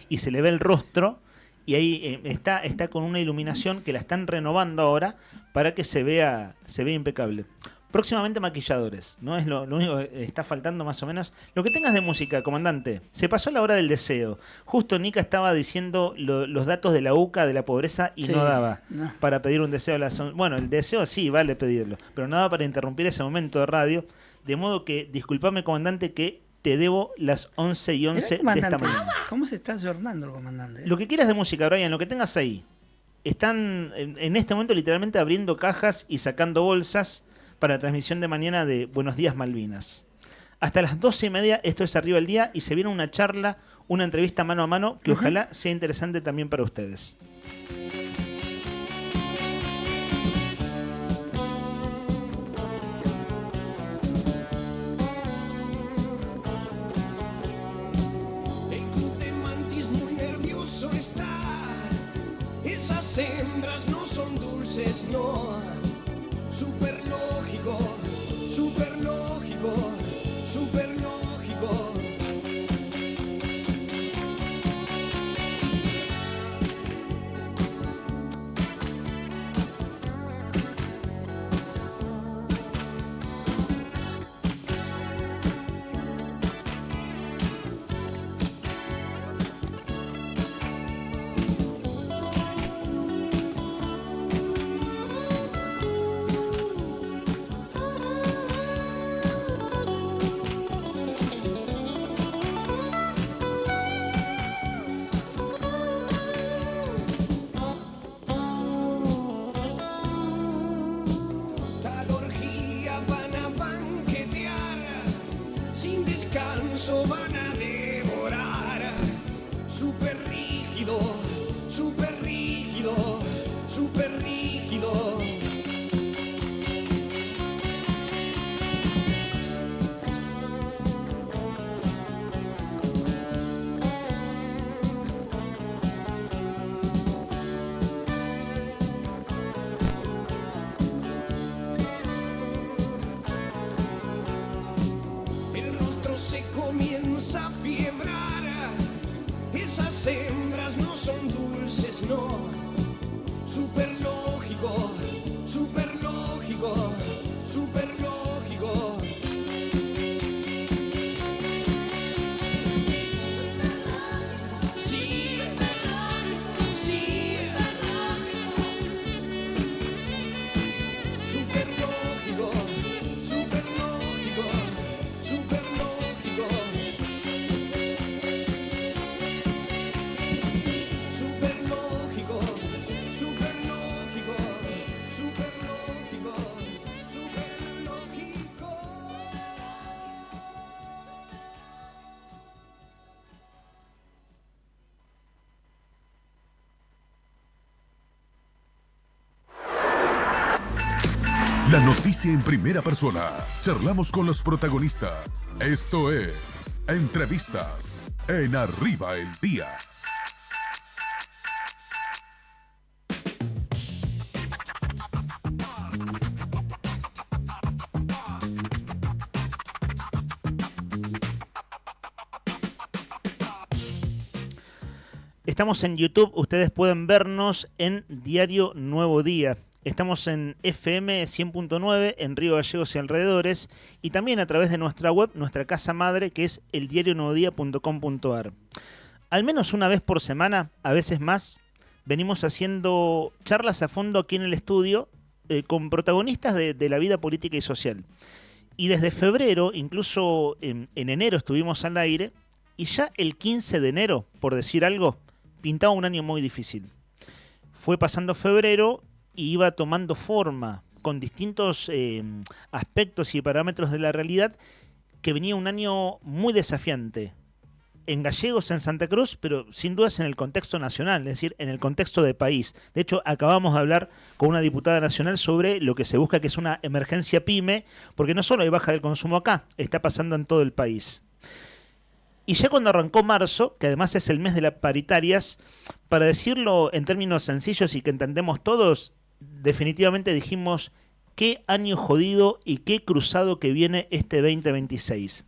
Y se le ve el rostro y ahí está con una iluminación que la están renovando ahora para que se vea impecable. Próximamente maquilladores, ¿no? Es lo único que está faltando más o menos. Lo que tengas de música, comandante. Se pasó la hora del deseo. Justo Nica estaba diciendo los datos de la UCA, de la pobreza, y no daba para pedir un deseo. Bueno, el deseo sí, vale pedirlo, pero no daba para interrumpir ese momento de radio. De modo que, disculpame, comandante, que te debo las 11:11 de esta mañana. ¿Cómo se está ayornando el comandante? Lo que quieras de música, Brian, lo que tengas ahí. Están en este momento literalmente abriendo cajas y sacando bolsas para la transmisión de mañana de Buenos Días Malvinas. Hasta las 12:30, esto es Arriba el Día, y se viene una charla, una entrevista mano a mano, que ojalá sea interesante también para ustedes. El club de Mantis muy nervioso está. Esas hembras no son dulces, no. Súper lógico, súper lógico, súper lógico. Van a devorar. Súper rígido, súper rígido, súper rígido. Se comienza a fiebrar. Esas hembras no son dulces, no. Súper lógico, súper lógico, súper lógico. Sí, sí. Súper lógico, súper lógico, súper lógico. La noticia en primera persona. Charlamos con los protagonistas. Esto es Entrevistas en Arriba el Día. Estamos en YouTube, ustedes pueden vernos en Diario Nuevo Día. Estamos en FM 100.9 en Río Gallegos y alrededores y también a través de nuestra web, nuestra casa madre, que es eldiarionuevodia.com.ar. Al menos una vez por semana, a veces más, venimos haciendo charlas a fondo aquí en el estudio con protagonistas de la vida política y social. Y desde febrero, incluso en enero estuvimos al aire, y ya el 15 de enero, por decir algo, pintaba un año muy difícil. Fue pasando febrero y iba tomando forma con distintos aspectos y parámetros de la realidad, que venía un año muy desafiante. En Gallegos, en Santa Cruz, pero sin dudas en el contexto nacional, es decir, en el contexto de país. De hecho, acabamos de hablar con una diputada nacional sobre lo que se busca, que es una emergencia PYME, porque no solo hay baja del consumo acá, está pasando en todo el país. Y ya cuando arrancó marzo, que además es el mes de las paritarias, para decirlo en términos sencillos y que entendemos todos, definitivamente dijimos qué año jodido y qué cruzado que viene este 2026.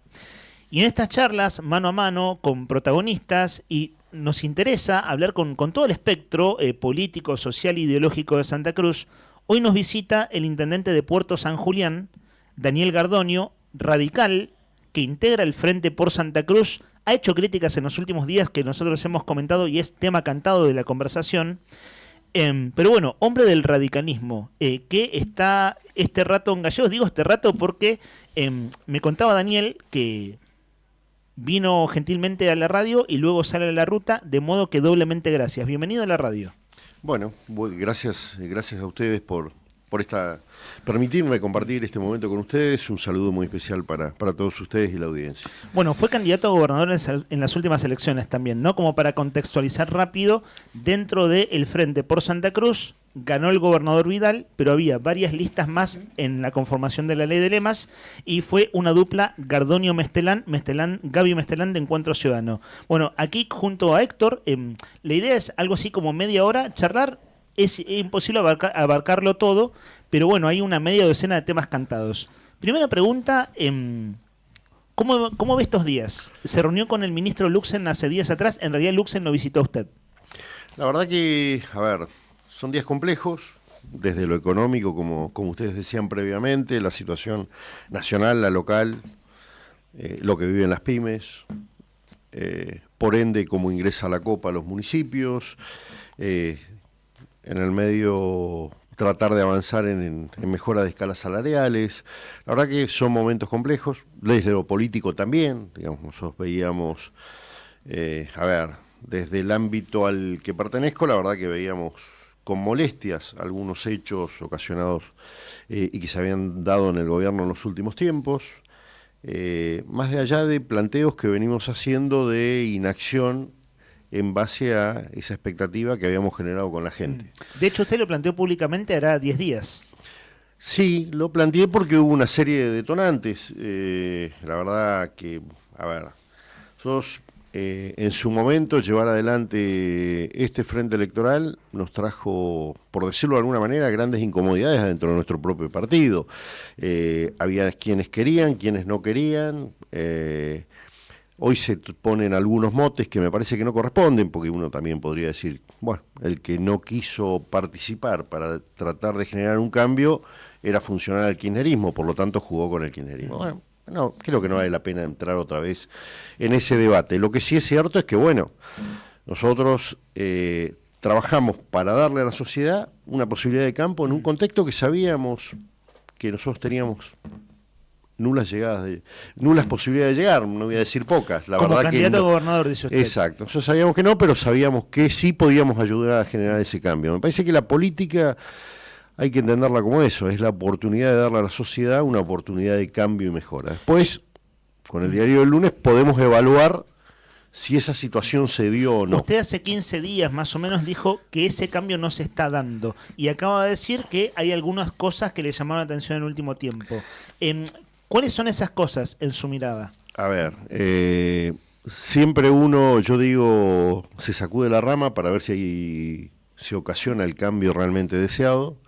Y en estas charlas, mano a mano, con protagonistas, y nos interesa hablar con todo el espectro político, social e ideológico de Santa Cruz, hoy nos visita el intendente de Puerto San Julián, Daniel Gardoño, radical, que integra el Frente por Santa Cruz, ha hecho críticas en los últimos días que nosotros hemos comentado y es tema cantado de la conversación. Pero bueno, hombre del radicalismo, que está este rato en Gallegos. Digo este rato porque me contaba Daniel que vino gentilmente a la radio y luego sale a la ruta, de modo que doblemente gracias. Bienvenido a la radio. Bueno, gracias a ustedes por permitirme compartir este momento con ustedes. Un saludo muy especial para todos ustedes y la audiencia. Bueno, fue candidato a gobernador en las últimas elecciones también, ¿no? Como para contextualizar rápido, dentro del Frente por Santa Cruz ganó el gobernador Vidal, pero había varias listas más en la conformación de la ley de lemas y fue una dupla Gardoño-Mestelán, Gaby Mestelán de Encuentro Ciudadano. Bueno, aquí junto a Héctor, la idea es algo así como media hora, charlar. Es imposible abarcarlo todo, pero bueno, hay una media docena de temas cantados. Primera pregunta, ¿cómo ve estos días? Se reunió con el ministro Luxen hace días atrás, en realidad Luxen lo visitó a usted. La verdad que, son días complejos, desde lo económico, como ustedes decían previamente, la situación nacional, la local, lo que viven las pymes, por ende, cómo ingresa la copa a los municipios, en el medio tratar de avanzar en mejora de escalas salariales. La verdad que son momentos complejos, desde lo político también, digamos, nosotros veíamos, desde el ámbito al que pertenezco, la verdad que veíamos con molestias algunos hechos ocasionados y que se habían dado en el gobierno en los últimos tiempos, más de allá de planteos que venimos haciendo de inacción en base a esa expectativa que habíamos generado con la gente. De hecho, usted lo planteó públicamente hará 10 días. Sí, lo planteé porque hubo una serie de detonantes. La verdad que, nosotros en su momento llevar adelante este frente electoral nos trajo, por decirlo de alguna manera, grandes incomodidades dentro de nuestro propio partido. Había quienes querían, quienes no querían. Hoy se ponen algunos motes que me parece que no corresponden, porque uno también podría decir, bueno, el que no quiso participar para tratar de generar un cambio era funcional al kirchnerismo, por lo tanto jugó con el kirchnerismo. Bueno, no, creo que no vale la pena entrar otra vez en ese debate. Lo que sí es cierto es que, bueno, nosotros trabajamos para darle a la sociedad una posibilidad de campo en un contexto que sabíamos que nosotros teníamos nulas posibilidades de llegar, no voy a decir pocas. La Como verdad candidato que a gobernador, dice usted. Exacto, nosotros sabíamos que no, pero sabíamos que sí podíamos ayudar a generar ese cambio. Me parece que la política hay que entenderla como eso, es la oportunidad de darle a la sociedad una oportunidad de cambio y mejora. Después, con el diario del lunes, podemos evaluar si esa situación se dio o no. Usted hace 15 días más o menos dijo que ese cambio no se está dando y acaba de decir que hay algunas cosas que le llamaron la atención en el último tiempo. ¿Cuáles son esas cosas en su mirada? A ver, siempre uno, yo digo, se sacude la rama para ver si se ocasiona el cambio realmente deseado.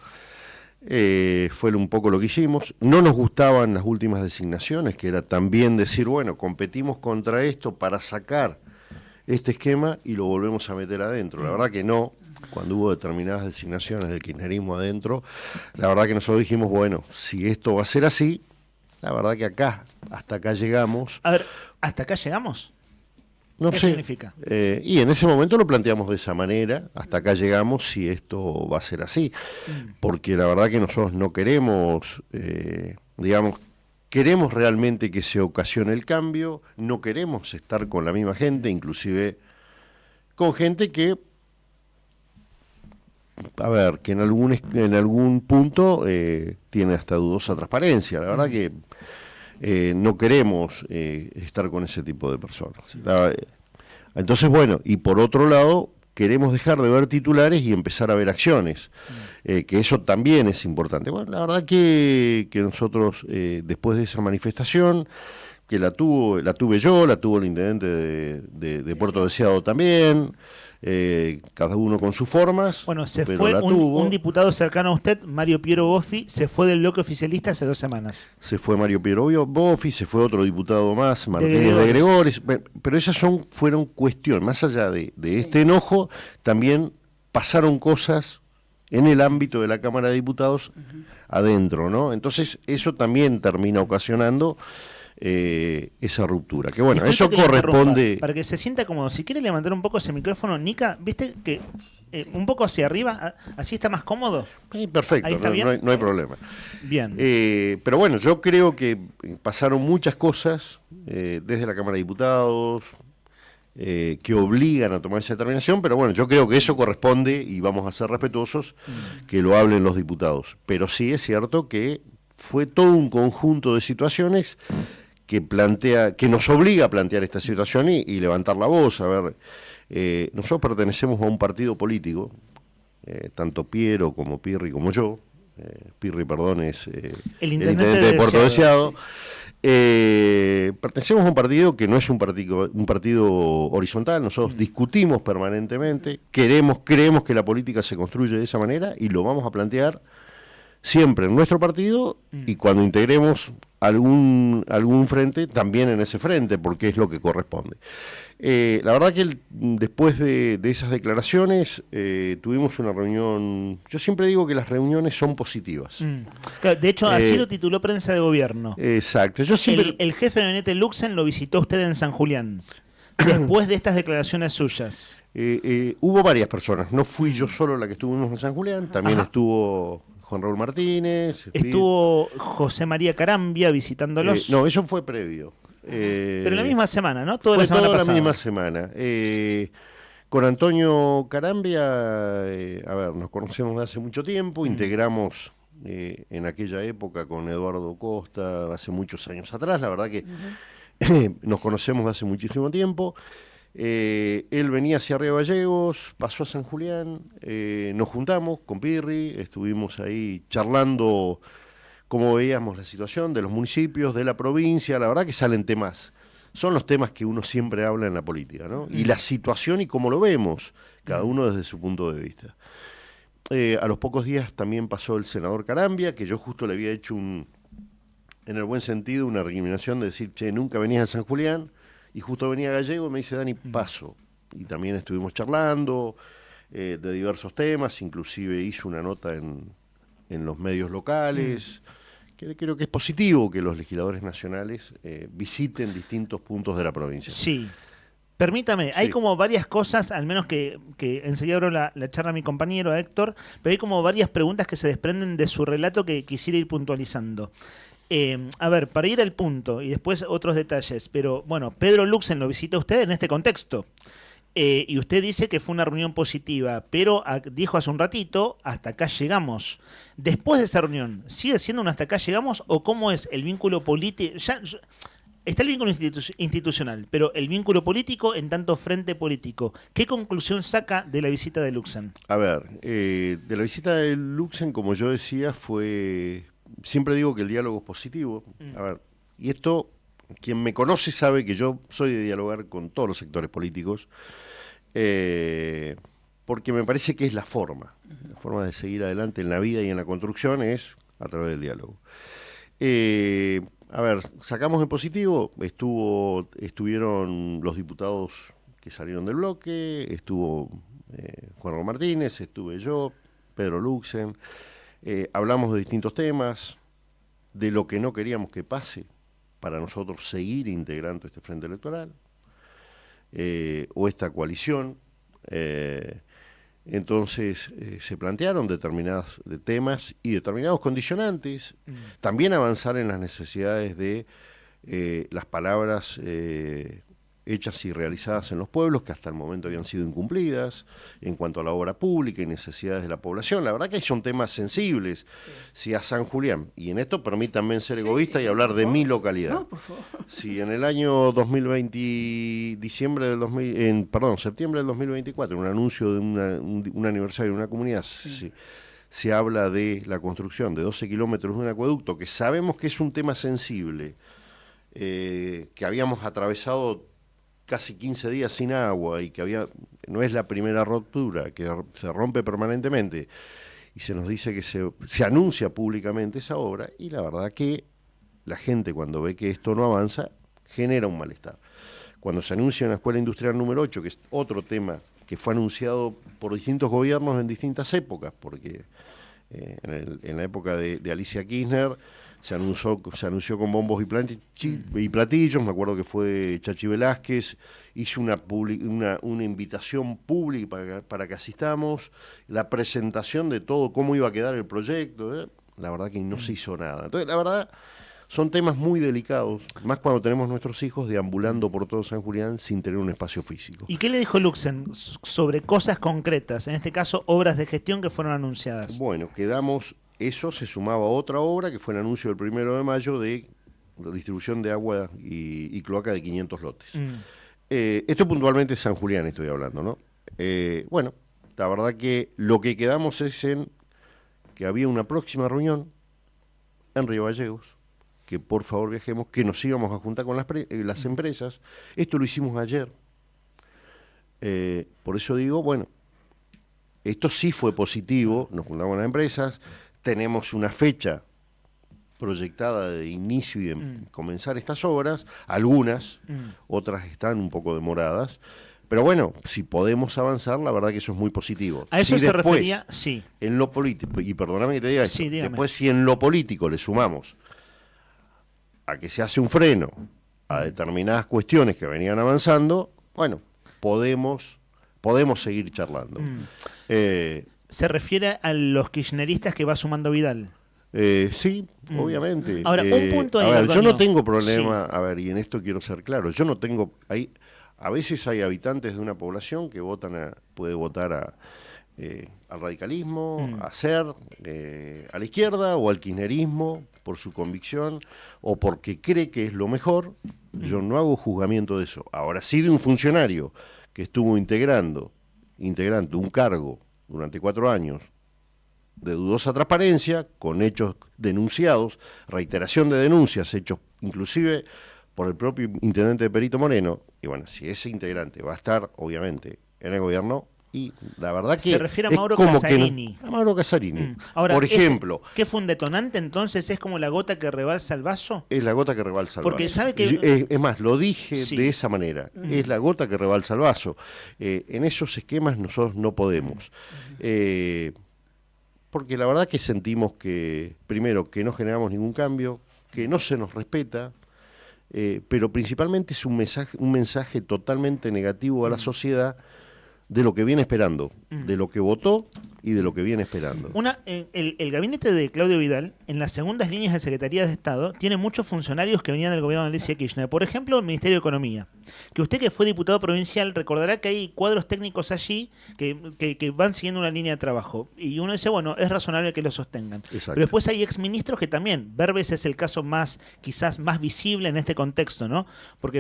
Fue un poco lo que hicimos. No nos gustaban las últimas designaciones, que era también decir, bueno, competimos contra esto para sacar este esquema y lo volvemos a meter adentro. La verdad que no. Cuando hubo determinadas designaciones del kirchnerismo adentro, la verdad que nosotros dijimos, bueno, si esto va a ser así, la verdad que hasta acá llegamos. A ver, ¿hasta acá llegamos? No ¿Qué sé. significa? Y en ese momento lo planteamos de esa manera, hasta acá llegamos si esto va a ser así. Porque la verdad que nosotros no queremos, queremos realmente que se ocasione el cambio, no queremos estar con la misma gente, inclusive con gente que, a ver, que en algún punto tiene hasta dudosa transparencia. La verdad que no queremos estar con ese tipo de personas. Entonces, bueno, y por otro lado, queremos dejar de ver titulares y empezar a ver acciones, que eso también es importante. Bueno, la verdad que nosotros, después de esa manifestación, que la tuve yo, la tuvo el intendente de Puerto Deseado también, cada uno con sus formas. Bueno, se fue un diputado cercano a usted, Mario Piero Boffi, se fue del bloque oficialista hace 2 semanas. Se fue Mario Piero Boffi, se fue otro diputado más, Martínez de Gregores. Pero esas fueron cuestiones, más allá de este enojo, también pasaron cosas en el ámbito de la Cámara de Diputados adentro, ¿no? Entonces eso también termina ocasionando esa ruptura. Que bueno, eso corresponde. Para que se sienta cómodo, si quiere levantar un poco ese micrófono, Nica, ¿viste que un poco hacia arriba, así está más cómodo? Perfecto, ¿Ahí está no hay problema. Bien. Pero bueno, yo creo que pasaron muchas cosas desde la Cámara de Diputados que obligan a tomar esa determinación, pero bueno, yo creo que eso corresponde, y vamos a ser respetuosos, que lo hablen los diputados. Pero sí es cierto que fue todo un conjunto de situaciones que nos obliga a plantear esta situación y levantar la voz. A ver, nosotros pertenecemos a un partido político, tanto Piero como Pirri como yo. Pirri, perdón, es el intendente de Puerto Deseado. Pertenecemos a un partido que no es un partido horizontal. Nosotros discutimos permanentemente, creemos que la política se construye de esa manera y lo vamos a plantear siempre en nuestro partido, y cuando integremos algún frente, también en ese frente, porque es lo que corresponde. La verdad que después de esas declaraciones tuvimos una reunión. Yo siempre digo que las reuniones son positivas. Claro, de hecho, así lo tituló Prensa de Gobierno. Exacto. El jefe de gabinete Luxen lo visitó usted en San Julián, después de estas declaraciones suyas. Hubo varias personas, no fui yo solo la que estuvimos en San Julián, también estuvo Juan Raúl Martínez. Estuvo José María Carambia visitándolos. No, eso fue previo. Pero en la misma semana, ¿no? Toda la misma semana. Con Antonio Carambia, nos conocemos de hace mucho tiempo, integramos en aquella época con Eduardo Costa, hace muchos años atrás, la verdad que nos conocemos de hace muchísimo tiempo. Él venía hacia Río Gallegos, pasó a San Julián, nos juntamos con Pirri, estuvimos ahí charlando cómo veíamos la situación de los municipios, de la provincia. La verdad que salen temas, son los temas que uno siempre habla en la política, ¿no? Y la situación y cómo lo vemos, cada uno desde su punto de vista. A los pocos días también pasó el senador Carambia, que yo justo le había hecho en el buen sentido, una recriminación de decir, che, nunca venías a San Julián. Y justo venía Gallego y me dice, Dani, paso. Y también estuvimos charlando de diversos temas, inclusive hizo una nota en los medios locales. Creo que es positivo que los legisladores nacionales visiten distintos puntos de la provincia. Sí. Permítame, hay como varias cosas, al menos que enseguida abro la charla a mi compañero, a Héctor, pero hay como varias preguntas que se desprenden de su relato que quisiera ir puntualizando. A ver, para ir al punto y después otros detalles, pero bueno, Pedro Luxen lo visita usted en este contexto y usted dice que fue una reunión positiva, pero dijo hace un ratito, hasta acá llegamos. Después de esa reunión, ¿sigue siendo un hasta acá llegamos o cómo es el vínculo político? Está el vínculo institucional, pero el vínculo político en tanto frente político. ¿Qué conclusión saca de la visita de Luxem? A ver, de la visita de Luxem, como yo decía, siempre digo que el diálogo es positivo. A ver, y esto, quien me conoce sabe que yo soy de dialogar con todos los sectores políticos, porque me parece que es la forma de seguir adelante en la vida y en la construcción es a través del diálogo. A ver, sacamos en positivo, estuvieron los diputados que salieron del bloque, estuvo Juan Ramón Martínez, estuve yo, Pedro Luxem, hablamos de distintos temas, de lo que no queríamos que pase para nosotros seguir integrando este frente electoral o esta coalición. Entonces se plantearon determinados temas y determinados condicionantes, también avanzar en las necesidades de las palabras hechas y realizadas en los pueblos, que hasta el momento habían sido incumplidas, en cuanto a la obra pública y necesidades de la población. La verdad que son temas sensibles. Si a San Julián, y en esto permítanme ser egoísta y hablar de mi localidad, No, por favor. si en el año 2020, septiembre del 2024, un anuncio de un aniversario de una comunidad, se habla de la construcción de 12 kilómetros de un acueducto, que sabemos que es un tema sensible, que habíamos atravesado casi 15 días sin agua y que no es la primera ruptura, que se rompe permanentemente, y se nos dice que se anuncia públicamente esa obra, y la verdad que la gente cuando ve que esto no avanza, genera un malestar. Cuando se anuncia una escuela industrial número 8, que es otro tema que fue anunciado por distintos gobiernos en distintas épocas, porque en la época de Alicia Kirchner se anunció con bombos y platillos. Me acuerdo que fue Chachi Velázquez, hizo una invitación pública para que asistamos, la presentación de todo, cómo iba a quedar el proyecto, la verdad que no se hizo nada. Entonces, la verdad, son temas muy delicados, más cuando tenemos nuestros hijos deambulando por todo San Julián sin tener un espacio físico. ¿Y qué le dijo Luxem sobre cosas concretas, en este caso obras de gestión que fueron anunciadas? Bueno, eso se sumaba a otra obra que fue el anuncio del 1 de mayo de la distribución de agua y cloaca de 500 lotes. Esto puntualmente es San Julián, estoy hablando, ¿no? Bueno, la verdad que lo que quedamos es en que había una próxima reunión en Río Gallegos, que por favor viajemos, que nos íbamos a juntar con las empresas. Esto lo hicimos ayer. Por eso digo, bueno, esto sí fue positivo, nos juntamos con las empresas, tenemos una fecha proyectada de inicio y de comenzar estas obras, algunas, otras están un poco demoradas, pero bueno, si podemos avanzar, la verdad que eso es muy positivo. A eso si se después, refería, sí. En lo político, y perdóname que te diga esto, Sí, dígame. después si en lo político le sumamos a que se hace un freno a determinadas cuestiones que venían avanzando, bueno, podemos seguir charlando. ¿Se refiere a los kirchneristas que va sumando Vidal? Sí, obviamente. Ahora, un punto ahí, a ver, yo Antonio. no tengo problema, Sí. a ver, y en esto quiero ser claro, yo no tengo, a veces hay habitantes de una población que puede votar al radicalismo, a SER, a la izquierda o al kirchnerismo por su convicción o porque cree que es lo mejor. Yo no hago juzgamiento de eso. Ahora sí, de un funcionario que estuvo integrando un cargo durante 4 años de dudosa transparencia, con hechos denunciados, reiteración de denuncias, hechos inclusive por el propio intendente de Perito Moreno, y bueno, si ese integrante va a estar, obviamente, en el gobierno, y la verdad que se refiere a es Mauro como Casarini. a Mauro Casarini. Ahora, por ejemplo, ¿qué fue un detonante entonces? ¿Es como la gota que rebalsa el vaso? es la gota que rebalsa el Porque vaso. sabe que- Es más, lo dije Sí. de esa manera. Es la gota que rebalsa el vaso. En esos esquemas nosotros no podemos. Porque la verdad que sentimos que, primero, que no generamos ningún cambio, que no se nos respeta, pero principalmente es un mensaje totalmente negativo a la sociedad de lo que viene esperando, de lo que votó y de lo que viene esperando. El gabinete de Claudio Vidal, en las segundas líneas de Secretaría de Estado, tiene muchos funcionarios que venían del gobierno de Alicia Kirchner. Por ejemplo, el Ministerio de Economía. que usted que fue diputado provincial recordará que hay cuadros técnicos allí que van siguiendo una línea de trabajo. Y uno dice, bueno, es razonable que lo sostengan. Exacto. Pero después hay exministros que también, Berbes es el caso quizás más visible en este contexto, ¿no? Porque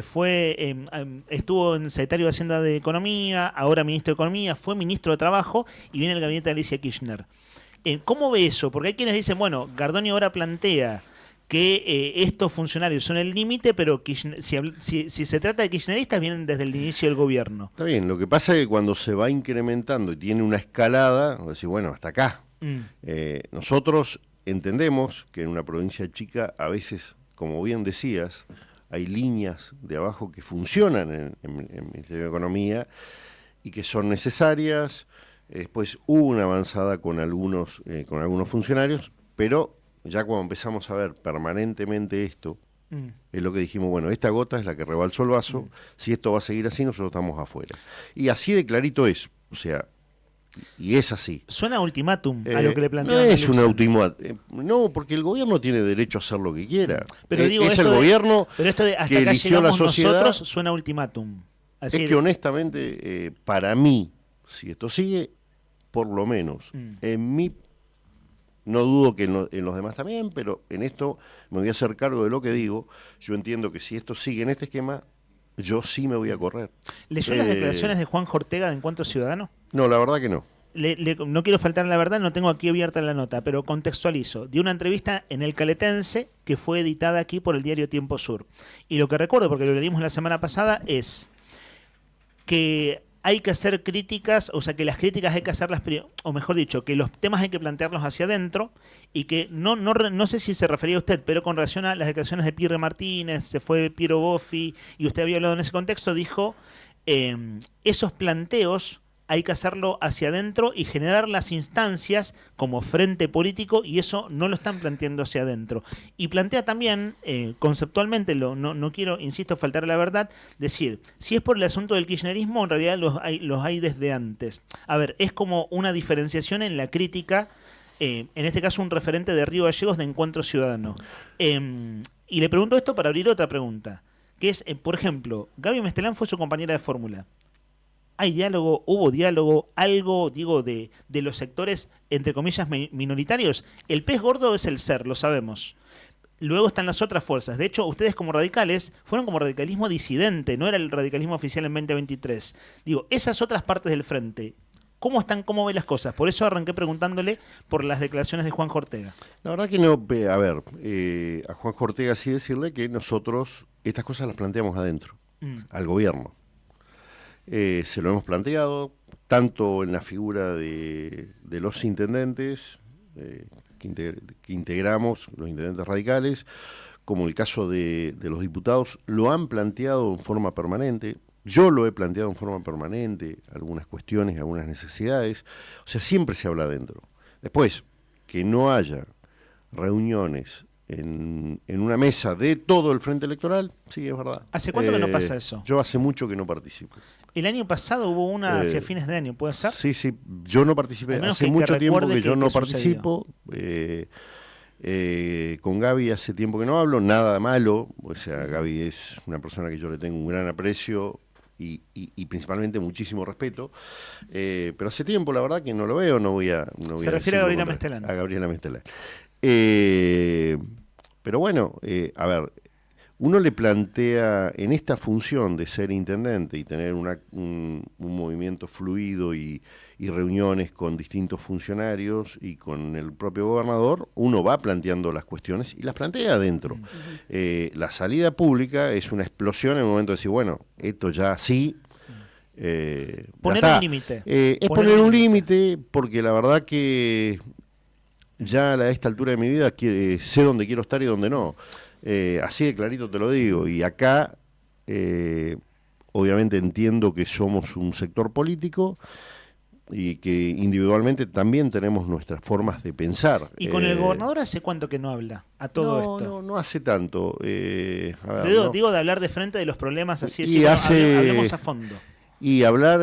estuvo en secretario de Hacienda de Economía, ahora ministro de Economía, fue ministro de Trabajo y viene el gabinete de Alicia Kirchner. ¿Cómo ve eso? Porque hay quienes dicen, bueno, Gardoni ahora plantea que estos funcionarios son el límite, pero si se trata de kirchneristas vienen desde el inicio del gobierno. Está bien, lo que pasa es que cuando se va incrementando y tiene una escalada, decir, bueno, hasta acá. Nosotros entendemos que en una provincia chica a veces, como bien decías, hay líneas de abajo que funcionan en el Ministerio de Economía y que son necesarias. Después hubo una avanzada con algunos funcionarios, pero ya cuando empezamos a ver permanentemente esto, es lo que dijimos, bueno, esta gota es la que rebalsó el vaso, si esto va a seguir así, nosotros estamos afuera. Y así de clarito es, o sea, y es así. Suena ultimátum a lo que le plantean. No es un ultimátum, no, porque el gobierno tiene derecho a hacer lo que quiera. Pero digo, es el gobierno pero esto de hasta que acá eligió la sociedad. Nosotros suena ultimátum. Así es que honestamente, para mí, si esto sigue, por lo menos, en mi... No dudo que en los demás también, pero en esto me voy a hacer cargo de lo que digo. Yo entiendo que si esto sigue en este esquema, yo sí me voy a correr. ¿Leyó las declaraciones de Juan Ortega de Encuentro Ciudadano? No, la verdad que no. No quiero faltar a la verdad, no tengo aquí abierta la nota, pero contextualizo. Dio una entrevista en El Caletense que fue editada aquí por el diario Tiempo Sur. Y lo que recuerdo, porque lo leímos la semana pasada, es que hay que hacer críticas, o sea, que las críticas hay que hacerlas, o mejor dicho, que los temas hay que plantearlos hacia adentro y que no sé si se refería a usted, pero con relación a las declaraciones de Pierre Martínez, se fue Piero Boffi y usted había hablado en ese contexto, dijo, esos planteos hay que hacerlo hacia adentro y generar las instancias como frente político y eso no lo están planteando hacia adentro. Y plantea también, conceptualmente, no quiero, insisto, faltar a la verdad, decir, si es por el asunto del kirchnerismo, en realidad los hay desde antes. A ver, es como una diferenciación en la crítica, en este caso un referente de Río Gallegos de Encuentro Ciudadano. Y le pregunto esto para abrir otra pregunta, que es, por ejemplo, Gaby Mestelán fue su compañera de fórmula. ¿Hay diálogo? ¿Hubo diálogo? ¿Algo, digo, de los sectores, entre comillas, minoritarios? El pez gordo es el ser, lo sabemos. Luego están las otras fuerzas. De hecho, ustedes como radicales fueron como radicalismo disidente, no era el radicalismo oficial en 2023. Digo, esas otras partes del frente, ¿cómo están? ¿Cómo ve las cosas? Por eso arranqué preguntándole por las declaraciones de Juan Ortega. La verdad que no, a ver, a Juan Ortega sí decirle que nosotros estas cosas las planteamos adentro, al gobierno. Se lo hemos planteado, tanto en la figura de los intendentes que integramos, los intendentes radicales, como en el caso de los diputados, lo han planteado en forma permanente. Yo lo he planteado en forma permanente, algunas cuestiones, algunas necesidades. O sea, siempre se habla adentro. Después, que no haya reuniones en una mesa de todo el frente electoral, sí, es verdad. ¿Hace cuánto que no pasa eso? Yo hace mucho que no participo. El año pasado hubo una hacia fines de año, ¿puede ser? Sí, yo no participé. Hace mucho tiempo que yo no participo. Con Gaby hace tiempo que no hablo, nada malo. O sea, Gaby es una persona que yo le tengo un gran aprecio y principalmente muchísimo respeto. Pero hace tiempo, la verdad, que no lo veo. Se refiere a Gabriela Mestelán. A Gabriela Mestelán. Pero bueno, a ver, uno le plantea en esta función de ser intendente y tener un movimiento fluido y reuniones con distintos funcionarios y con el propio gobernador, uno va planteando las cuestiones y las plantea adentro. La salida pública es una explosión en el momento de decir, bueno, esto ya sí. Poner un límite. Es poner un límite porque la verdad que ya a esta altura de mi vida sé dónde quiero estar y dónde no. Así de clarito te lo digo. Y acá, obviamente entiendo que somos un sector político y que individualmente también tenemos nuestras formas de pensar. ¿Y con el gobernador hace cuánto que no habla a todo esto? No hace tanto. Digo de hablar de frente de los problemas así, hablemos a fondo. Y hablar,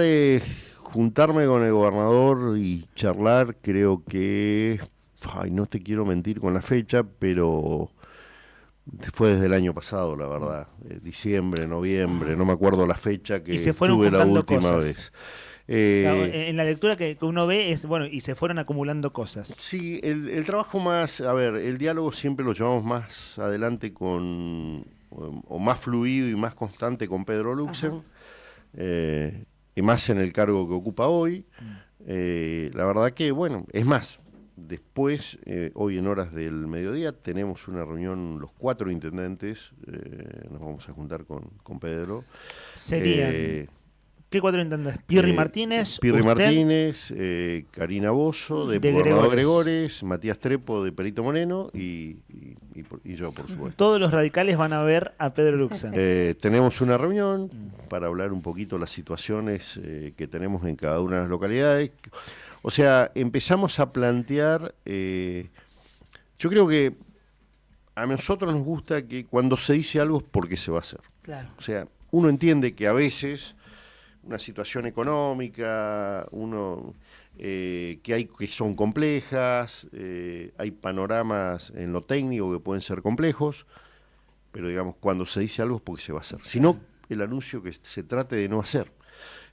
juntarme con el gobernador y charlar, creo que, no te quiero mentir con la fecha, pero Fue desde el año pasado, la verdad. Diciembre, noviembre, no me acuerdo la fecha que Y se fueron estuve la juntando última cosas. vez. Claro, en la lectura que uno ve es, bueno, y se fueron acumulando cosas. Sí, el trabajo más, a ver, el diálogo siempre lo llevamos más adelante o más fluido y más constante con Pedro Luxen, y más en el cargo que ocupa hoy. La verdad que, bueno, es más, después, hoy en horas del mediodía, tenemos una reunión, los 4 intendentes, nos vamos a juntar con Pedro. Serían... ¿Qué 4 intendentes? Pirri Martínez, Pirri usted, Martínez, Karina Bozo, de Gobernador Gregores, Matías Trepo, de Perito Moreno, y yo, por supuesto. Todos los radicales van a ver a Pedro Luxen. Tenemos una reunión para hablar un poquito las situaciones que tenemos en cada una de las localidades. O sea, empezamos a plantear, yo creo que a nosotros nos gusta que cuando se dice algo es porque se va a hacer. Claro. O sea, uno entiende que a veces una situación económica, que son complejas, hay panoramas en lo técnico que pueden ser complejos, pero digamos, cuando se dice algo es porque se va a hacer. Si no, el anuncio que se trate de no hacer.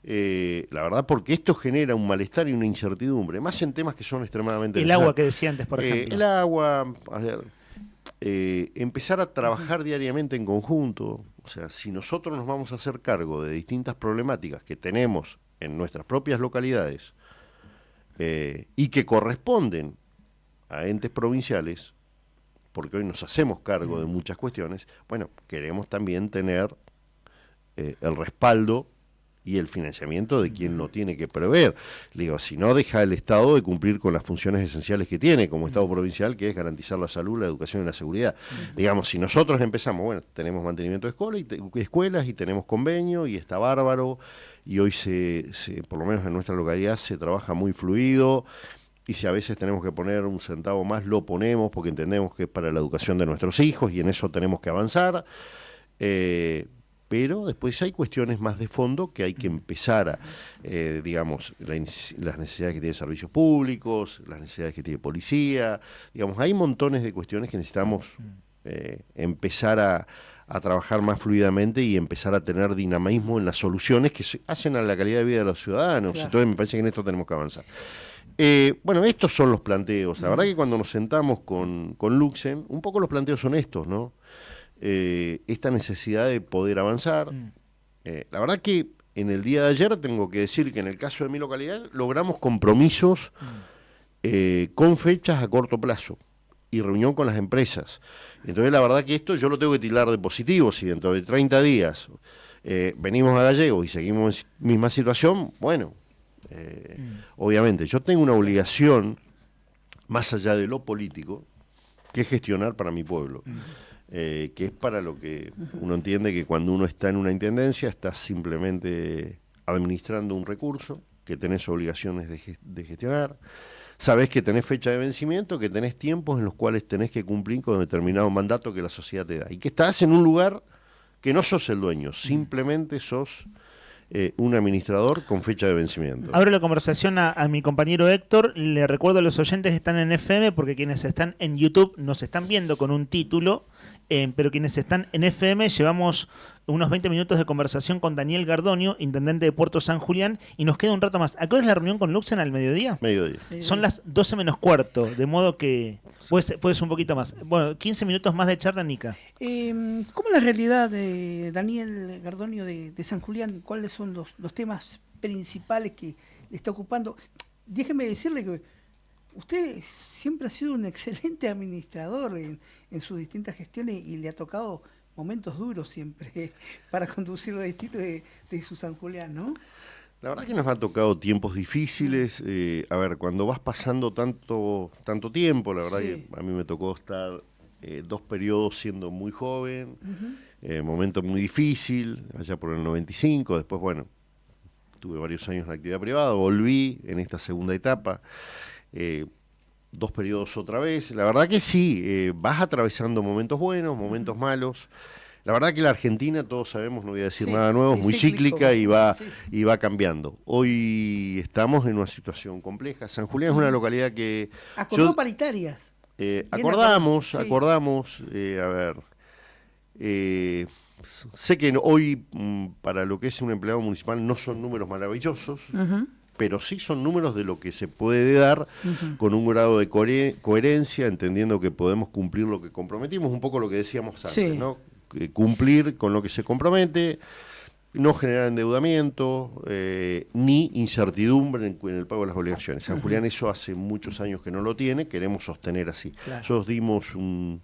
La verdad, porque esto genera un malestar y una incertidumbre, más en temas que son extremadamente... El agua que decía antes, por ejemplo. El agua, a ver, empezar a trabajar diariamente en conjunto. O sea, si nosotros nos vamos a hacer cargo de distintas problemáticas que tenemos en nuestras propias localidades y que corresponden a entes provinciales, porque hoy nos hacemos cargo de muchas cuestiones, bueno, queremos también tener el respaldo y el financiamiento de quien lo tiene que prever. Digo, si no, deja el Estado de cumplir con las funciones esenciales que tiene como Estado provincial, que es garantizar la salud, la educación y la seguridad. Digamos, si nosotros empezamos, bueno, tenemos mantenimiento de escuelas y tenemos convenio y está bárbaro, y hoy por lo menos en nuestra localidad se trabaja muy fluido, y si a veces tenemos que poner un centavo más, lo ponemos porque entendemos que es para la educación de nuestros hijos y en eso tenemos que avanzar. Pero después hay cuestiones más de fondo que hay que empezar a, digamos, las necesidades que tienen servicios públicos, las necesidades que tiene policía, digamos, hay montones de cuestiones que necesitamos empezar a trabajar más fluidamente y empezar a tener dinamismo en las soluciones que hacen a la calidad de vida de los ciudadanos. Claro. Entonces me parece que en esto tenemos que avanzar. Bueno, estos son los planteos. La verdad que cuando nos sentamos con Luxen, un poco los planteos son estos, ¿no? Esta necesidad de poder avanzar. La verdad que en el día de ayer tengo que decir que en el caso de mi localidad logramos compromisos con fechas a corto plazo y reunión con las empresas. Entonces la verdad que esto yo lo tengo que tildar de positivo. Si dentro de 30 días venimos a Gallegos y seguimos en misma situación, bueno, obviamente yo tengo una obligación más allá de lo político que es gestionar para mi pueblo. Que es para lo que uno entiende que cuando uno está en una intendencia estás simplemente administrando un recurso, que tenés obligaciones de gestionar, sabés que tenés fecha de vencimiento, que tenés tiempos en los cuales tenés que cumplir con determinado mandato que la sociedad te da, y que estás en un lugar que no sos el dueño, simplemente sos un administrador con fecha de vencimiento. Abro la conversación a mi compañero Héctor. Le recuerdo a los oyentes que están en FM, porque quienes están en YouTube nos están viendo con un título, pero quienes están en FM llevamos unos 20 minutos de conversación con Daniel Gardonio, intendente de Puerto San Julián, y nos queda un rato más. ¿A qué hora es la reunión con Luxen? ¿Al mediodía? Mediodía. Son las 12 menos cuarto, de modo que puedes un poquito más. Bueno, 15 minutos más de charla, Nica. ¿Cómo es la realidad de Daniel Gardonio de San Julián? ¿Cuáles son los temas principales que le está ocupando? Déjeme decirle que usted siempre ha sido un excelente administrador en sus distintas gestiones y le ha tocado momentos duros siempre para conducir los destinos de su San Julián, ¿no? La verdad que nos ha tocado tiempos difíciles. A ver, cuando vas pasando tanto tiempo, la verdad que a mí me tocó estar 2 periodos siendo muy joven, momento muy difícil, allá por el 95, después, bueno, tuve varios años de actividad privada, volví en esta segunda etapa, 2 periodos otra vez. La verdad que sí, vas atravesando momentos buenos, momentos malos. La verdad que la Argentina, todos sabemos, no voy a decir nada nuevo, es muy cíclica y va cambiando. Hoy estamos en una situación compleja. San Julián es una localidad que... Acordó paritarias. Acordamos, a ver, Sé que hoy, para lo que es un empleado municipal, no son números maravillosos, pero sí son números de lo que se puede dar con un grado de coherencia, entendiendo que podemos cumplir lo que comprometimos, un poco lo que decíamos antes, ¿no? Cumplir con lo que se compromete, no generar endeudamiento, ni incertidumbre en el pago de las obligaciones. San Julián eso hace muchos años que no lo tiene, queremos sostener así. Claro. Nosotros dimos un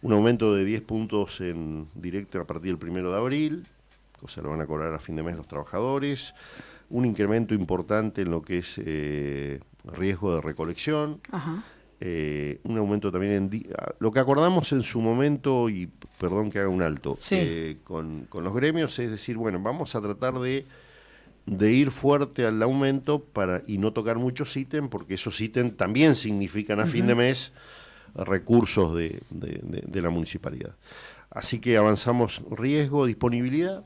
aumento de 10 puntos en directo a partir del 1 de abril, o sea, lo van a cobrar a fin de mes los trabajadores, un incremento importante en lo que es riesgo de recolección, un aumento también en lo que acordamos en su momento, y perdón que haga un alto, con los gremios, es decir, bueno, vamos a tratar de ir fuerte al aumento y no tocar muchos ítems, porque esos ítems también significan a fin de mes recursos de la municipalidad. Así que avanzamos riesgo, disponibilidad,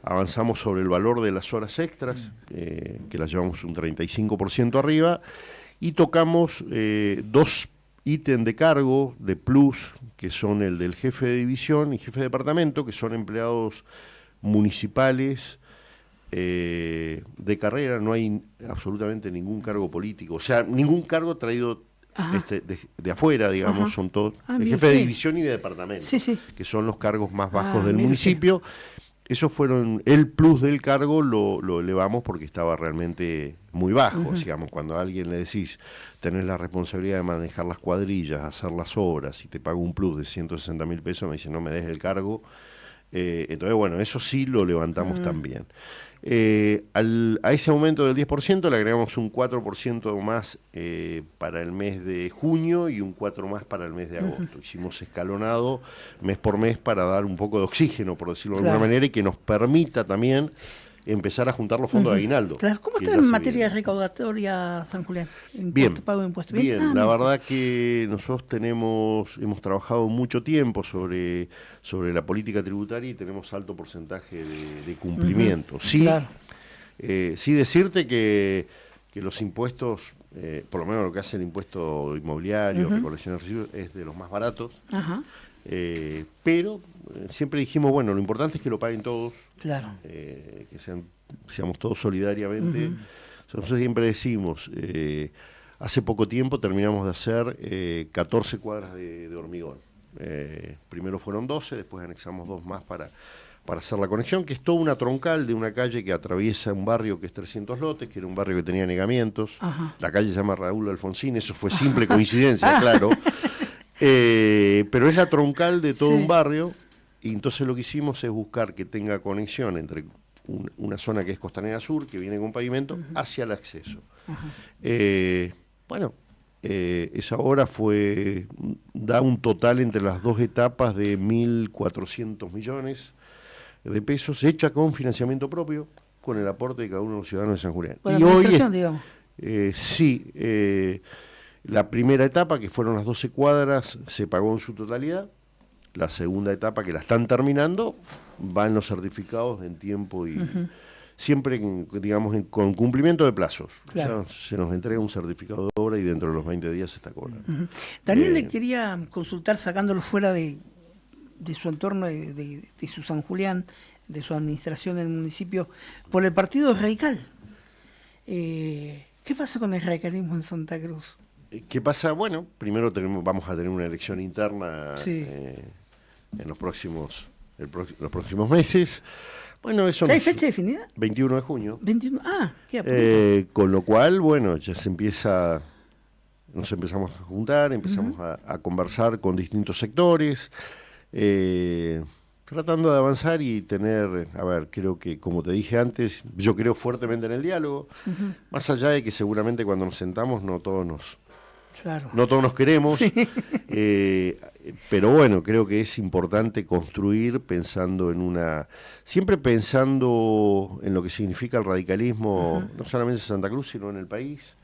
avanzamos sobre el valor de las horas extras, que las llevamos un 35% arriba, y tocamos 2 ítems de cargo, de plus, que son el del jefe de división y jefe de departamento, que son empleados municipales de carrera, no hay absolutamente ningún cargo político, o sea, ningún cargo traído de afuera, digamos, son todos el jefe de división y de departamento, que son los cargos más bajos del municipio. Esos fueron, el plus del cargo lo elevamos porque estaba realmente muy bajo, digamos, cuando a alguien le decís, tenés la responsabilidad de manejar las cuadrillas, hacer las obras, y te pago un plus de 160.000 pesos, me dice, no me des el cargo. Entonces, bueno, eso sí lo levantamos también. A ese aumento del 10% le agregamos un 4% más para el mes de junio y un 4% más para el mes de agosto. Hicimos escalonado mes por mes para dar un poco de oxígeno, por decirlo de alguna manera, y que nos permita también empezar a juntar los fondos de aguinaldo. Claro. ¿Cómo está en materia recaudatoria San Julián? Bien, pago de impuestos. Bien, la verdad que nosotros hemos trabajado mucho tiempo sobre la política tributaria y tenemos alto porcentaje de cumplimiento. Sí, sí decirte que los impuestos, por lo menos lo que hace el impuesto inmobiliario, recolección de residuos, es de los más baratos. Pero siempre dijimos, bueno, lo importante es que lo paguen todos, que seamos todos solidariamente. Nosotros siempre decimos, hace poco tiempo terminamos de hacer 14 cuadras de hormigón. Primero fueron 12, después anexamos 2 más para hacer la conexión, que es toda una troncal de una calle que atraviesa un barrio que es 300 lotes, que era un barrio que tenía negamientos. La calle se llama Raúl Alfonsín, eso fue simple coincidencia, claro. Pero es la troncal de todo un barrio, y entonces lo que hicimos es buscar que tenga conexión entre una zona que es Costanera Sur, que viene con pavimento, hacia el acceso. Esa obra da un total entre las 2 etapas de 1.400 millones de pesos, hecha con financiamiento propio, con el aporte de cada uno de los ciudadanos de San Julián. Bueno, y hoy, digamos. La primera etapa, que fueron las 12 cuadras, se pagó en su totalidad. La segunda etapa, que la están terminando, van los certificados en tiempo y siempre, digamos, con cumplimiento de plazos. Claro. O sea, se nos entrega un certificado de obra y dentro de los 20 días se está cobrando. También le quería consultar, sacándolo fuera de su entorno, de su San Julián, de su administración en el municipio, por el Partido Radical. ¿Qué pasa con el radicalismo en Santa Cruz? ¿Qué pasa? Bueno, primero vamos a tener una elección interna en los próximos meses. Bueno, eso. ¿Hay fecha definida? 21 de junio. 21. Qué con lo cual, bueno, ya nos empezamos a juntar, empezamos a conversar con distintos sectores, tratando de avanzar y tener, creo que, como te dije antes, yo creo fuertemente en el diálogo, más allá de que seguramente cuando nos sentamos no todos nos queremos, pero bueno, creo que es importante construir siempre pensando en lo que significa el radicalismo, no solamente en Santa Cruz, sino en el país,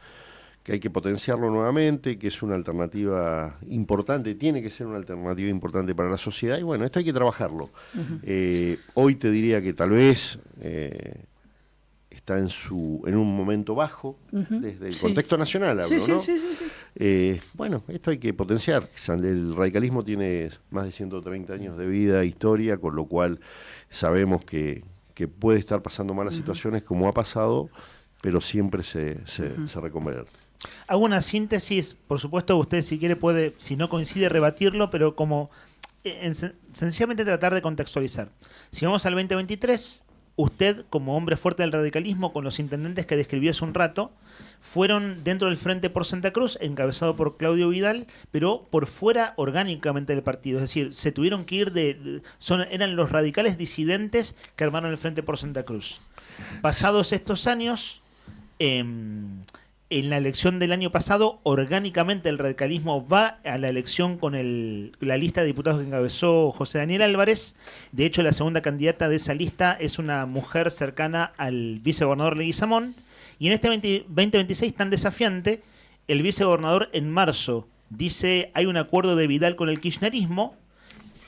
que hay que potenciarlo nuevamente, que es una alternativa importante, tiene que ser una alternativa importante para la sociedad, y bueno, esto hay que trabajarlo. Hoy te diría que tal vez está en un momento bajo, desde el contexto nacional hablo, ¿no? Bueno, esto hay que potenciar. El radicalismo tiene más de 130 años de vida, historia, con lo cual sabemos que puede estar pasando malas situaciones como ha pasado, pero siempre se reconvierte. Hago una síntesis, por supuesto usted si quiere puede, si no coincide, rebatirlo, pero como sencillamente tratar de contextualizar. Si vamos al 2023, usted como hombre fuerte del radicalismo, con los intendentes que describió hace un rato, fueron dentro del Frente por Santa Cruz, encabezado por Claudio Vidal, pero por fuera orgánicamente del partido. Es decir, se tuvieron que ir eran los radicales disidentes que armaron el Frente por Santa Cruz. Pasados estos años, en la elección del año pasado, orgánicamente el radicalismo va a la elección con la lista de diputados que encabezó José Daniel Álvarez. De hecho, la segunda candidata de esa lista es una mujer cercana al vicegobernador Leguizamón. Y en este 2026 tan desafiante, el vicegobernador en marzo dice hay un acuerdo de Vidal con el kirchnerismo.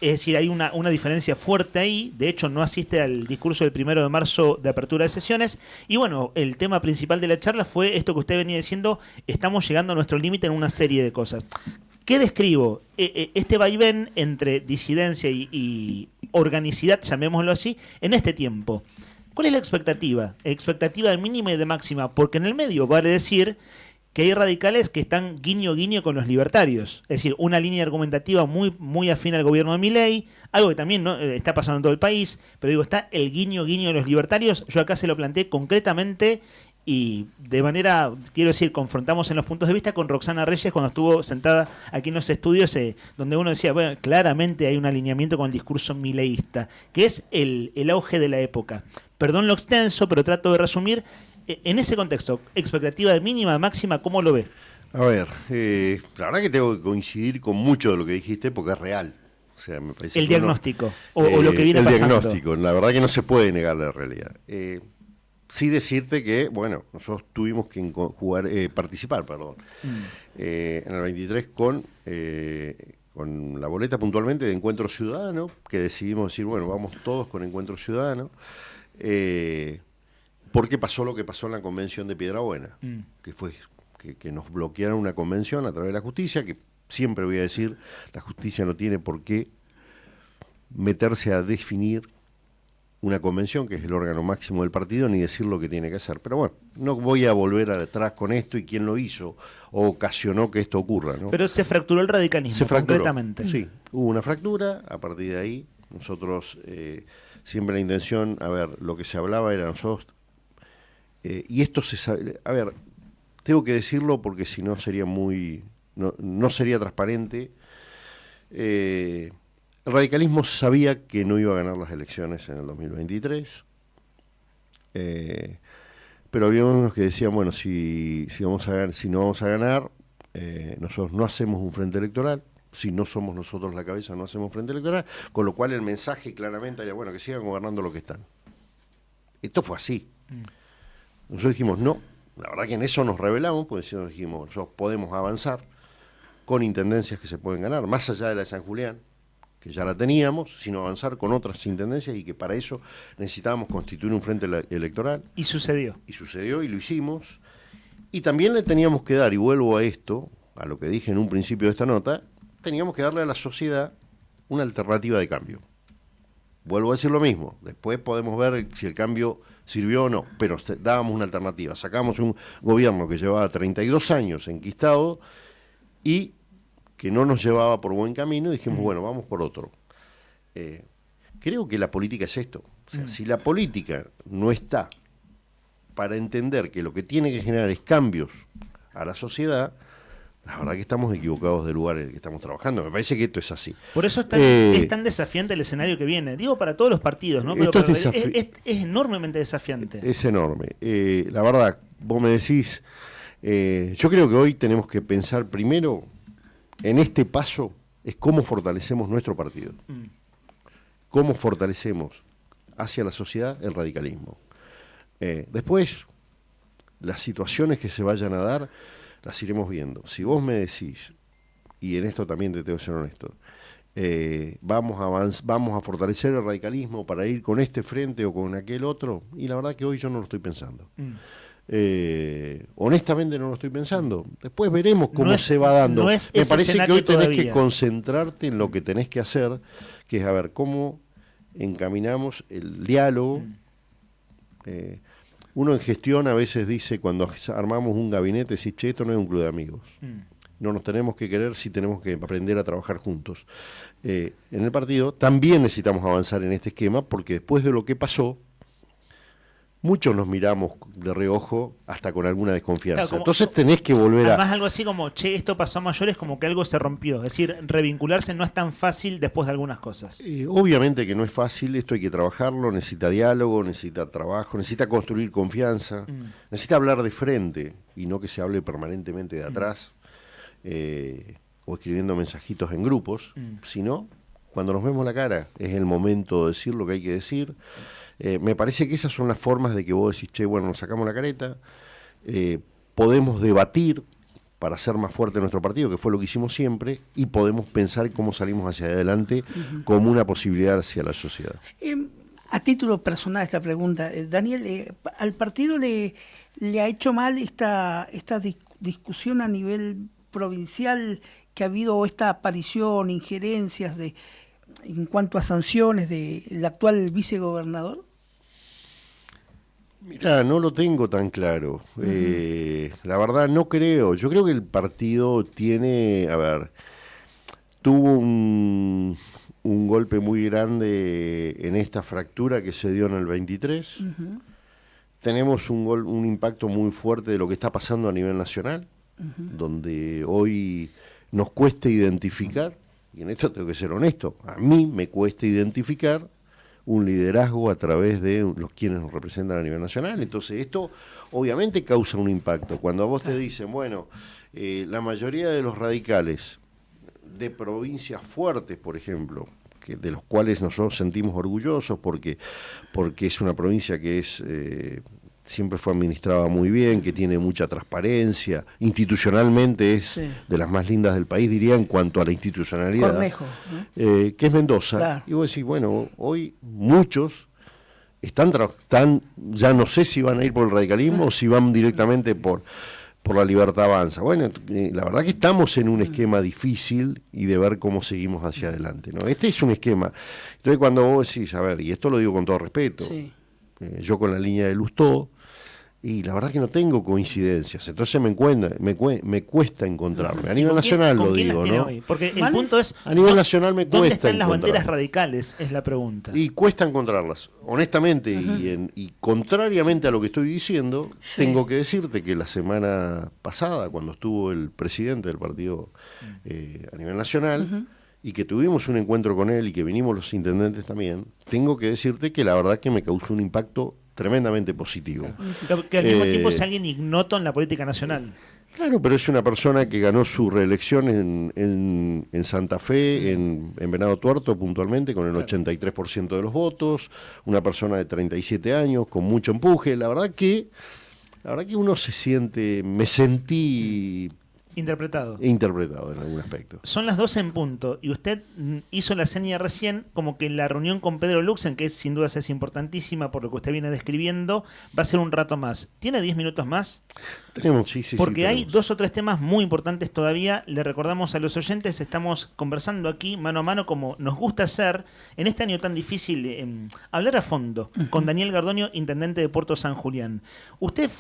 Es decir, hay una diferencia fuerte ahí. De hecho, no asiste al discurso del 1 de marzo de apertura de sesiones. Y bueno, el tema principal de la charla fue esto que usted venía diciendo, estamos llegando a nuestro límite en una serie de cosas. ¿Qué describo? Este vaivén entre disidencia y organicidad, llamémoslo así, en este tiempo. ¿Cuál es la expectativa? Expectativa de mínima y de máxima, porque en el medio vale decir que hay radicales que están guiño con los libertarios. Es decir, una línea argumentativa muy afín al gobierno de Milei, algo que también ¿no? está pasando en todo el país, pero digo, está el guiño de los libertarios. Yo acá se lo planteé concretamente y de manera, quiero decir, confrontamos en los puntos de vista con Roxana Reyes cuando estuvo sentada aquí en los estudios, donde uno decía, bueno, claramente hay un alineamiento con el discurso mileísta, que es el auge de la época. Perdón lo extenso, pero trato de resumir. En ese contexto, expectativa de mínima, máxima, ¿cómo lo ve? A ver, la verdad que tengo que coincidir con mucho de lo que dijiste porque es real. O sea, me parece el diagnóstico, o lo que viene pasando. El diagnóstico, la verdad que no se puede negar la realidad. Sí decirte que, bueno, nosotros tuvimos que participar en el 23 con la boleta puntualmente de Encuentro Ciudadano, que decidimos decir, bueno, vamos todos con Encuentro Ciudadano. Porque pasó lo que pasó en la convención de Piedrabuena, que fue que nos bloquearon una convención a través de la justicia, que siempre voy a decir, la justicia no tiene por qué meterse a definir una convención, que es el órgano máximo del partido, ni decir lo que tiene que hacer. Pero bueno, no voy a volver atrás con esto y quién lo hizo o ocasionó que esto ocurra, ¿no? Pero se fracturó el radicalismo, concretamente. Sí, hubo una fractura, a partir de ahí nosotros siempre la intención, a ver, lo que se hablaba era nosotros, y esto se sabe, a ver, tengo que decirlo porque si no sería no sería transparente. El radicalismo sabía que no iba a ganar las elecciones en el 2023, pero había unos que decían, bueno, si no vamos a ganar, nosotros no hacemos un frente electoral. Si no somos nosotros la cabeza, no hacemos frente electoral, con lo cual el mensaje claramente era, bueno, que sigan gobernando lo que están. Esto fue así. Nosotros dijimos, no, la verdad que en eso nos rebelamos, pues dijimos, nosotros podemos avanzar con intendencias que se pueden ganar, más allá de la de San Julián, que ya la teníamos, sino avanzar con otras intendencias y que para eso necesitábamos constituir un frente electoral. Y sucedió. Y sucedió y lo hicimos. Y también le teníamos que dar, y vuelvo a esto, a lo que dije en un principio de esta nota, teníamos que darle a la sociedad una alternativa de cambio. Vuelvo a decir lo mismo, después podemos ver si el cambio sirvió o no, pero dábamos una alternativa. Sacamos un gobierno que llevaba 32 años enquistado y que no nos llevaba por buen camino, y dijimos, bueno, vamos por otro. Creo que la política es esto. O sea, si la política no está para entender que lo que tiene que generar es cambios a la sociedad, la verdad que estamos equivocados del lugar en el que estamos trabajando. Me parece que esto es así. Por eso es tan desafiante el escenario que viene. Digo, para todos los partidos, ¿no? Pero es enormemente desafiante. Es enorme. La verdad, vos me decís, yo creo que hoy tenemos que pensar primero en este paso, es cómo fortalecemos nuestro partido. Cómo fortalecemos hacia la sociedad el radicalismo. Después, las situaciones que se vayan a dar, las iremos viendo. Si vos me decís, y en esto también te tengo que ser honesto, vamos a fortalecer el radicalismo para ir con este frente o con aquel otro, y la verdad que hoy yo no lo estoy pensando. Honestamente no lo estoy pensando. Después veremos cómo se va dando. Me parece que hoy tenés que concentrarte en lo que tenés que hacer, que es a ver cómo encaminamos el diálogo. Uno en gestión a veces dice, cuando armamos un gabinete, dice, che, esto no es un club de amigos. No nos tenemos que querer, si tenemos que aprender a trabajar juntos. En el partido también necesitamos avanzar en este esquema, porque después de lo que pasó, muchos nos miramos de reojo hasta con alguna desconfianza. Claro, entonces tenés que volver además algo así como, che, esto pasó a mayores, como que algo se rompió. Es decir, revincularse no es tan fácil después de algunas cosas. Obviamente que no es fácil, esto hay que trabajarlo, necesita diálogo, necesita trabajo, necesita construir confianza, necesita hablar de frente y no que se hable permanentemente de atrás o escribiendo mensajitos en grupos, sino cuando nos vemos la cara es el momento de decir lo que hay que decir. Me parece que esas son las formas de que vos decís, che, bueno, nos sacamos la careta, podemos debatir para hacer más fuerte nuestro partido, que fue lo que hicimos siempre, y podemos pensar cómo salimos hacia adelante como una posibilidad hacia la sociedad. A título personal esta pregunta, Daniel, ¿al partido le ha hecho mal esta discusión a nivel provincial que ha habido, esta aparición, injerencias en cuanto a sanciones del actual vicegobernador? Mirá, no lo tengo tan claro. La verdad no creo. Yo creo que el partido tuvo un golpe muy grande en esta fractura que se dio en el 23. Tenemos un impacto muy fuerte de lo que está pasando a nivel nacional, donde hoy nos cuesta identificar, y en esto tengo que ser honesto, a mí me cuesta identificar un liderazgo a través de los quienes nos representan a nivel nacional. Entonces esto obviamente causa un impacto. Cuando a vos te dicen, bueno, la mayoría de los radicales de provincias fuertes, por ejemplo, de los cuales nosotros sentimos orgullosos porque es una provincia que siempre fue administrada muy bien, que tiene mucha transparencia, institucionalmente es de las más lindas del país, diría, en cuanto a la institucionalidad. Cornejo, ¿no? Que es Mendoza. Claro. Y vos decís, bueno, hoy muchos ya no sé si van a ir por el radicalismo o si van directamente por la Libertad Avanza. Bueno, la verdad que estamos en un esquema difícil y de ver cómo seguimos hacia adelante, ¿no? Este es un esquema. Entonces cuando vos decís, a ver, y esto lo digo con todo respeto, yo con la línea de Lustó, y la verdad que no tengo coincidencias, entonces me cuesta encontrarme. A nivel nacional lo digo, ¿no? Hoy? Porque el punto es, a nivel nacional me cuesta. ¿Dónde están las banderas radicales? Es la pregunta. Y cuesta encontrarlas, honestamente, y contrariamente a lo que estoy diciendo, tengo que decirte que la semana pasada, cuando estuvo el presidente del partido a nivel nacional, y que tuvimos un encuentro con él y que vinimos los intendentes también, tengo que decirte que la verdad que me causó un impacto tremendamente positivo. Que al mismo tiempo es alguien ignoto en la política nacional. Claro, pero es una persona que ganó su reelección en Santa Fe, en Venado Tuerto puntualmente, con el 83% de los votos, una persona de 37 años, con mucho empuje. La verdad que uno me sentí interpretado en algún aspecto. Son las 12 en punto y usted hizo la seña recién como que la reunión con Pedro Luxen, que sin duda es importantísima por lo que usted viene describiendo, va a ser un rato más. ¿Tiene 10 minutos más? Tenemos, sí. Porque hay 2 o 3 temas muy importantes todavía. Le recordamos a los oyentes, estamos conversando aquí mano a mano como nos gusta hacer en este año tan difícil, hablar a fondo con Daniel Gardoño, intendente de Puerto San Julián. Usted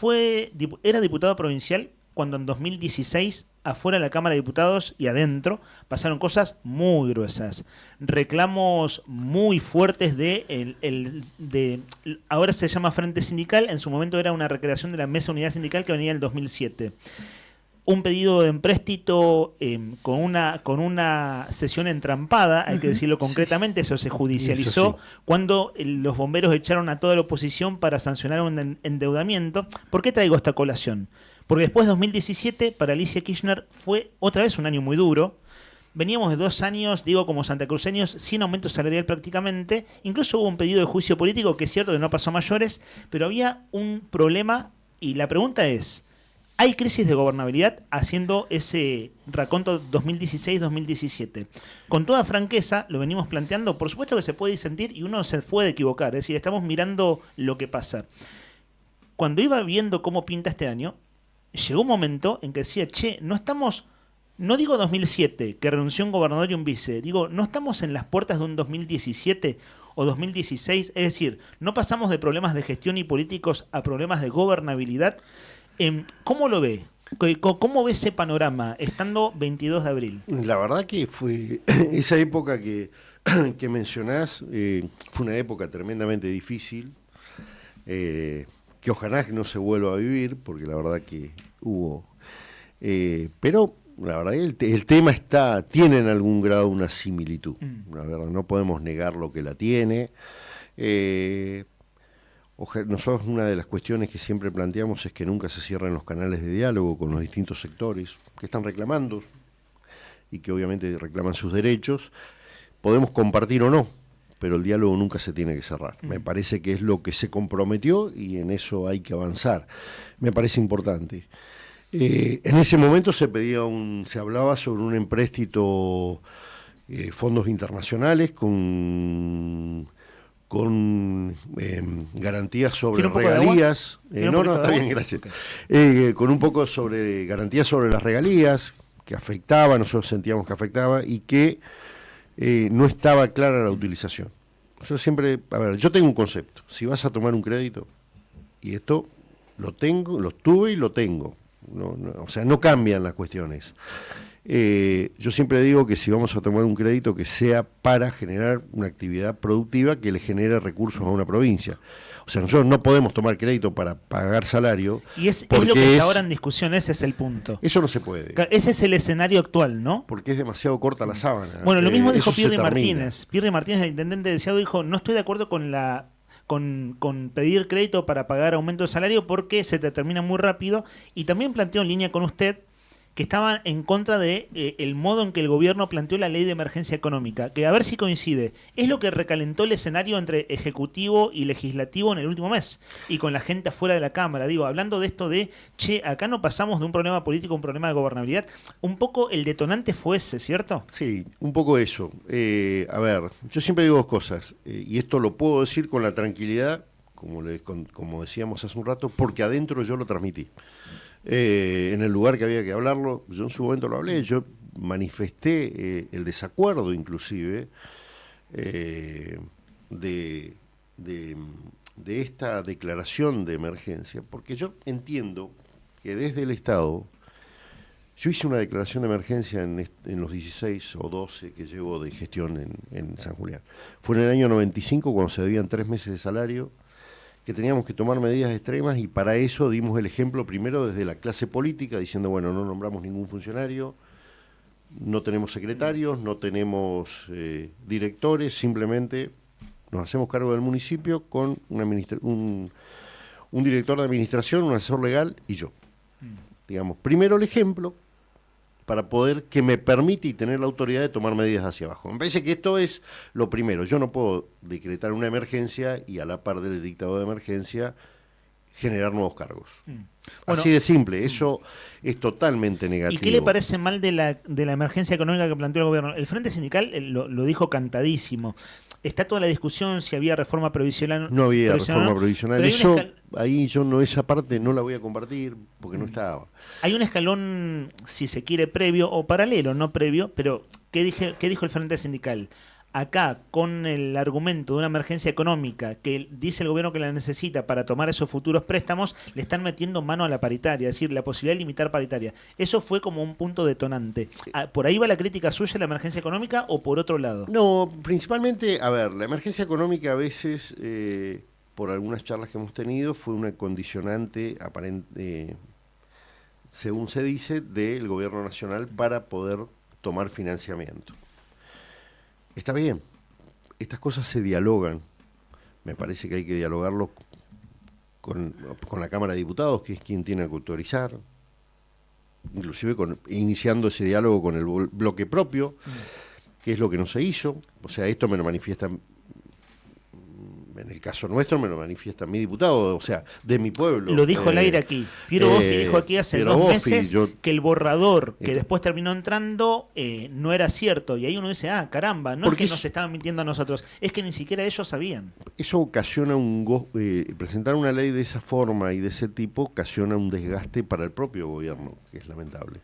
era diputado provincial cuando en 2016, afuera de la Cámara de Diputados y adentro, pasaron cosas muy gruesas. Reclamos muy fuertes ahora se llama Frente Sindical, en su momento era una recreación de la Mesa Unidad Sindical que venía en el 2007. Un pedido de empréstito con una sesión entrampada, hay que decirlo concretamente, eso se judicializó cuando los bomberos echaron a toda la oposición para sancionar un endeudamiento. ¿Por qué traigo esta colación? Porque después de 2017, para Alicia Kirchner fue otra vez un año muy duro. Veníamos de 2 años, digo como santacruceños, sin aumento salarial prácticamente. Incluso hubo un pedido de juicio político, que es cierto que no pasó a mayores, pero había un problema y la pregunta es, ¿hay crisis de gobernabilidad haciendo ese raconto 2016-2017? Con toda franqueza, lo venimos planteando, por supuesto que se puede disentir y uno se puede equivocar, es decir, estamos mirando lo que pasa. cuando iba viendo cómo pinta este año, llegó un momento en que decía, che, no estamos, no digo 2007, que renunció un gobernador y un vice, digo, no estamos en las puertas de un 2017 o 2016, es decir, no pasamos de problemas de gestión y políticos a problemas de gobernabilidad. ¿Cómo lo ve? ¿Cómo ve ese panorama estando 22 de abril? La verdad que fue esa época que mencionás, fue una época tremendamente difícil, que ojalá que no se vuelva a vivir, porque la verdad que hubo. Pero la verdad que el tema tiene en algún grado una similitud. La verdad, no podemos negar lo que la tiene. Nosotros una de las cuestiones que siempre planteamos es que nunca se cierren los canales de diálogo con los distintos sectores que están reclamando y que obviamente reclaman sus derechos. Podemos compartir o no, pero el diálogo nunca se tiene que cerrar. Me parece que es lo que se comprometió y en eso hay que avanzar. Me parece importante. En ese momento se hablaba sobre un empréstito, fondos internacionales con garantías sobre regalías. Está bien, gracias. Con un poco sobre garantías sobre las regalías que afectaba, nosotros sentíamos que afectaba y que no estaba clara la utilización. Yo siempre, yo tengo un concepto. Si vas a tomar un crédito, y esto lo tuve y lo tengo. O sea, no cambian las cuestiones. Yo siempre digo que si vamos a tomar un crédito, que sea para generar una actividad productiva que le genere recursos a una provincia. O sea, nosotros no podemos tomar crédito para pagar salario. Y es lo que está ahora en discusión, ese es el punto. Eso no se puede. Ese es el escenario actual, ¿no? Porque es demasiado corta la sábana. Bueno, lo mismo dijo Pirri Martínez. Pirri Martínez, el intendente de Deseado, dijo, no estoy de acuerdo con pedir crédito para pagar aumento de salario porque se te termina muy rápido, y también planteó en línea con usted que estaban en contra de el modo en que el gobierno planteó la ley de emergencia económica, que a ver si coincide, es lo que recalentó el escenario entre ejecutivo y legislativo en el último mes, y con la gente afuera de la Cámara, digo, hablando de esto de, che, acá no pasamos de un problema político a un problema de gobernabilidad, un poco el detonante fue ese, ¿cierto? Sí, un poco eso. A ver, yo siempre digo dos cosas, y esto lo puedo decir con la tranquilidad, como decíamos hace un rato, porque adentro yo lo transmití. En el lugar que había que hablarlo, yo en su momento lo hablé, yo manifesté el desacuerdo inclusive de esta declaración de emergencia, porque yo entiendo que desde el Estado, yo hice una declaración de emergencia en los 16 o 12 que llevo de gestión en San Julián. Fue en el año 95 cuando se debían 3 meses de salario, que teníamos que tomar medidas extremas, y para eso dimos el ejemplo primero desde la clase política, diciendo, bueno, no nombramos ningún funcionario, no tenemos secretarios, no tenemos directores, simplemente nos hacemos cargo del municipio con un director de administración, un asesor legal y yo. Digamos, primero el ejemplo para poder que me permite y tener la autoridad de tomar medidas hacia abajo. Me parece que esto es lo primero. Yo no puedo decretar una emergencia y a la par del dictado de emergencia generar nuevos cargos. Bueno, así de simple, eso es totalmente negativo. ¿Y qué le parece mal de la emergencia económica que planteó el gobierno? El Frente Sindical lo dijo cantadísimo. Está toda la discusión si había reforma previsional. No había reforma previsional. Eso, ahí yo esa parte no la voy a compartir porque no estaba. Hay un escalón, si se quiere, previo o paralelo, no previo, pero ¿qué dijo el Frente Sindical? Acá, con el argumento de una emergencia económica que dice el gobierno que la necesita para tomar esos futuros préstamos, le están metiendo mano a la paritaria, es decir, la posibilidad de limitar paritaria. Eso fue como un punto detonante. ¿Por ahí va la crítica suya a la emergencia económica o por otro lado? No, principalmente, a ver, la emergencia económica a veces, por algunas charlas que hemos tenido, fue una condicionante aparente, según se dice, del gobierno nacional para poder tomar financiamiento. Está bien, estas cosas se dialogan, me parece que hay que dialogarlo con la Cámara de Diputados, que es quien tiene que autorizar, inclusive iniciando ese diálogo con el bloque propio, que es lo que no se hizo. O sea, esto me lo manifiestan en el caso nuestro me lo manifiesta mi diputado, o sea, de mi pueblo. Lo dijo al aire aquí. Piero Boffi dijo aquí hace 2 meses que el borrador que después terminó entrando no era cierto. Y ahí uno dice, caramba, no es que nos estaban mintiendo a nosotros, es que ni siquiera ellos sabían. Eso ocasiona presentar una ley de esa forma y de ese tipo ocasiona un desgaste para el propio gobierno, que es lamentable.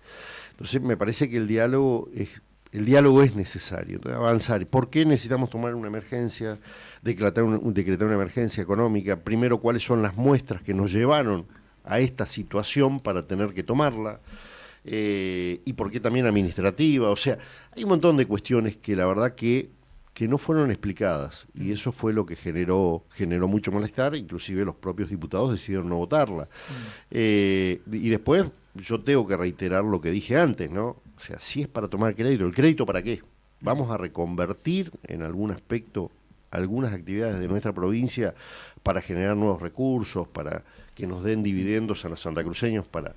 Entonces me parece que el diálogo es necesario, avanzar. ¿Por qué necesitamos tomar una emergencia, decretar una emergencia económica? Primero, ¿cuáles son las muestras que nos llevaron a esta situación para tener que tomarla? Y por qué también administrativa. O sea, hay un montón de cuestiones que la verdad que no fueron explicadas, y eso fue lo que generó mucho malestar. Inclusive los propios diputados decidieron no votarla. Y después yo tengo que reiterar lo que dije antes, ¿no? O sea, si es para tomar crédito, ¿el crédito para qué? Vamos a reconvertir en algún aspecto algunas actividades de nuestra provincia para generar nuevos recursos, para que nos den dividendos a los santacruceños, para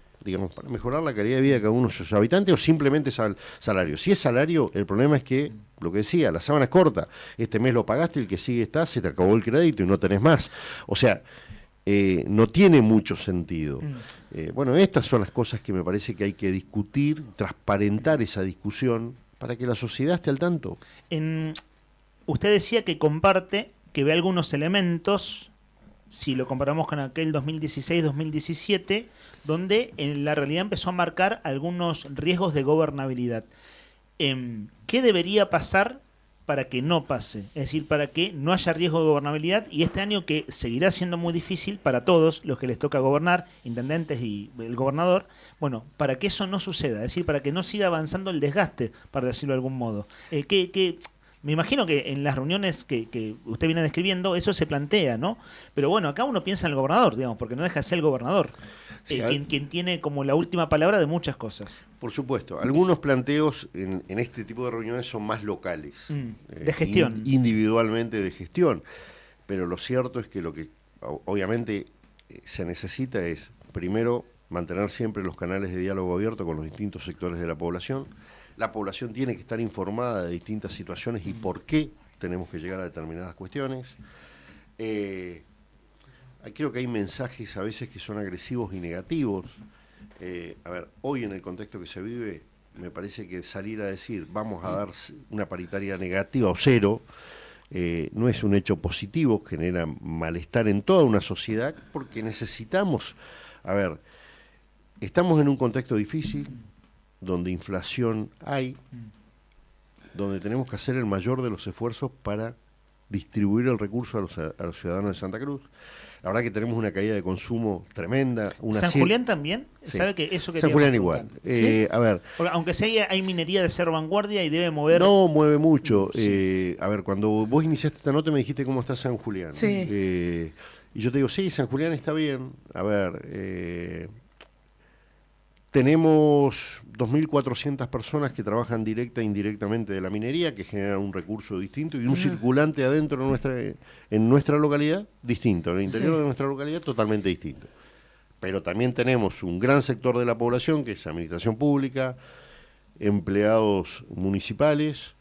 mejorar la calidad de vida de cada uno de sus habitantes, o simplemente salario. Si es salario, el problema es que, lo que decía, la sábana es corta, este mes lo pagaste, el que sigue está, se te acabó el crédito y no tenés más. O sea, no tiene mucho sentido. Bueno, estas son las cosas que me parece que hay que discutir, transparentar esa discusión para que la sociedad esté al tanto. Usted decía que comparte, que ve algunos elementos, si lo comparamos con aquel 2016-2017, donde en la realidad empezó a marcar algunos riesgos de gobernabilidad. ¿Qué debería pasar para que no pase? Es decir, para que no haya riesgo de gobernabilidad, y este año que seguirá siendo muy difícil para todos los que les toca gobernar, intendentes y el gobernador, bueno, para que eso no suceda, es decir, para que no siga avanzando el desgaste, para decirlo de algún modo. Me imagino que en las reuniones que usted viene describiendo eso se plantea, ¿no? Pero bueno, acá uno piensa en el gobernador, digamos, porque no deja de ser el gobernador, sí, quien tiene como la última palabra de muchas cosas. Por supuesto. Algunos planteos en este tipo de reuniones son más locales. De gestión. Individualmente de gestión. Pero lo cierto es que lo que obviamente se necesita es, primero, mantener siempre los canales de diálogo abiertos con los distintos sectores de la población. La población tiene que estar informada de distintas situaciones y por qué tenemos que llegar a determinadas cuestiones. Creo que hay mensajes a veces que son agresivos y negativos. Hoy en el contexto que se vive, me parece que salir a decir vamos a dar una paritaria negativa o cero, no es un hecho positivo, genera malestar en toda una sociedad, porque necesitamos, estamos en un contexto difícil, donde inflación hay, donde tenemos que hacer el mayor de los esfuerzos para distribuir el recurso a los ciudadanos de Santa Cruz. La verdad que tenemos una caída de consumo tremenda. ¿San Julián también? Sí. ¿Sabe que eso que San Julián igual. ¿Sí? Porque aunque sea hay minería de cero vanguardia y debe mover... No, mueve mucho. Sí. Cuando vos iniciaste esta nota me dijiste cómo está San Julián. Sí. Y yo te digo, sí, San Julián está bien. Tenemos 2.400 personas que trabajan directa e indirectamente de la minería, que generan un recurso distinto, y un circulante adentro en nuestra localidad distinto, en el interior de nuestra localidad totalmente distinto. Pero también tenemos un gran sector de la población, que es administración pública, empleados municipales,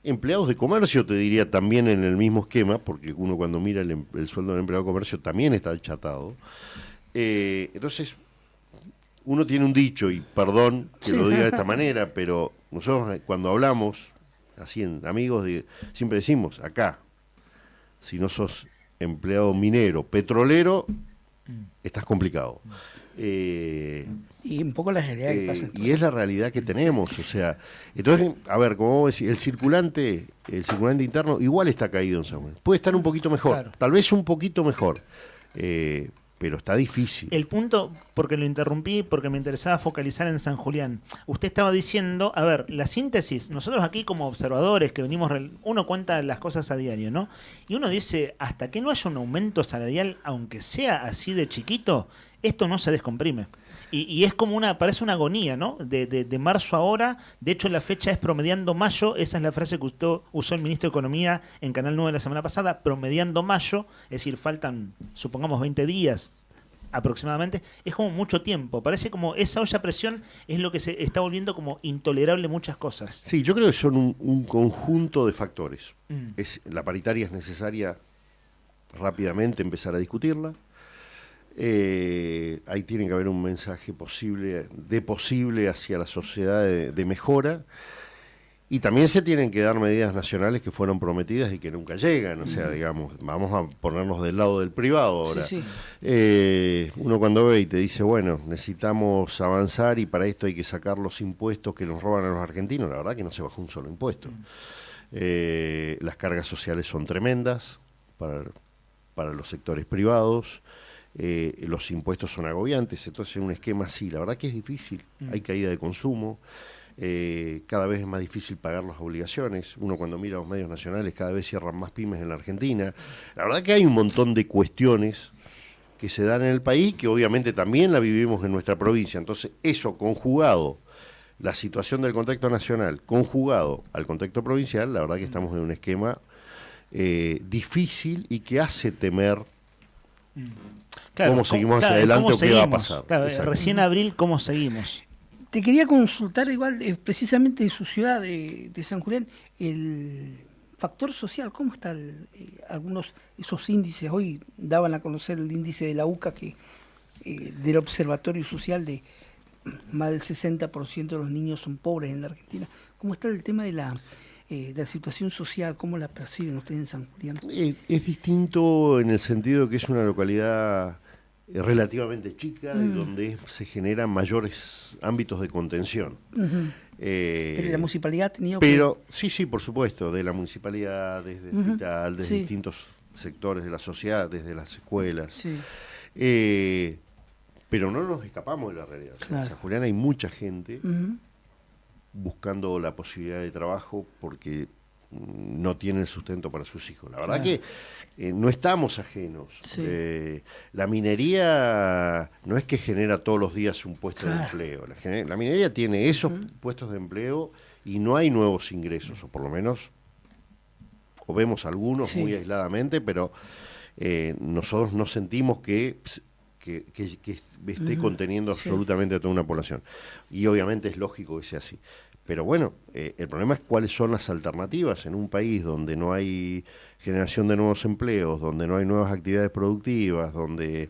empleados de comercio, te diría también en el mismo esquema, porque uno cuando mira el sueldo del empleado de comercio también está achatado. Entonces... Uno tiene un dicho, y perdón que lo diga de esta manera, pero nosotros cuando hablamos, así en amigos, siempre decimos, acá, si no sos empleado minero, petrolero, estás complicado. Y un poco la realidad que pasa. Y es la realidad que tenemos, o sea, entonces, como vos decís, el circulante interno igual está caído en San Juan. Puede estar un poquito mejor, tal vez un poquito mejor. Pero está difícil. El punto, porque lo interrumpí, porque me interesaba focalizar en San Julián. Usted estaba diciendo, la síntesis, nosotros aquí como observadores que venimos, uno cuenta las cosas a diario, ¿no? Y uno dice, hasta que no haya un aumento salarial, aunque sea así de chiquito, esto no se descomprime. Y es como parece una agonía, ¿no? De marzo a ahora, de hecho la fecha es promediando mayo, esa es la frase que usó el ministro de Economía en Canal 9 la semana pasada, promediando mayo, es decir, faltan, supongamos, 20 días aproximadamente, es como mucho tiempo, parece como esa olla a presión es lo que se está volviendo como intolerable muchas cosas. Sí, yo creo que son un conjunto de factores. La paritaria es necesaria rápidamente empezar a discutirla. Ahí tiene que haber un mensaje posible hacia la sociedad de mejora. Y también se tienen que dar medidas nacionales que fueron prometidas y que nunca llegan. O sea, digamos, vamos a ponernos del lado del privado ahora. Sí. Uno cuando ve y te dice, bueno, necesitamos avanzar y para esto hay que sacar los impuestos que nos roban a los argentinos, la verdad que no se bajó un solo impuesto. Las cargas sociales son tremendas para los sectores privados. Los impuestos son agobiantes, entonces en un esquema así, la verdad que es difícil. Hay caída de consumo. Cada vez es más difícil pagar las obligaciones. Uno cuando mira los medios nacionales, cada vez cierran más pymes en la Argentina. La verdad que hay un montón de cuestiones que se dan en el país, que obviamente también la vivimos en nuestra provincia. Entonces eso conjugado, la situación del contexto nacional, conjugado al contexto provincial, la verdad que estamos en un esquema difícil y que hace temer cómo seguimos hacia adelante o qué va a pasar. Claro, recién abril, ¿cómo seguimos? Te quería consultar igual, precisamente de su ciudad, de San Julián, el factor social, ¿cómo están esos índices? Hoy daban a conocer el índice de la UCA, del Observatorio Social, de más del 60% de los niños son pobres en la Argentina. ¿Cómo está el tema de la situación social? ¿Cómo la perciben ustedes en San Julián? Es distinto en el sentido que es una localidad relativamente chica y donde se generan mayores ámbitos de contención. ¿Pero la municipalidad ha tenido sí, por supuesto, de la municipalidad, desde el hospital, desde distintos sectores de la sociedad, desde las escuelas. Pero no nos escapamos de la realidad. Claro. En San Julián hay mucha gente buscando la posibilidad de trabajo porque no tienen sustento para sus hijos. La verdad que no estamos ajenos. La minería no es que genera todos los días un puesto de empleo. La minería tiene esos puestos de empleo y no hay nuevos ingresos, o por lo menos o vemos algunos muy aisladamente, pero nosotros no sentimos que esté conteniendo absolutamente a toda una población. Y obviamente es lógico que sea así. Pero bueno, el problema es cuáles son las alternativas en un país donde no hay generación de nuevos empleos, donde no hay nuevas actividades productivas, donde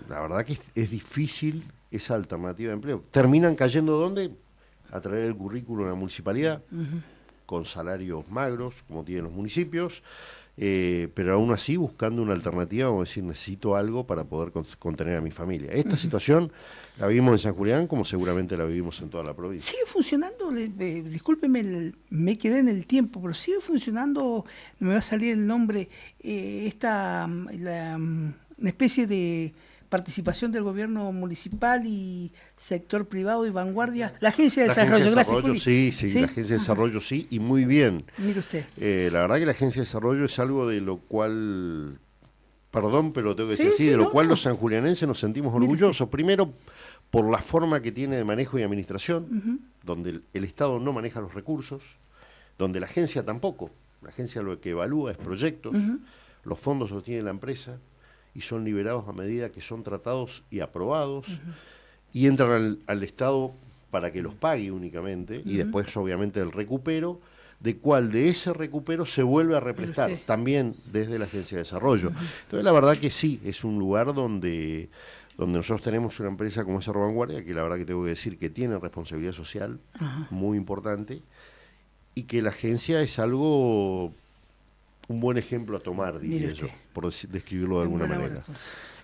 la verdad que es difícil esa alternativa de empleo. Terminan cayendo ¿dónde? A traer el currículo a la municipalidad, con salarios magros, como tienen los municipios, pero aún así buscando una alternativa, vamos a decir, necesito algo para poder contener a mi familia. Esta situación la vivimos en San Julián como seguramente la vivimos en toda la provincia. ¿Sigue funcionando? Discúlpeme, me quedé en el tiempo, pero ¿sigue funcionando? Me va a salir el nombre, una especie de participación del gobierno municipal y sector privado y vanguardia, la Agencia de Desarrollo. Gracias, Juli. Sí, la Agencia de Desarrollo sí, y muy bien. Mire usted. La verdad que la Agencia de Desarrollo es algo de lo cual, perdón, pero tengo que decir así, de lo cual los sanjulianenses nos sentimos orgullosos. Primero, por la forma que tiene de manejo y administración, donde el Estado no maneja los recursos, donde la agencia tampoco. La agencia lo que evalúa es proyectos, los fondos los tiene la empresa, y son liberados a medida que son tratados y aprobados, y entran al Estado para que los pague únicamente, y después obviamente el recupero, de ese recupero se vuelve a represtar, también desde la Agencia de Desarrollo. Entonces la verdad que sí, es un lugar donde nosotros tenemos una empresa como Cerro Vanguardia, que la verdad que tengo que decir que tiene responsabilidad social muy importante, y que la agencia es algo... un buen ejemplo a tomar, diría yo, por describirlo de alguna manera.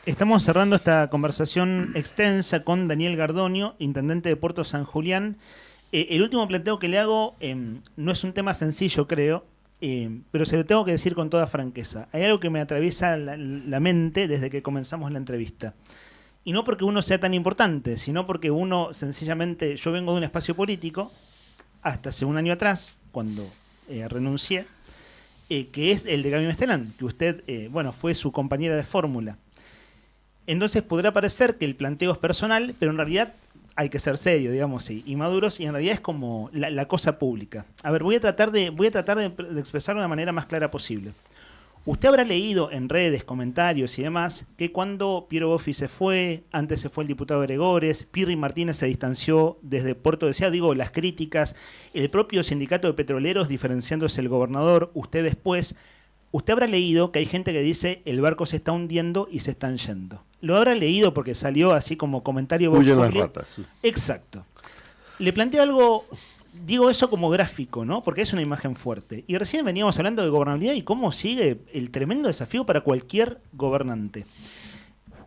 Estamos cerrando esta conversación extensa con Daniel Gardonio, intendente de Puerto San Julián. El último planteo que le hago no es un tema sencillo, creo, pero se lo tengo que decir con toda franqueza. Hay algo que me atraviesa la mente desde que comenzamos la entrevista. Y no porque uno sea tan importante, sino porque uno, sencillamente, yo vengo de un espacio político, hasta hace un año atrás, cuando renuncié, que es el de Gaby Mestelán, que usted, fue su compañera de fórmula. Entonces podrá parecer que el planteo es personal, pero en realidad hay que ser serio, digamos, y maduros, y en realidad es como la cosa pública. A ver, voy a tratar de expresarlo de la manera más clara posible. Usted habrá leído en redes, comentarios y demás, que cuando Piero Boffi se fue, antes se fue el diputado Gregores, Pirri Martínez se distanció desde Puerto Deseado, las críticas, el propio sindicato de petroleros diferenciándose el gobernador, usted después, Usted habrá leído que hay gente que dice el barco se está hundiendo y se están yendo. Lo habrá leído porque salió así como comentario. Huyen las ratas. Sí. Exacto. Le planteo algo, digo eso como gráfico, ¿no? Porque es una imagen fuerte. Y recién veníamos hablando de gobernabilidad y cómo sigue el tremendo desafío para cualquier gobernante.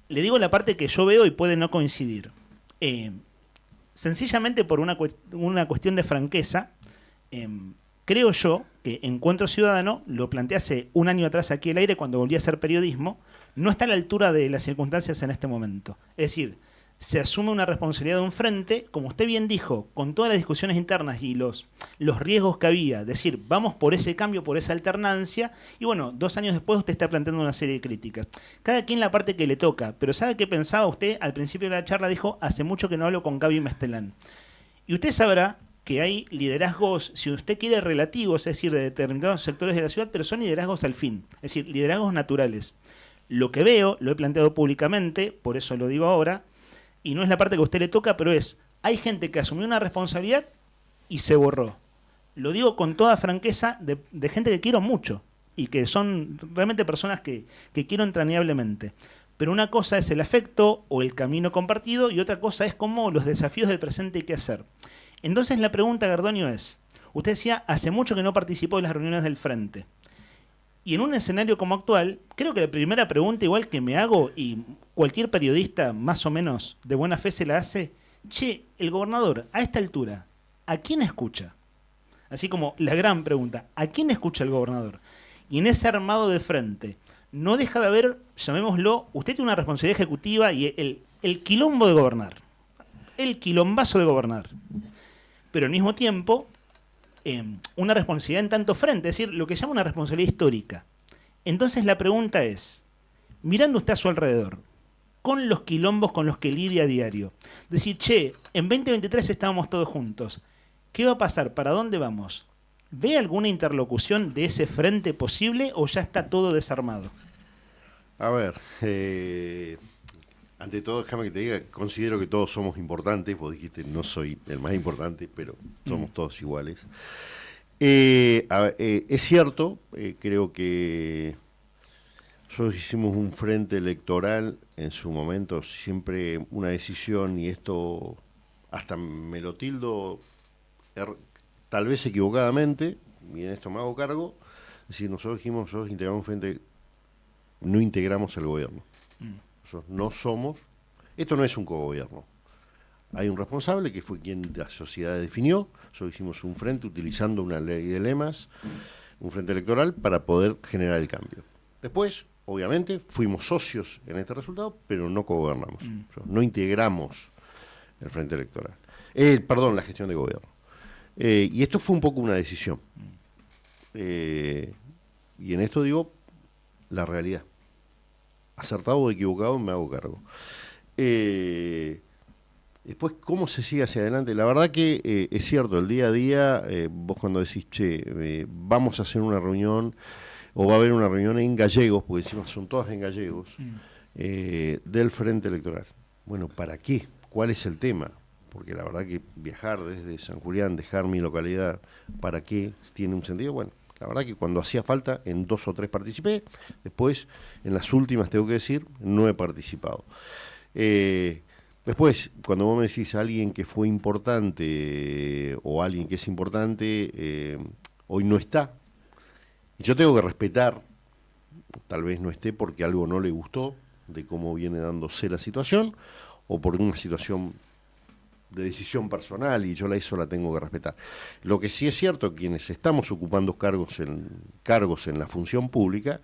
Le digo la parte que yo veo y puede no coincidir. Sencillamente por una cuestión de franqueza, creo yo que Encuentro Ciudadano, lo planteé hace un año atrás aquí al aire cuando volví a hacer periodismo, no está a la altura de las circunstancias en este momento. Es decir, se asume una responsabilidad de un frente, como usted bien dijo, con todas las discusiones internas y los riesgos que había, decir, vamos por ese cambio, por esa alternancia, y bueno, 2 años después usted está planteando una serie de críticas. Cada quien la parte que le toca, pero ¿sabe qué pensaba usted? Al principio de la charla dijo, hace mucho que no hablo con Gaby Mestelán. Y usted sabrá que hay liderazgos, si usted quiere, relativos, es decir, de determinados sectores de la ciudad, pero son liderazgos al fin, es decir, liderazgos naturales. Lo que veo, lo he planteado públicamente, por eso lo digo ahora, y no es la parte que a usted le toca, pero hay gente que asumió una responsabilidad y se borró. Lo digo con toda franqueza de gente que quiero mucho y que son realmente personas que quiero entrañablemente. Pero una cosa es el afecto o el camino compartido y otra cosa es como los desafíos del presente y qué hacer. Entonces la pregunta, Gardonio, es, usted decía, hace mucho que no participó de las reuniones del Frente. Y en un escenario como actual, creo que la primera pregunta igual que me hago, y cualquier periodista más o menos de buena fe se la hace, che, el gobernador, a esta altura, ¿a quién escucha? Así como la gran pregunta, ¿a quién escucha el gobernador? Y en ese armado de frente, no deja de haber, llamémoslo, usted tiene una responsabilidad ejecutiva y el quilombo de gobernar, el quilombazo de gobernar. Pero al mismo tiempo, una responsabilidad en tanto frente, es decir, lo que llama una responsabilidad histórica. Entonces la pregunta es, mirando usted a su alrededor, con los quilombos con los que lidia a diario, decir, che, en 2023 estábamos todos juntos, ¿qué va a pasar? ¿Para dónde vamos? ¿Ve alguna interlocución de ese frente posible o ya está todo desarmado? A ver, ante todo, déjame que te diga, considero que todos somos importantes, vos dijiste, no soy el más importante, pero somos todos iguales. Es cierto, creo que nosotros hicimos un frente electoral en su momento, siempre una decisión, y esto hasta me lo tildo, tal vez equivocadamente, y en esto me hago cargo, es decir, nosotros dijimos, nosotros integramos un frente, no integramos el gobierno. Nosotros no somos, esto no es un cogobierno. Hay un responsable que fue quien la sociedad definió. Nosotros hicimos un frente utilizando una ley de lemas, un frente electoral para poder generar el cambio. Después, obviamente, fuimos socios en este resultado, pero no cogobernamos. No integramos el frente electoral. La gestión de gobierno. Y esto fue un poco una decisión. Y en esto digo la realidad. Acertado o equivocado, me hago cargo. Después, ¿cómo se sigue hacia adelante? La verdad que es cierto, el día a día, vos cuando decís, che, vamos a hacer una reunión, o va a haber una reunión en gallegos, porque encima son todas en gallegos, del Frente Electoral. Bueno, ¿para qué? ¿Cuál es el tema? Porque la verdad que viajar desde San Julián, dejar mi localidad, ¿para qué tiene un sentido? Bueno, la verdad que cuando hacía falta, en 2 o 3 participé, después, en las últimas, tengo que decir, no he participado. Después, cuando vos me decís a alguien que fue importante o alguien que es importante, hoy no está, y yo tengo que respetar, tal vez no esté porque algo no le gustó de cómo viene dándose la situación, o por una situación de decisión personal, y yo eso la tengo que respetar. Lo que sí es cierto, quienes estamos ocupando cargos en la función pública,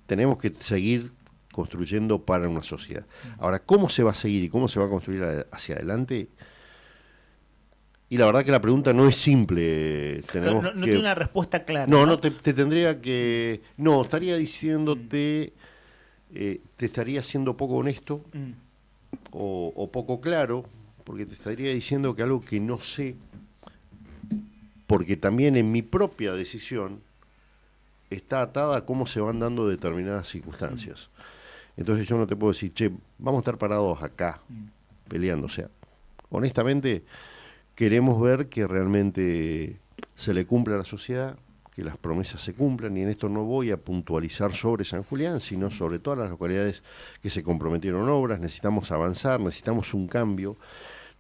tenemos que seguir construyendo para una sociedad. Ahora, ¿cómo se va a seguir y cómo se va a construir hacia adelante? Y la verdad que la pregunta no es simple. No tiene una respuesta clara. No, te tendría que... No, estaría diciéndote... te estaría siendo poco honesto o poco claro, porque te estaría diciendo que algo que no sé, porque también en mi propia decisión está atada a cómo se van dando determinadas circunstancias. Entonces yo no te puedo decir, che, vamos a estar parados acá, peleando. O sea, honestamente, queremos ver que realmente se le cumpla a la sociedad, que las promesas se cumplan, y en esto no voy a puntualizar sobre San Julián, sino sobre todas las localidades que se comprometieron en obras. Necesitamos avanzar, necesitamos un cambio,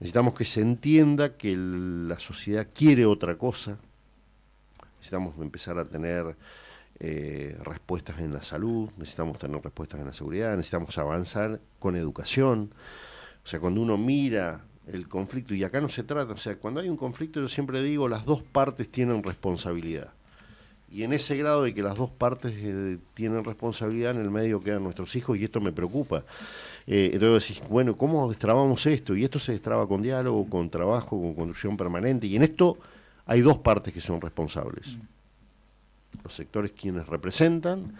necesitamos que se entienda que la sociedad quiere otra cosa, necesitamos empezar a tener respuestas en la salud, necesitamos tener respuestas en la seguridad, necesitamos avanzar con educación. O sea, cuando uno mira el conflicto, y acá no se trata, o sea, cuando hay un conflicto, yo siempre digo, las dos partes tienen responsabilidad. Y en ese grado de que las dos partes tienen responsabilidad, en el medio quedan nuestros hijos, y esto me preocupa. Entonces decís, bueno, ¿cómo destrabamos esto? Y esto se destraba con diálogo, con trabajo, con construcción permanente, y en esto hay dos partes que son responsables. Los sectores quienes representan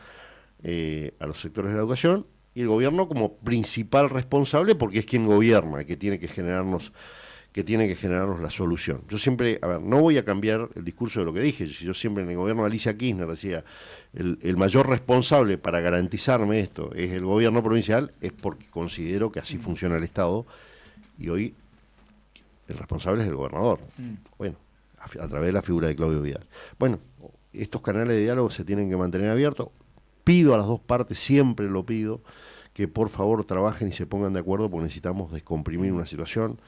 a los sectores de la educación, y el gobierno como principal responsable, porque es quien gobierna, que tiene que generarnos la solución. Yo siempre, no voy a cambiar el discurso de lo que dije. Yo siempre en el gobierno de Alicia Kirchner decía, el mayor responsable para garantizarme esto es el gobierno provincial, es porque considero que así funciona el Estado, y hoy el responsable es el gobernador. Bueno, a través de la figura de Claudio Vidal. Bueno, estos canales de diálogo se tienen que mantener abiertos. Pido a las dos partes, siempre lo pido, que por favor trabajen y se pongan de acuerdo, porque necesitamos descomprimir una situación.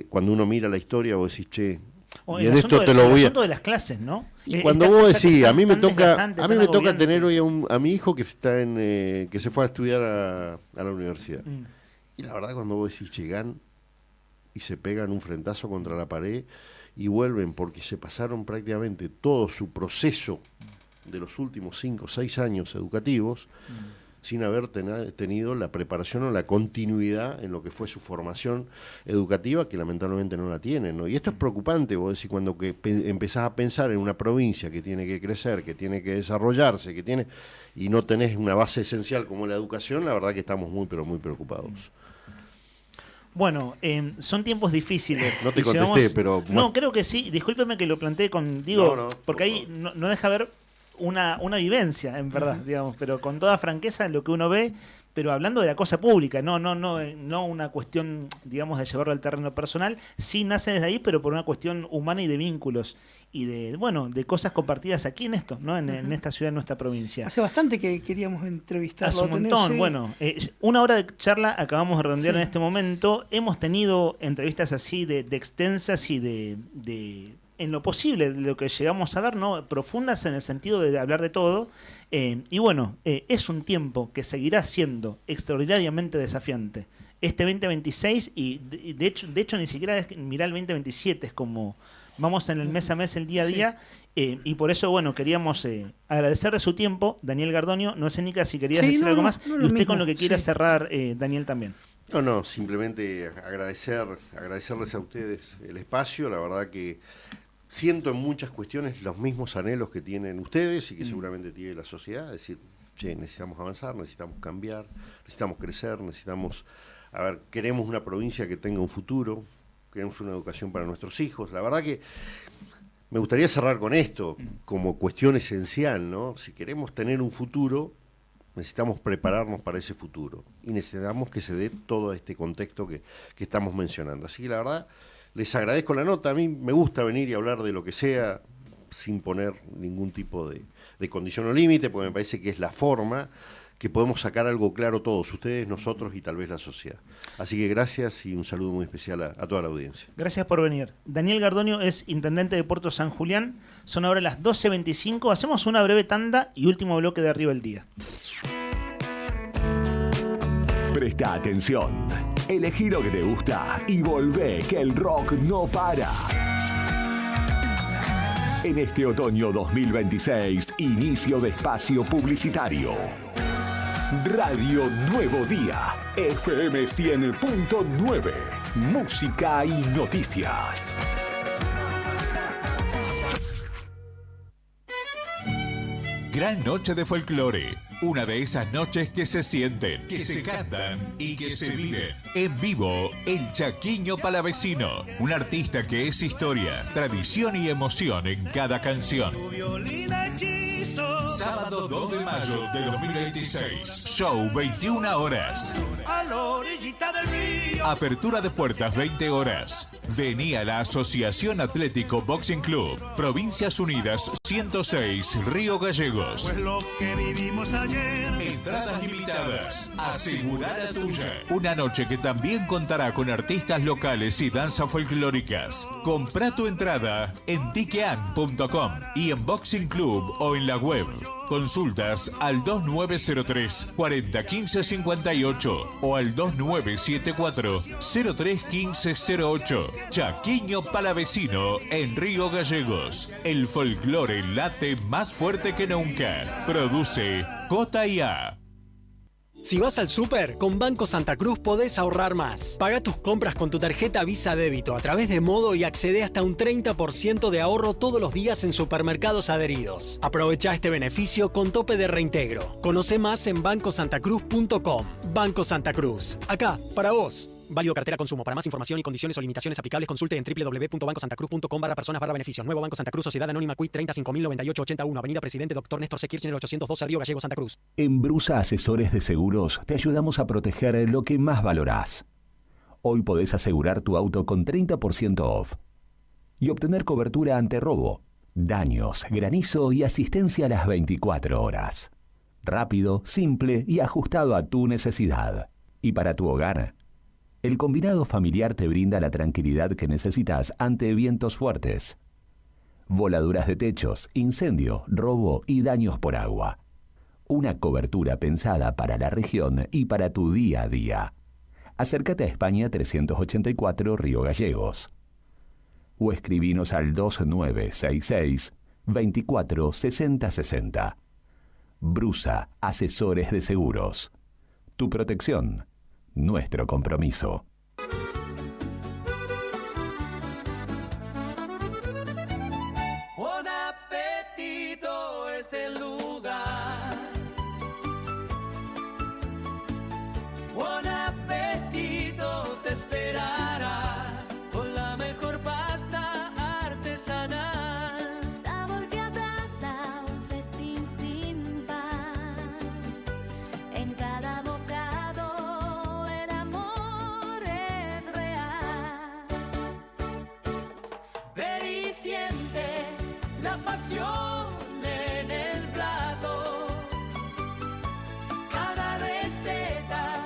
Cuando uno mira la historia, vos decís, che, y en esto te lo voy a... El asunto de las clases, ¿no? Y cuando vos decís, a mí me toca tener hoy a mi hijo que se fue a estudiar a la universidad. Y la verdad, cuando vos decís, llegan y se pegan un frentazo contra la pared y vuelven, porque se pasaron prácticamente todo su proceso de los últimos 5 o 6 años educativos sin haber tenido la preparación o la continuidad en lo que fue su formación educativa, que lamentablemente no la tienen, ¿no? Y esto es preocupante, vos decís, cuando empezás a pensar en una provincia que tiene que crecer, que tiene que desarrollarse, y no tenés una base esencial como la educación, la verdad que estamos muy, pero muy preocupados. Bueno, son tiempos difíciles. No te contesté, pero... No, creo que sí. Discúlpeme que lo planteé con... porque ahí no deja ver una vivencia, en verdad, digamos, pero con toda franqueza en lo que uno ve, pero hablando de la cosa pública, no una cuestión, digamos, de llevarlo al terreno personal. Sí nace desde ahí, pero por una cuestión humana y de vínculos y de cosas compartidas aquí en esto, ¿no? En esta ciudad, en nuestra provincia. Hace bastante que queríamos entrevistarlo. Hace un montón. Bueno, 1 hora de charla acabamos de redondear en este momento. Hemos tenido entrevistas así de extensas y de en lo posible, de lo que llegamos a ver, ¿no? Profundas en el sentido de hablar de todo. Y bueno, es un tiempo que seguirá siendo extraordinariamente desafiante. Este 2026, y de hecho ni siquiera es mirar el 2027, es como vamos en el mes a mes, el día a día. Y por eso, bueno, queríamos agradecerle su tiempo, Daniel Gardonio. No sé, Nica, si querías decir algo más. Y usted con lo que quiera cerrar, Daniel, también. No, simplemente agradecerles a ustedes el espacio. La verdad que siento en muchas cuestiones los mismos anhelos que tienen ustedes y que seguramente tiene la sociedad. Es decir, necesitamos avanzar, necesitamos cambiar, necesitamos crecer, queremos una provincia que tenga un futuro, queremos una educación para nuestros hijos. La verdad que me gustaría cerrar con esto como cuestión esencial, ¿no? Si queremos tener un futuro, necesitamos prepararnos para ese futuro y necesitamos que se dé todo este contexto que estamos mencionando. Así que la verdad, les agradezco la nota. A mí me gusta venir y hablar de lo que sea sin poner ningún tipo de condición o límite, porque me parece que es la forma que podemos sacar algo claro todos, ustedes, nosotros y tal vez la sociedad. Así que gracias y un saludo muy especial a toda la audiencia. Gracias por venir. Daniel Gardonio es intendente de Puerto San Julián. Son ahora las 12:25. Hacemos una breve tanda y último bloque de Arriba el Día. Presta atención. Elegí lo que te gusta y volvé, que el rock no para. En este otoño 2026, inicio de espacio publicitario. Radio Nuevo Día, FM 100.9, música y noticias. Gran noche de folclore. Una de esas noches que se sienten, que se cantan y que se viven. En vivo, el Chaquiño Palavecino. Un artista que es historia, tradición y emoción en cada canción. Sábado 2 de mayo de 2026. Show 21 horas. Apertura de puertas 20 horas. Vení a la Asociación Atlético Boxing Club, Provincias Unidas, 106, Río Gallegos. Pues lo que vivimos ayer. Entradas limitadas. Asegura la tuya. Una noche que también contará con artistas locales y danza folclóricas. Compra tu entrada en tikean.com y en Boxing Club o en la web. Consultas al 2903 401558 o al 2974 031508. Chaquiño Palavecino en Río Gallegos. El folclore late más fuerte que nunca. Produce J&A. Si vas al súper, con Banco Santa Cruz podés ahorrar más. Paga tus compras con tu tarjeta Visa Débito a través de Modo y accede hasta un 30% de ahorro todos los días en supermercados adheridos. Aprovecha este beneficio con tope de reintegro. Conoce más en bancosantacruz.com. Banco Santa Cruz. Acá, para vos. Válido cartera consumo. Para más información y condiciones o limitaciones aplicables, consulte en www.bancosantacruz.com/personas/beneficios. Nuevo Banco Santa Cruz, Sociedad Anónima Quit 30509881, Avenida Presidente Dr. Néstor C. Kirchner 812, Río Gallegos, Santa Cruz. En Brusa Asesores de Seguros te ayudamos a proteger lo que más valorás. Hoy podés asegurar tu auto con 30% off y obtener cobertura ante robo, daños, granizo y asistencia a las 24 horas. Rápido, simple y ajustado a tu necesidad. Y para tu hogar, el combinado familiar te brinda la tranquilidad que necesitas ante vientos fuertes, voladuras de techos, incendio, robo y daños por agua. Una cobertura pensada para la región y para tu día a día. Acércate a España 384 Río Gallegos. O escribinos al 2966 24 60 60. Brusa Asesores de Seguros. Tu protección. Nuestro compromiso. Bon Appetito es el lugar. Bon Appetito te esperará con la mejor pasta artesanal. Sabor que abraza un festín sin par. En cada bocado el amor es real. Ven y siente la pasión en el plato. Cada receta,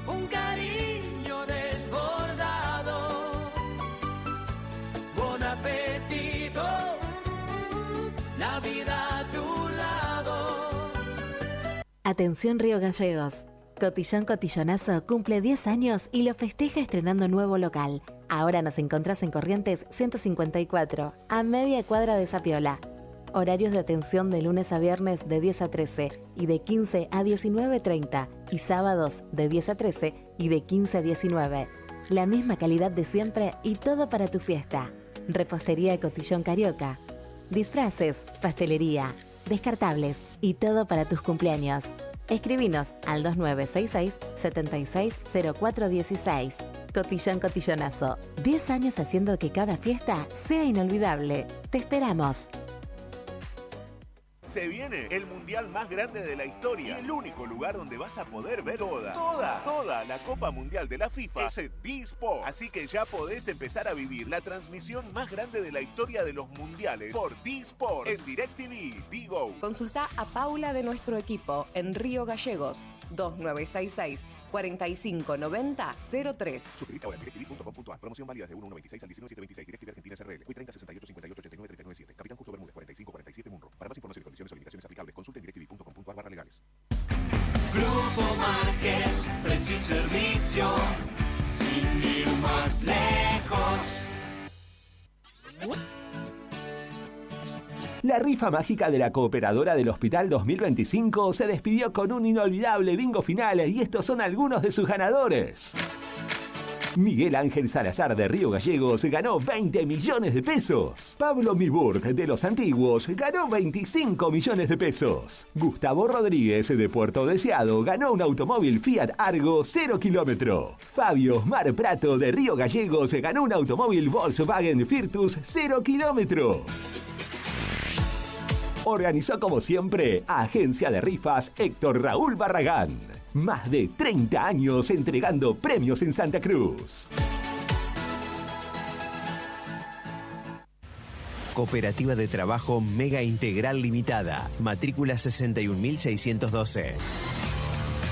un cariño desbordado. Bon Appetito, la vida a tu lado. Atención Río Gallegos. Cotillón Cotillonazo cumple 10 años y lo festeja estrenando nuevo local. Ahora nos encontrás en Corrientes 154, a media cuadra de Sapiola. Horarios de atención de lunes a viernes de 10 a 13 y de 15 a 19:30 y sábados de 10 a 13 y de 15 a 19. La misma calidad de siempre y todo para tu fiesta. Repostería Cotillón Carioca. Disfraces, pastelería, descartables y todo para tus cumpleaños. Escribinos al 2966-760416. Cotillón Cotillonazo. 10 años haciendo que cada fiesta sea inolvidable. Te esperamos. Se viene el mundial más grande de la historia y el único lugar donde vas a poder ver toda la Copa Mundial de la FIFA es D-Sport. Así que ya podés empezar a vivir la transmisión más grande de la historia de los mundiales por D-Sport en DirecTV, Digo. Consulta a Paula de nuestro equipo en Río Gallegos, 2966 4590-03. Suscríbete ahora en directv.com.ar. Promoción válida de 1/1/26 al 19/7/26. DirecTV Argentina SRL. Hoy 30 68 58 89 397. Capitán Justo Bermúdez 45 47 Munro. Para más información y condiciones o limitaciones aplicables, consulte en directv.com.ar/legales. Grupo Márquez, precio y servicio, sin ir más lejos. La rifa mágica de la Cooperadora del Hospital 2025 se despidió con un inolvidable bingo final y estos son algunos de sus ganadores. Miguel Ángel Salazar de Río Gallegos ganó 20 millones de pesos. Pablo Miburg de Los Antiguos ganó 25 millones de pesos. Gustavo Rodríguez de Puerto Deseado ganó un automóvil Fiat Argo 0 kilómetro. Fabio Mar Prato de Río Gallegos ganó un automóvil Volkswagen Virtus 0 kilómetro. Organizó como siempre Agencia de Rifas Héctor Raúl Barragán. Más de 30 años entregando premios en Santa Cruz. Cooperativa de Trabajo Mega Integral Limitada. Matrícula 61.612.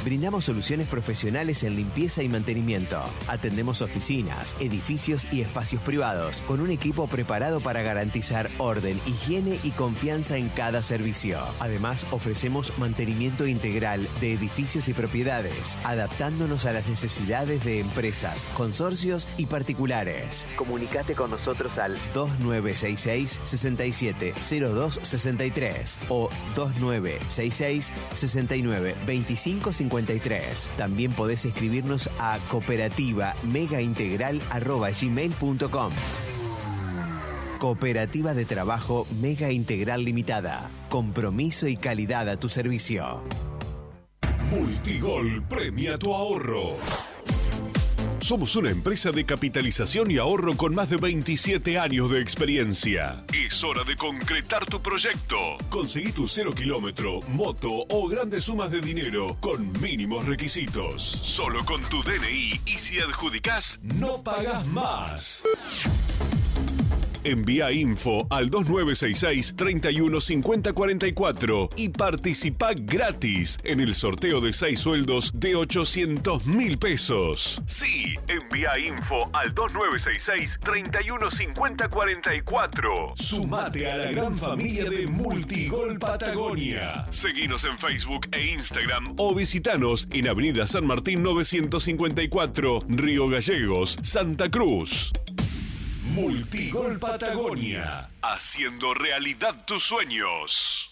Brindamos soluciones profesionales en limpieza y mantenimiento. Atendemos oficinas, edificios y espacios privados con un equipo preparado para garantizar orden, higiene y confianza en cada servicio. Además, ofrecemos mantenimiento integral de edificios y propiedades, adaptándonos a las necesidades de empresas, consorcios y particulares. Comunicate con nosotros al 2966-670263 o 2966-692553. También podés escribirnos a cooperativa-megaintegral@gmail.com. Cooperativa de Trabajo Mega Integral Limitada. Compromiso y calidad a tu servicio. Multigol premia tu ahorro. Somos una empresa de capitalización y ahorro con más de 27 años de experiencia. Es hora de concretar tu proyecto. Conseguí tu 0 kilómetro, moto o grandes sumas de dinero con mínimos requisitos. Solo con tu DNI y si adjudicás, no pagás más. Envía info al 2966-315044 y participa gratis en el sorteo de 6 sueldos de 800.000 pesos. Sí, envía info al 2966-315044. Sumate a la gran familia de Multigol Patagonia. Seguinos en Facebook e Instagram o visitanos en Avenida San Martín 954, Río Gallegos, Santa Cruz. Multigol Patagonia, haciendo realidad tus sueños.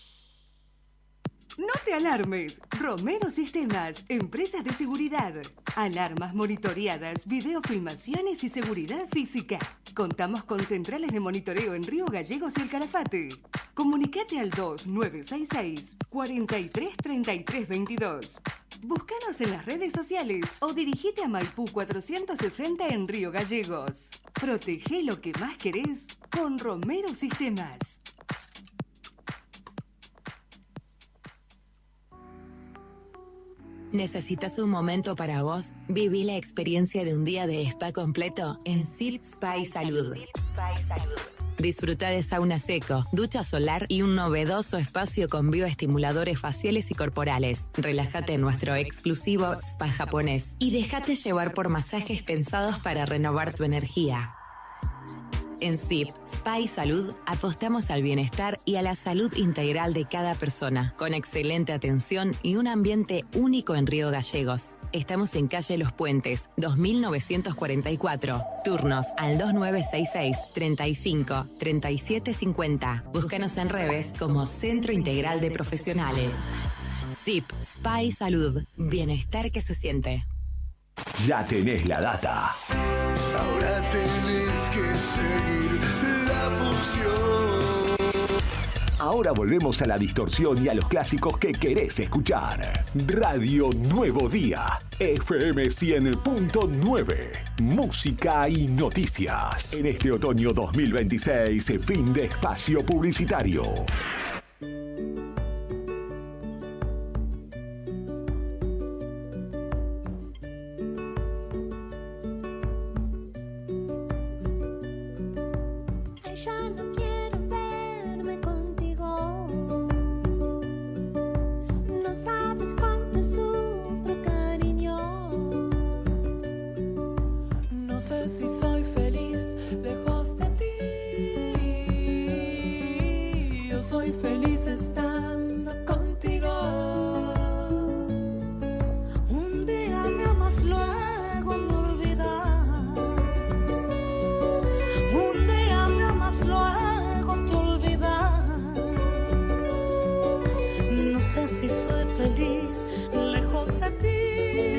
No te alarmes. Romero Sistemas, empresas de seguridad. Alarmas monitoreadas, videofilmaciones y seguridad física. Contamos con centrales de monitoreo en Río Gallegos y El Calafate. Comunicate al 2966-433322. Búscanos en las redes sociales o dirigite a Maipú 460 en Río Gallegos. Protege lo que más querés con Romero Sistemas. ¿Necesitas un momento para vos? Viví la experiencia de un día de spa completo en Silk Spa Salud. Disfruta de sauna seco, ducha solar y un novedoso espacio con bioestimuladores faciales y corporales. Relájate en nuestro exclusivo spa japonés y déjate llevar por masajes pensados para renovar tu energía. En SIP, Spa y Salud, apostamos al bienestar y a la salud integral de cada persona, con excelente atención y un ambiente único en Río Gallegos. Estamos en calle Los Puentes, 2944. Turnos al 2966-35-3750. Búscanos en redes como Centro Integral de Profesionales. SIP, Spa y Salud. Bienestar que se siente. Ya tenés la data. Ahora tenés que seguir la función. Ahora volvemos a la distorsión y a los clásicos que querés escuchar. Radio Nuevo Día, FM 100.9. Música y noticias. En este otoño 2026, fin de espacio publicitario. Ya no quiero verme contigo. No sabes cuánto sufro, cariño. No sé si soy feliz lejos de ti. Yo soy feliz estando contigo. Un día me amas, luego me olvidas. Un día me amas, luego te olvidas. No sé si soy feliz lejos de ti.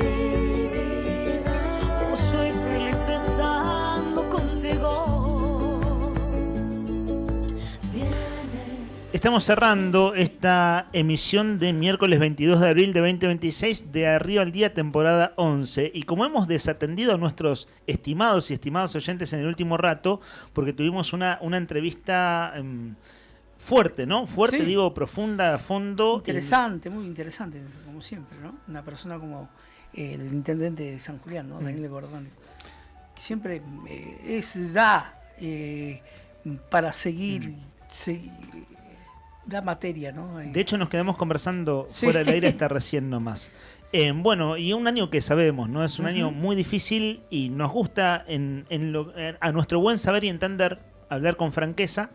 O soy feliz estando contigo. Estamos cerrando esta emisión de miércoles 22 de abril de 2026 de Arriba al Día, temporada 11. Y como hemos desatendido a nuestros estimados y estimados oyentes en el último rato, porque tuvimos una entrevista fuerte, ¿no? Fuerte, Sí. digo, profunda, a fondo. Interesante, muy interesante, como siempre, ¿no? Una persona como el intendente de San Julián, ¿no? Daniel Gordoni. Que siempre da para seguir la materia, ¿no? De hecho, nos quedamos conversando fuera del aire hasta recién nomás. Bueno, y un año que sabemos, ¿no? Es un año muy difícil y nos gusta a nuestro buen saber y entender hablar con franqueza,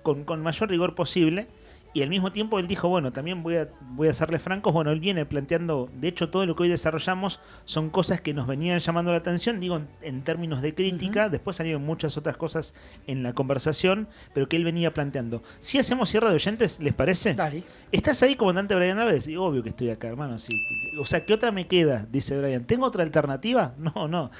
con mayor rigor posible. Y al mismo tiempo él dijo, bueno, también voy a serles francos. Bueno, él viene planteando, de hecho todo lo que hoy desarrollamos son cosas que nos venían llamando la atención, digo en términos de crítica, después salieron muchas otras cosas en la conversación, pero que él venía planteando. Si hacemos cierre de oyentes, ¿les parece? Dale. ¿Estás ahí, comandante Brian Alves? Y obvio que estoy acá, hermano, sí. O sea, ¿qué otra me queda? Dice Brian. ¿Tengo otra alternativa? No.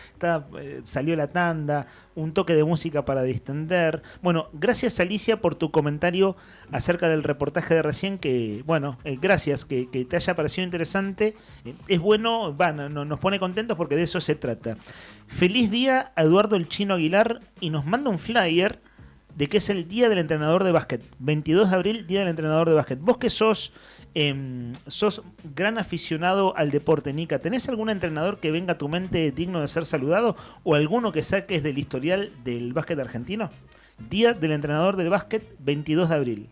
Salió la tanda, un toque de música para distender. Bueno, gracias Alicia por tu comentario acerca del reportaje de recién, que, bueno, gracias, que te haya parecido interesante. Es bueno, nos pone contentos porque de eso se trata. Feliz día a Eduardo el Chino Aguilar y nos manda un flyer de que es el Día del Entrenador de Básquet. 22 de abril, Día del Entrenador de Básquet. Vos que sos gran aficionado al deporte, Nica, ¿tenés algún entrenador que venga a tu mente digno de ser saludado o alguno que saques del historial del básquet argentino? Día del Entrenador del Básquet, 22 de abril.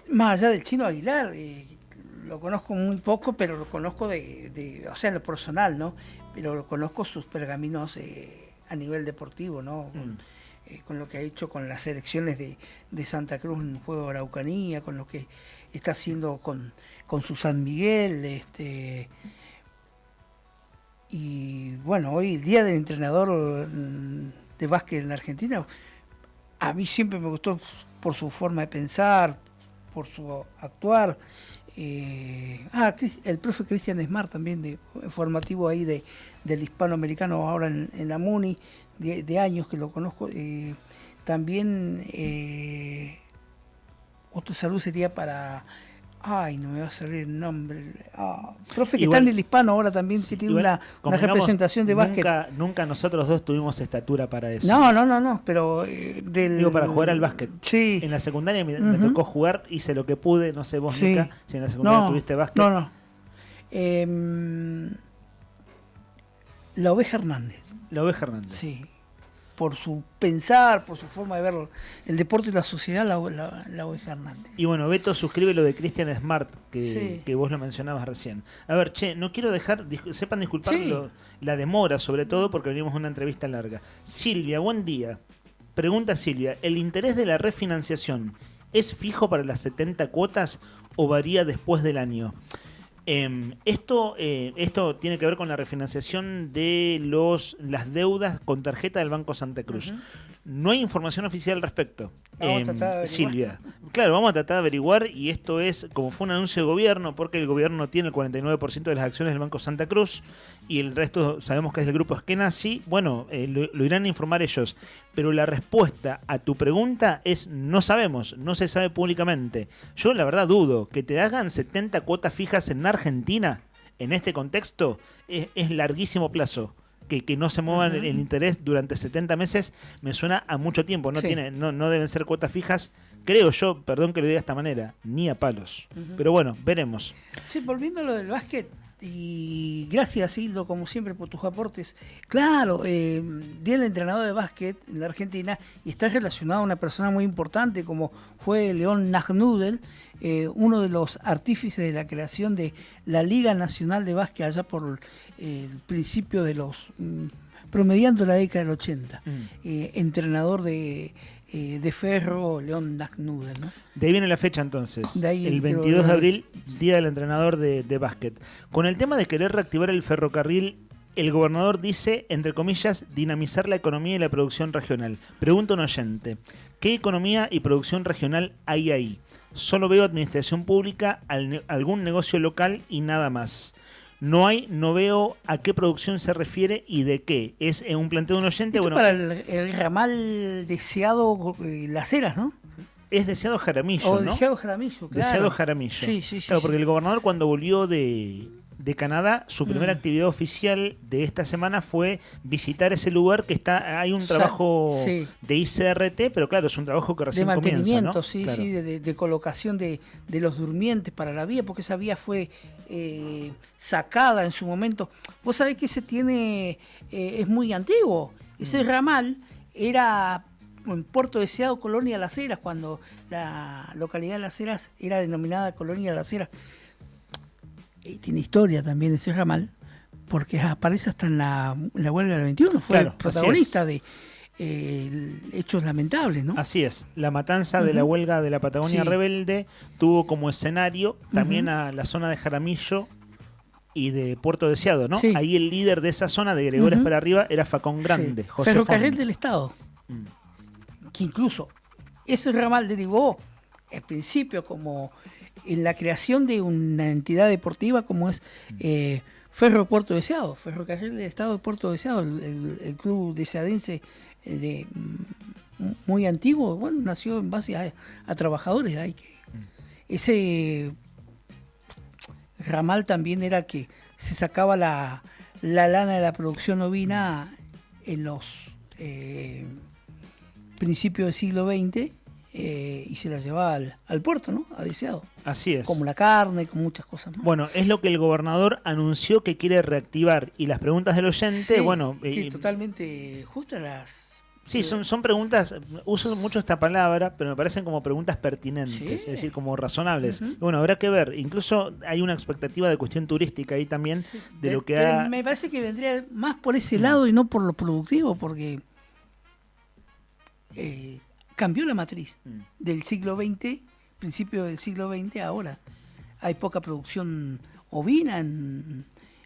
Más allá del Chino Aguilar, lo conozco muy poco, pero lo conozco o sea, en lo personal, ¿no? Pero lo conozco sus pergaminos a nivel deportivo, ¿no? Con lo que ha hecho con las selecciones de Santa Cruz en el juego de Araucanía, con lo que está haciendo con su San Miguel, y bueno, hoy Día del Entrenador de Básquet en la Argentina, a mí siempre me gustó por su forma de pensar, por su actuar. El profe Cristian Smart también, formativo ahí del hispanoamericano ahora en la MUNI, de años que lo conozco. También otro saludo sería para... no me va a salir el nombre. Profe que igual, está en el hispano ahora también, que tiene una representación de básquet. Nunca nosotros dos tuvimos estatura para eso. No, pero... Digo, para jugar al básquet. Sí. En la secundaria me tocó jugar, hice lo que pude, no sé vos, Nica, si en la secundaria tuviste básquet. No. La Oveja Hernández. La Oveja Hernández. Sí. Por su pensar, por su forma de ver el deporte y la sociedad, la Oveja Hernández. Y bueno, Beto suscribe lo de Cristian Smart, que vos lo mencionabas recién. A ver, no quiero dejar, sepan disculpar la demora, sobre todo porque venimos a una entrevista larga. Silvia, buen día. Pregunta Silvia, ¿el interés de la refinanciación es fijo para las 70 cuotas o varía después del año? Esto tiene que ver con la refinanciación de las deudas con tarjeta del Banco Santa Cruz. No hay información oficial al respecto, Silvia. Claro, vamos a tratar de averiguar, y esto es como fue un anuncio de gobierno, porque el gobierno tiene el 49% de las acciones del Banco Santa Cruz y el resto sabemos que es del grupo Eskenazi. Bueno, lo irán a informar ellos. Pero la respuesta a tu pregunta es no sabemos, no se sabe públicamente. Yo la verdad dudo que te hagan 70 cuotas fijas en Argentina, en este contexto, es larguísimo plazo. Que no se muevan el interés durante 70 meses me suena a mucho tiempo. No deben ser cuotas fijas, creo yo, perdón que lo diga de esta manera, ni a palos. Pero bueno, veremos. Sí, volviendo a lo del básquet, y gracias, Hildo, como siempre, por tus aportes. Claro, Día del Entrenador de Básquet en la Argentina, y está relacionado a una persona muy importante como fue León Nagnudel, uno de los artífices de la creación de la Liga Nacional de Básquet allá por el principio de promediando la década del 80. Entrenador de Ferro, León Nagnudel, ¿no? De ahí viene la fecha entonces, el 22 de abril, Día del Entrenador de Básquet. Con el tema de querer reactivar el ferrocarril, el gobernador dice, entre comillas, dinamizar la economía y la producción regional. Pregunta un oyente, ¿qué economía y producción regional hay ahí? Solo veo administración pública, algún negocio local y nada más. No veo a qué producción se refiere y de qué. Es un planteo de un oyente. Bueno, para el ramal deseado Las Heras, ¿no? Es Deseado Jaramillo, ¿no? Deseado Jaramillo, claro. Deseado Jaramillo. Sí. Claro, porque el gobernador cuando volvió de Canadá, su primera actividad oficial de esta semana fue visitar ese lugar que hay un trabajo de ICRT, pero claro, es un trabajo que recién comienza, ¿no? De mantenimiento, claro. De colocación de los durmientes para la vía, porque esa vía fue sacada en su momento. Vos sabés que ese es muy antiguo, ese ramal era en Puerto Deseado, Colonia Las Heras, cuando la localidad de Las Heras era denominada Colonia Las Heras. Y tiene historia también ese ramal, porque aparece hasta en la huelga del 21, fue el protagonista de hechos lamentables, ¿no? Así es, la matanza de la huelga de la Patagonia Rebelde tuvo como escenario también a la zona de Jaramillo y de Puerto Deseado, ¿no? Sí. Ahí el líder de esa zona, de Gregores para arriba, era Facón Grande, José Ferrocarril Font. del Estado, que incluso ese ramal derivó en principio como en la creación de una entidad deportiva como es Ferro Puerto Deseado, Ferrocarril del Estado de Puerto Deseado, el club deseadense muy antiguo, bueno, nació en base a trabajadores. Ese ramal también era que se sacaba la lana de la producción ovina en los principios del siglo XX y se la llevaba al puerto, ¿no? A Deseado. Así es. Como la carne, con muchas cosas más. Bueno, es lo que el gobernador anunció que quiere reactivar. Y las preguntas del oyente, Sí, bueno... que totalmente justas las... Sí, son preguntas, uso mucho esta palabra, pero me parecen como preguntas pertinentes, Sí. es decir, como razonables. Bueno, habrá que ver, incluso hay una expectativa de cuestión turística ahí también, de lo que ha... Me parece que vendría más por ese lado y no por lo productivo, porque cambió la matriz del siglo XX, principio del siglo XX, ahora. Hay poca producción ovina en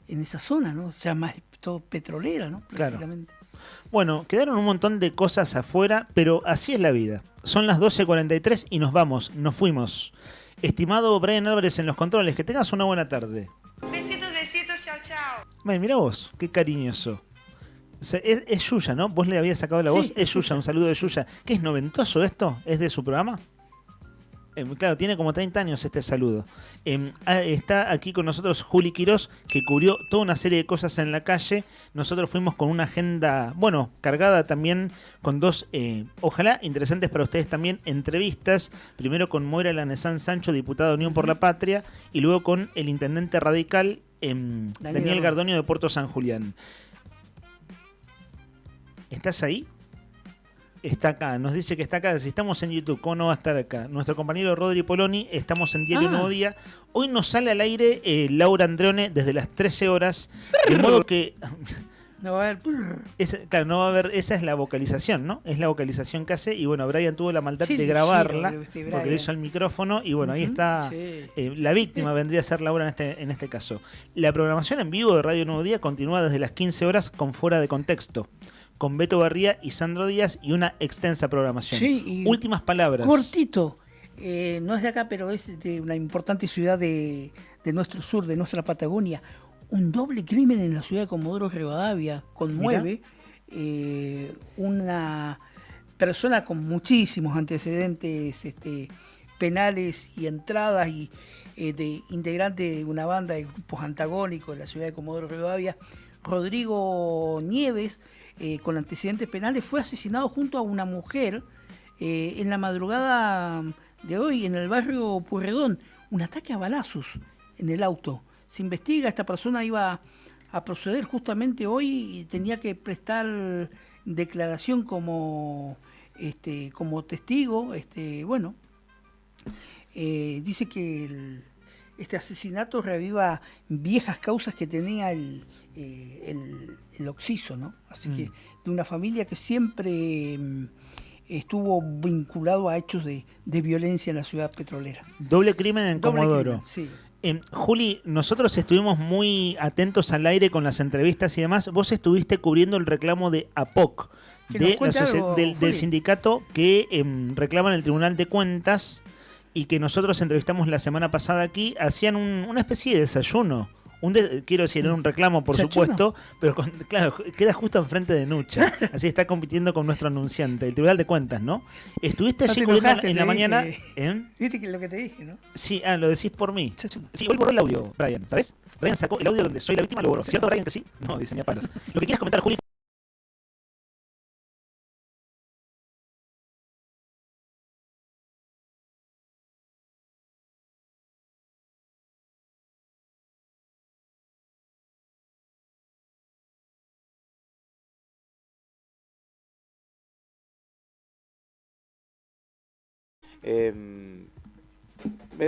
esa zona, ¿no? O sea, más todo petrolera, ¿no? Prácticamente. Bueno, quedaron un montón de cosas afuera, pero así es la vida. Son las 12:43 y nos vamos, nos fuimos. Estimado Brian Álvarez en los controles, que tengas una buena tarde. Besitos, besitos, chao, chao. Mira vos, qué cariñoso. Es Yuya, ¿no? Vos le habías sacado la voz. Es Yuya, un saludo de Yuya. ¿Qué es noventoso esto? ¿Es de su programa? Claro, tiene como 30 años este saludo. Está aquí con nosotros Juli Quirós, que cubrió toda una serie de cosas en la calle. Nosotros fuimos con una agenda, bueno, cargada también con dos, ojalá interesantes para ustedes también, entrevistas. Primero con Moira Lanesán Sancho, diputada de Unión por la Patria, y luego con el intendente radical Daniel Gardonio de Puerto San Julián. ¿Estás ahí? Está acá, nos dice que está acá. Si estamos en YouTube, ¿cómo no va a estar acá? Nuestro compañero Rodri Poloni, estamos en Diario Nuevo Día. Hoy nos sale al aire Laura Andreone desde las 13 horas. De modo que... No va a haber... Claro, no va a haber... Esa es la vocalización, ¿no? Es la vocalización que hace. Y bueno, Brian tuvo la maldad de grabarla porque le hizo el micrófono. Y bueno, ahí está. La víctima vendría a ser Laura en este caso. La programación en vivo de Radio Nuevo Día continúa desde las 15 horas con Fuera de Contexto, con Beto Barría y Sandro Díaz, y una extensa programación. Sí, últimas palabras. Cortito. No es de acá, pero es de una importante ciudad de nuestro sur, de nuestra Patagonia. Un doble crimen en la ciudad de Comodoro Rivadavia conmueve. Una persona con muchísimos antecedentes penales y entradas y de integrante de una banda de grupos antagónicos de la ciudad de Comodoro Rivadavia, Rodrigo Nieves, con antecedentes penales, fue asesinado junto a una mujer en la madrugada de hoy en el barrio Purredón. Un ataque a balazos en el auto. Se investiga, esta persona iba a proceder justamente hoy y tenía que prestar declaración como testigo. Dice que este asesinato reviva viejas causas que tenía el Oxiso, ¿no? Así que de una familia que siempre estuvo vinculado a hechos de violencia en la ciudad petrolera. Doble crimen en Comodoro. Sí. Juli, nosotros estuvimos muy atentos al aire con las entrevistas y demás. Vos estuviste cubriendo el reclamo de APOC, del sindicato que reclama en el Tribunal de Cuentas, y que nosotros entrevistamos la semana pasada aquí. Hacían una especie de desayuno. Quiero decir, era un reclamo, por supuesto, pero claro, queda justo enfrente de Nucha. Así está compitiendo con nuestro anunciante, el Tribunal de Cuentas, ¿no? Estuviste allí cubriendo en la mañana. ¿Viste que lo que te dije, no? Sí, lo decís por mí. Sí, hoy borró el audio, Brian, ¿sabes? Brian sacó el audio donde soy la víctima, lo borró. ¿Cierto, Brian, que sí? No, diseña palos. Lo que quieras comentar, Juli.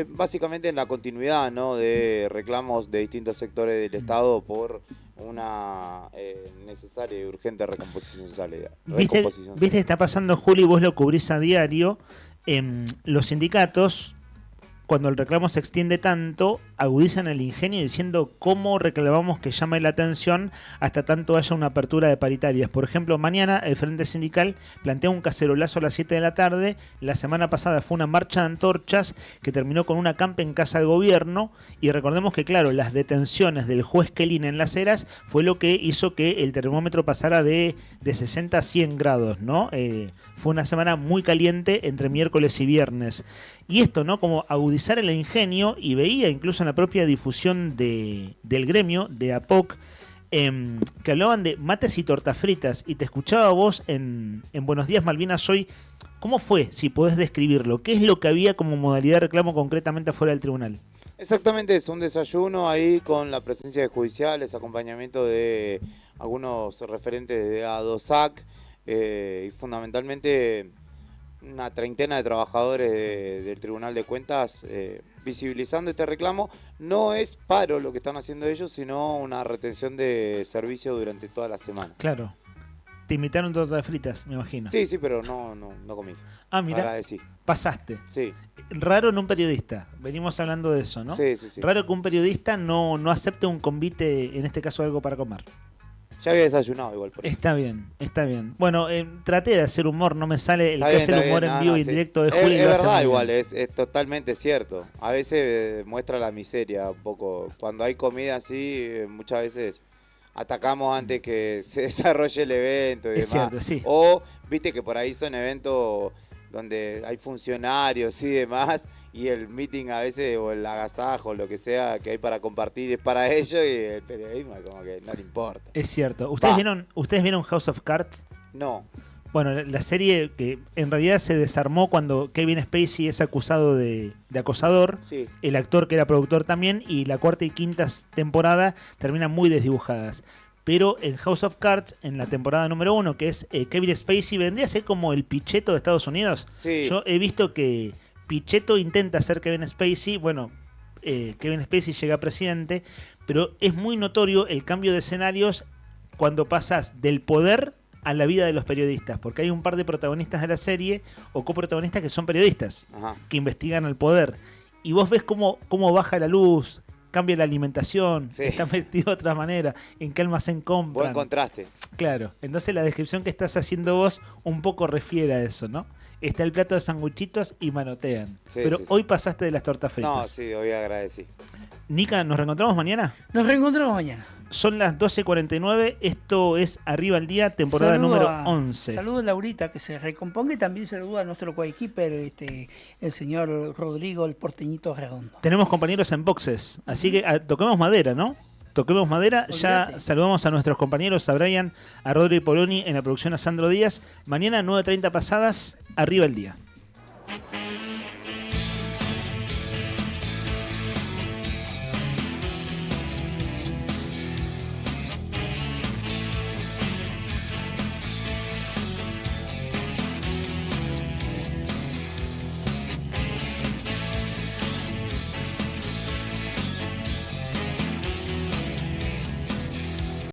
básicamente en la continuidad, ¿no?, de reclamos de distintos sectores del Estado por una necesaria y urgente recomposición salarial. ¿Viste que está pasando, Juli, vos lo cubrís a diario? Los sindicatos, cuando el reclamo se extiende tanto, agudizan el ingenio diciendo cómo reclamamos que llame la atención hasta tanto haya una apertura de paritarias. Por ejemplo, mañana el Frente Sindical plantea un cacerolazo a las 7 de la tarde. La semana pasada fue una marcha de antorchas que terminó con un acampe en Casa del Gobierno. Y recordemos que, claro, las detenciones del juez Kelin en Las Heras fue lo que hizo que el termómetro pasara de 60 a 100 grados, ¿no? Fue una semana muy caliente entre miércoles y viernes. Y esto, ¿no?, como agudizar el ingenio, y veía incluso en la propia difusión del gremio, de APOC, que hablaban de mates y tortas fritas, y te escuchaba vos en Buenos Días Malvinas hoy. ¿Cómo fue, si podés describirlo? ¿Qué es lo que había como modalidad de reclamo concretamente afuera del tribunal? Exactamente, es un desayuno ahí con la presencia de judiciales, acompañamiento de algunos referentes de ADOSAC, y fundamentalmente una treintena de trabajadores del Tribunal de Cuentas visibilizando este reclamo. No es paro lo que están haciendo ellos, sino una retención de servicio durante toda la semana. Claro. Te invitaron tortas fritas, me imagino. Sí, pero no comí. Ah, mira, agradecí. Pasaste. Sí. Raro en un periodista. Venimos hablando de eso, ¿no? Sí. Raro que un periodista no acepte un convite, en este caso algo para comer. Ya había desayunado igual por eso. Está bien. Bueno, traté de hacer humor, no me sale. El que hace el humor en vivo y en directo de Juli. Es verdad, igual, es totalmente cierto. A veces muestra la miseria un poco. Cuando hay comida así, muchas veces atacamos antes que se desarrolle el evento y demás. Cierto, sí. O, viste que por ahí son eventos donde hay funcionarios y demás, y el meeting a veces, o el agasajo, lo que sea que hay para compartir es para ellos, y el periodismo como que no le importa. Es cierto. ¿Ustedes vieron House of Cards? No. Bueno, la serie que en realidad se desarmó cuando Kevin Spacey es acusado de acosador, sí. El actor que era productor también, y la cuarta y quinta temporada terminan muy desdibujadas. Pero en House of Cards, en la temporada número 1, que es Kevin Spacey, vendría a ser como el Pichetto de Estados Unidos. Sí. Yo he visto que Pichetto intenta ser Kevin Spacey, Kevin Spacey llega a presidente, pero es muy notorio el cambio de escenarios cuando pasas del poder a la vida de los periodistas, porque hay un par de protagonistas de la serie o coprotagonistas que son periodistas, Ajá. que investigan el poder, y vos ves cómo baja la luz, cambia la alimentación, sí. Está metido de otra manera, en qué almacén compran. Buen contraste. Claro, entonces la descripción que estás haciendo vos un poco refiere a eso, ¿no? Está el plato de sanguchitos y manotean. Sí, pero sí. Hoy pasaste de las tortas fritas. No, sí, hoy agradecí. Nica, ¿nos reencontramos mañana? Nos reencontramos mañana. Son las 12:49, esto es Arriba el Día, temporada número 11. Saludos a Laurita, que se recomponga, y también saludos a nuestro coequiper, el señor Rodrigo, el porteñito redondo. Tenemos compañeros en boxes, así que toquemos madera, ¿no? Toquemos madera. Ya saludamos a nuestros compañeros, a Brian, a Rodri Poloni, en la producción a Sandro Díaz. Mañana 9:30 pasadas, Arriba el Día.